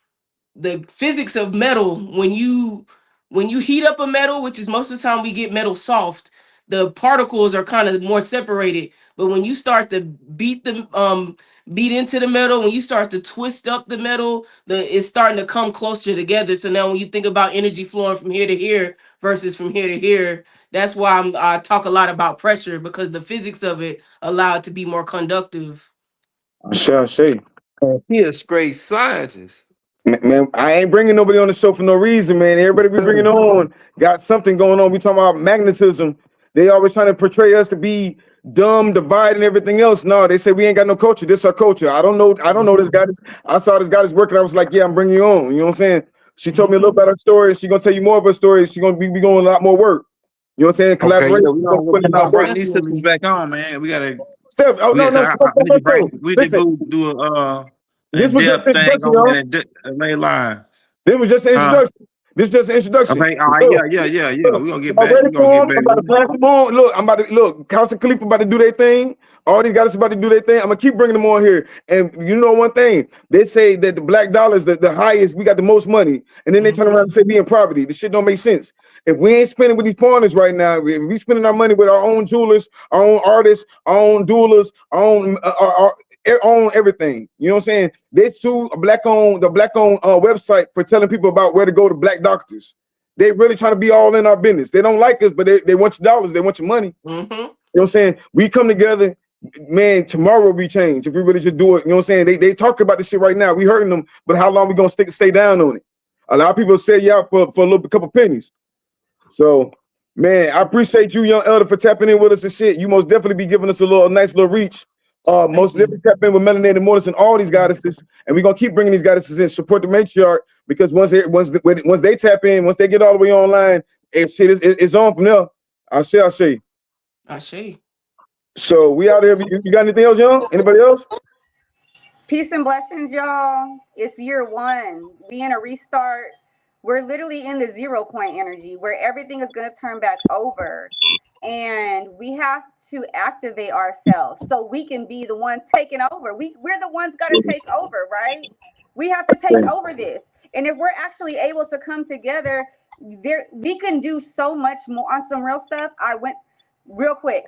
S6: physics of metal, when you heat up a metal, which is most of the time we get metal soft, the particles are kind of more separated. But when you start to beat into the metal, when you start to twist up the metal, it's starting to come closer together. So now when you think about energy flowing from here to here versus from here to here, that's why I talk a lot about pressure, because the physics of it allow it to be more conductive.
S2: Shall say.
S3: He a great scientist.
S2: Man, I ain't bringing nobody on the show for no reason, man. Everybody we bringing on got something going on. We talking about magnetism. They always trying to portray us to be dumb, divided, and everything else. No, they say we ain't got no culture. This is our culture. I don't know this guy. I saw this guy working. I was like, yeah, I'm bringing you on. You know what I'm saying? She told me a little about her story. She gonna tell you more of her story. She gonna be going a lot more work. You know what I'm saying? Collaboration.
S3: Okay, yeah, we gonna bring these sisters back on, man. We gotta.
S2: Steph, oh no,
S3: We need to do a
S2: this was just an introduction,
S3: on lay line.
S2: This was just an introduction. This is just an introduction.
S3: Okay, yeah. We're gonna get back.
S2: I'm about to pass them on. Look, Council Khalifa about to do their thing. All these guys about to do their thing. I'm gonna keep bringing them on here. And you know one thing, they say that the black dollar is the highest, we got the most money. And then they turn around and say we in poverty. This shit don't make sense. If we ain't spending with these partners right now, if we spending our money with our own jewelers, our own artists, our own doulas, our own everything. You know what I'm saying? They sue the black owned website for telling people about where to go to black doctors. They really trying to be all in our business. They don't like us, but they want your dollars. They want your money.
S6: Mm-hmm.
S2: You know what I'm saying? We come together, man. Tomorrow we change if we really just do it. You know what I'm saying? They talk about this shit right now. We hurting them, but how long we gonna stay down on it? A lot of people say yeah for a couple pennies. So, man, I appreciate you, young elder, for tapping in with us and shit. You most definitely be giving us a nice little reach. Most definitely tap in with Melanated Mortis and all these goddesses, and we're gonna keep bringing these goddesses in, support the matriarch, because once they tap in, once they get all the way online, shit is on from there. I say. So we out here. You got anything else, young? Anybody else?
S5: Peace and blessings, y'all. It's year one. We in a restart. We're literally in the 0 point energy where everything is going to turn back over. And we have to activate ourselves so we can be the ones taking over. We're the ones got to take over, right? We have to take over this. And if we're actually able to come together, we can do so much more on some real stuff. I went real quick.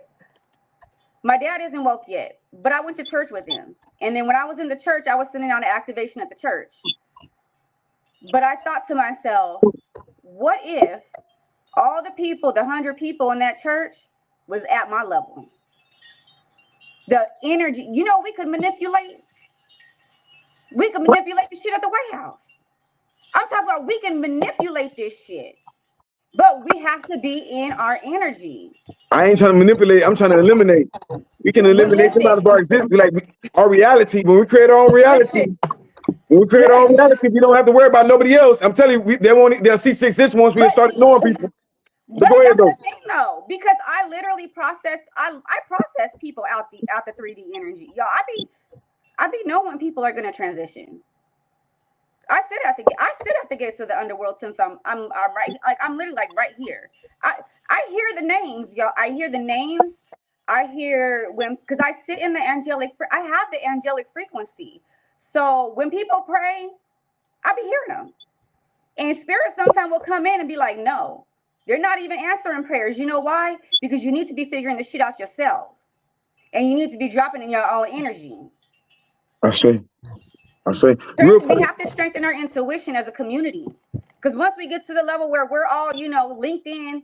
S5: My dad isn't woke yet, but I went to church with them. And then when I was in the church, I was sending out an activation at the church. But I thought to myself, what if all the people, the 100 people in that church was at my level? The energy, you know, we could manipulate the shit at the White House. I'm talking about we can manipulate this shit, but we have to be in our energy.
S2: I ain't trying to manipulate. I'm trying to eliminate. We can eliminate some out of our existence, like our reality. When we create our own reality, we don't have to worry about nobody else. I'm telling you, they'll see success once we start ignoring people.
S5: But
S2: go ahead,
S5: that's
S2: though.
S5: the thing, though, because I literally process people out the 3D energy. Yo, I be knowing people are gonna transition. I sit at the gates of the underworld since I'm right, like I'm literally like right here. I hear the names, y'all. I hear the names. I hear because I sit in the angelic. I have the angelic frequency. So when people pray, I be hearing them. And spirit sometimes will come in and be like, no, they're not even answering prayers. You know why? Because you need to be figuring this shit out yourself. And you need to be dropping in your own energy.
S2: I say.
S5: We have to strengthen our intuition as a community. Because once we get to the level where we're all, you know, LinkedIn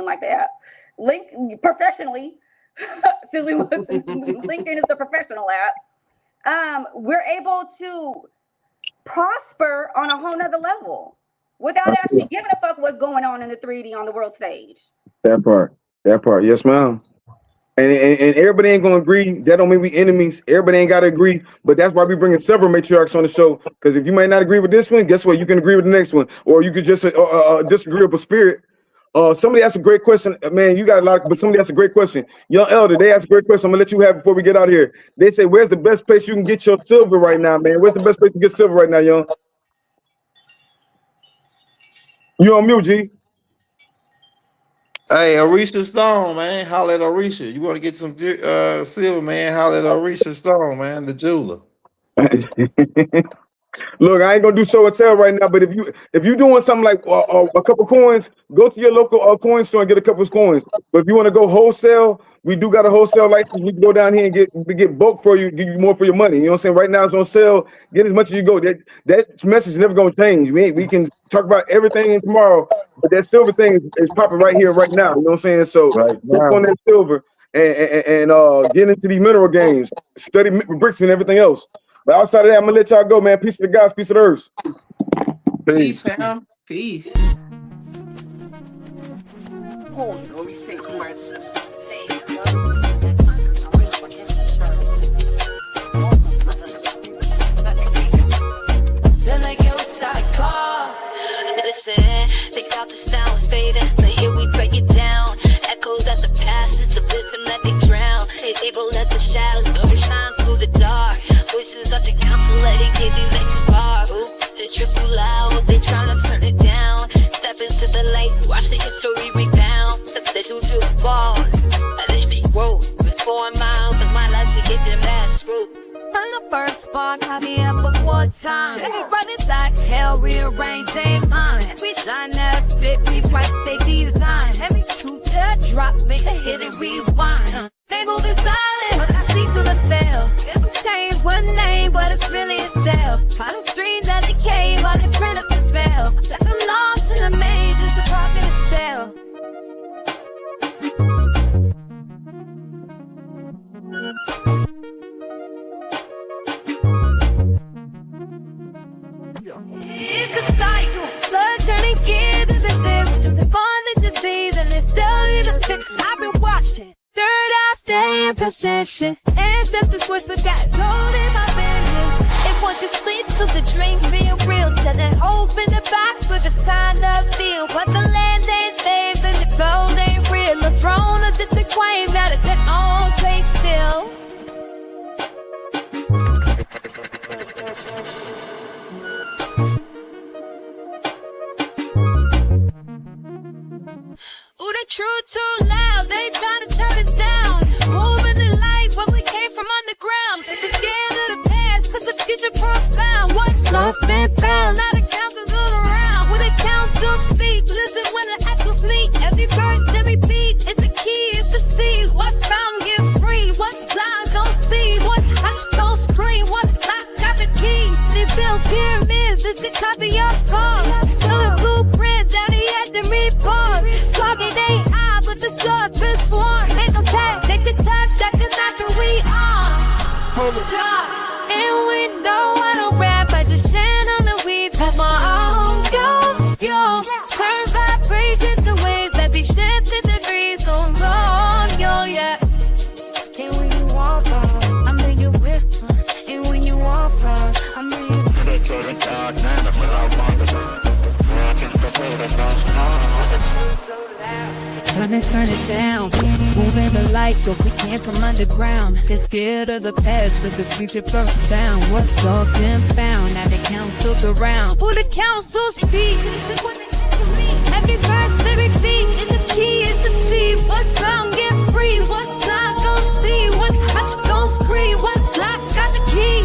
S5: like that, professionally, since LinkedIn is the professional app, we're able to prosper on a whole nother level without actually giving a fuck what's going on in the 3D on the world stage.
S2: That part, yes, ma'am. And everybody ain't gonna agree. That don't mean we enemies. Everybody ain't gotta agree. But that's why we bringing several matriarchs on the show. Because if you might not agree with this one, guess what? You can agree with the next one, or you could just disagree with a spirit. Somebody asked a great question, man. You got a lot, but somebody asked a great question. Young Elder, they asked a great question. I'm gonna let you have it before we get out of here. They say, "Where's the best place you can get your silver right now, man? Where's the best place to get silver right now, Young?" You on mute, G?
S3: Hey, Orisha Stone, man. Holla at Orisha. You want to get some silver, man? Holla at Orisha Stone, man, the jeweler.
S2: Look, I ain't gonna do show and tell right now, but if you doing something like a couple coins, go to your local coin store and get a couple of coins. But if you want to go wholesale, we do got a wholesale license. We can go down here and get bulk for you, give you more for your money. You know what I'm saying? Right now it's on sale. Get as much as you go. That message is never gonna change. We can talk about everything tomorrow, but that silver thing is popping right here, right now. You know what I'm saying? So jump on that silver and get into these mineral games, study bricks and everything else. But outside of that, I'm gonna let y'all go, man. Peace to the gods, peace to the earth.
S6: Peace, fam. Peace.
S7: Oh, you know, we say to my sister.
S8: Then I get outside the car. Listen, take out the sound, fading. So here we break it down. Echoes at the past, it's a wisdom that they drown. They able let the shadows overshine through the dark. Voices of the council, let it get these like a spark. Ooh, the trip too loud, they tryna turn it down. Step into the light, watch the history rebound. They too far, I literally wrote with 4 miles of my life to get them last route. From the first spark, I be up before time. Everybody's like hell, rearrange their mind. Every line that spit, rewrite they design. Every truth that drop, make a hit and rewind. They moving silent, but I see through the veil. Change one name, but it's really itself. Try to stream that it came while they print up the bell. Like I'm lost in the maze, just a prophet to tell. It's a cycle, blood turning gears in the system. They find the disease and they tell you to fix it. I've been watching. Third eye stay in position. Ancestors whisper got gold in my vision. If once you sleep till the dream feel real, set that hope in the box with a sign of deal. But the land ain't safe and the gold ain't real. The throne of the queen gotta get on place still. Ooh, they true too loud, they tryna turn it down. Moving the light, but we came from underground. They scared of the past, cause the future profound. What's lost been found, now the council's all around. When the council speak, listen when the echoes meet. Every verse, every beat, it's a key, it's the seed. What's found, get free, what's pyramids, it's a copy of God. Show the blueprint that he had to report. Target ain't I, but the swords is one. Ain't no tag, take the touch, that's the matter we are. Hold it up. And we know I don't rap, I just stand on the weave, have my own. Yo, turn vibrations to waves that be shifted degrees on God, yo, yeah. And when you walk out, I'm in your whip. And when you walk out, I'm in your turn it down. Moving the light, so we came from underground. They're scared of the past, but the future first found. What's lost and found, now the council's around. Who the council speaks? Every verse, lyric beat is the key, is the seed. What's found, get free. What's not, gon' see. What's hot, gon' scream. What's locked, got the key.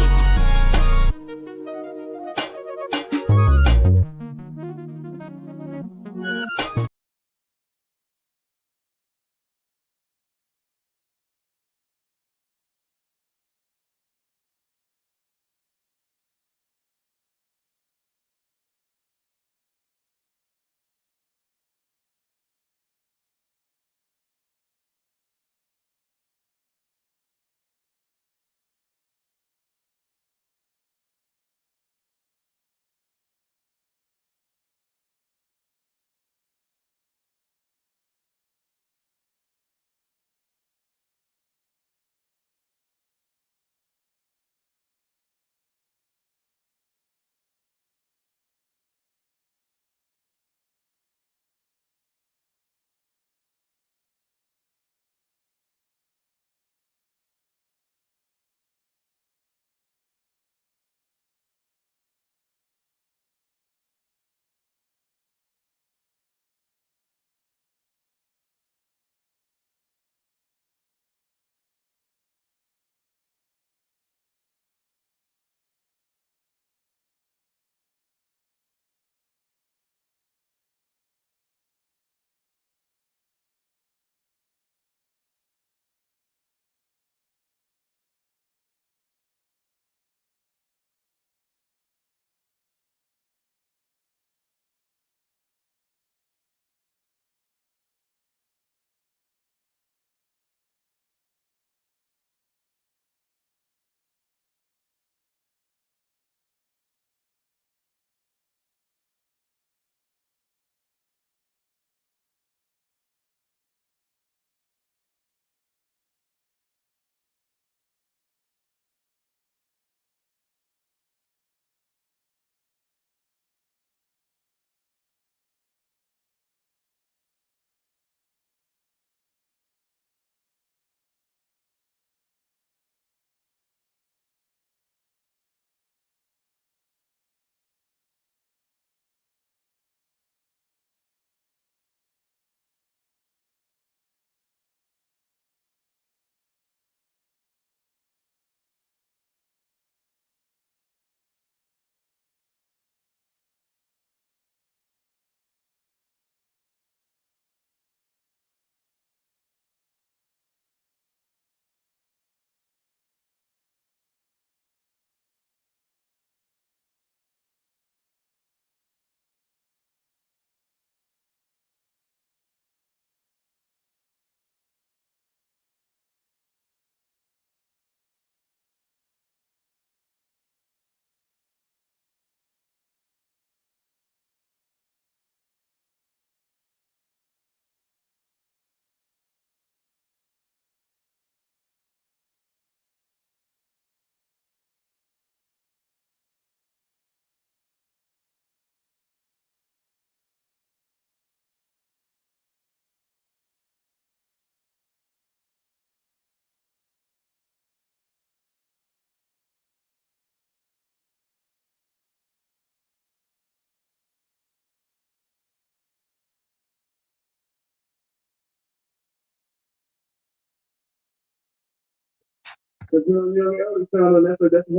S2: Because young elders found that's the whole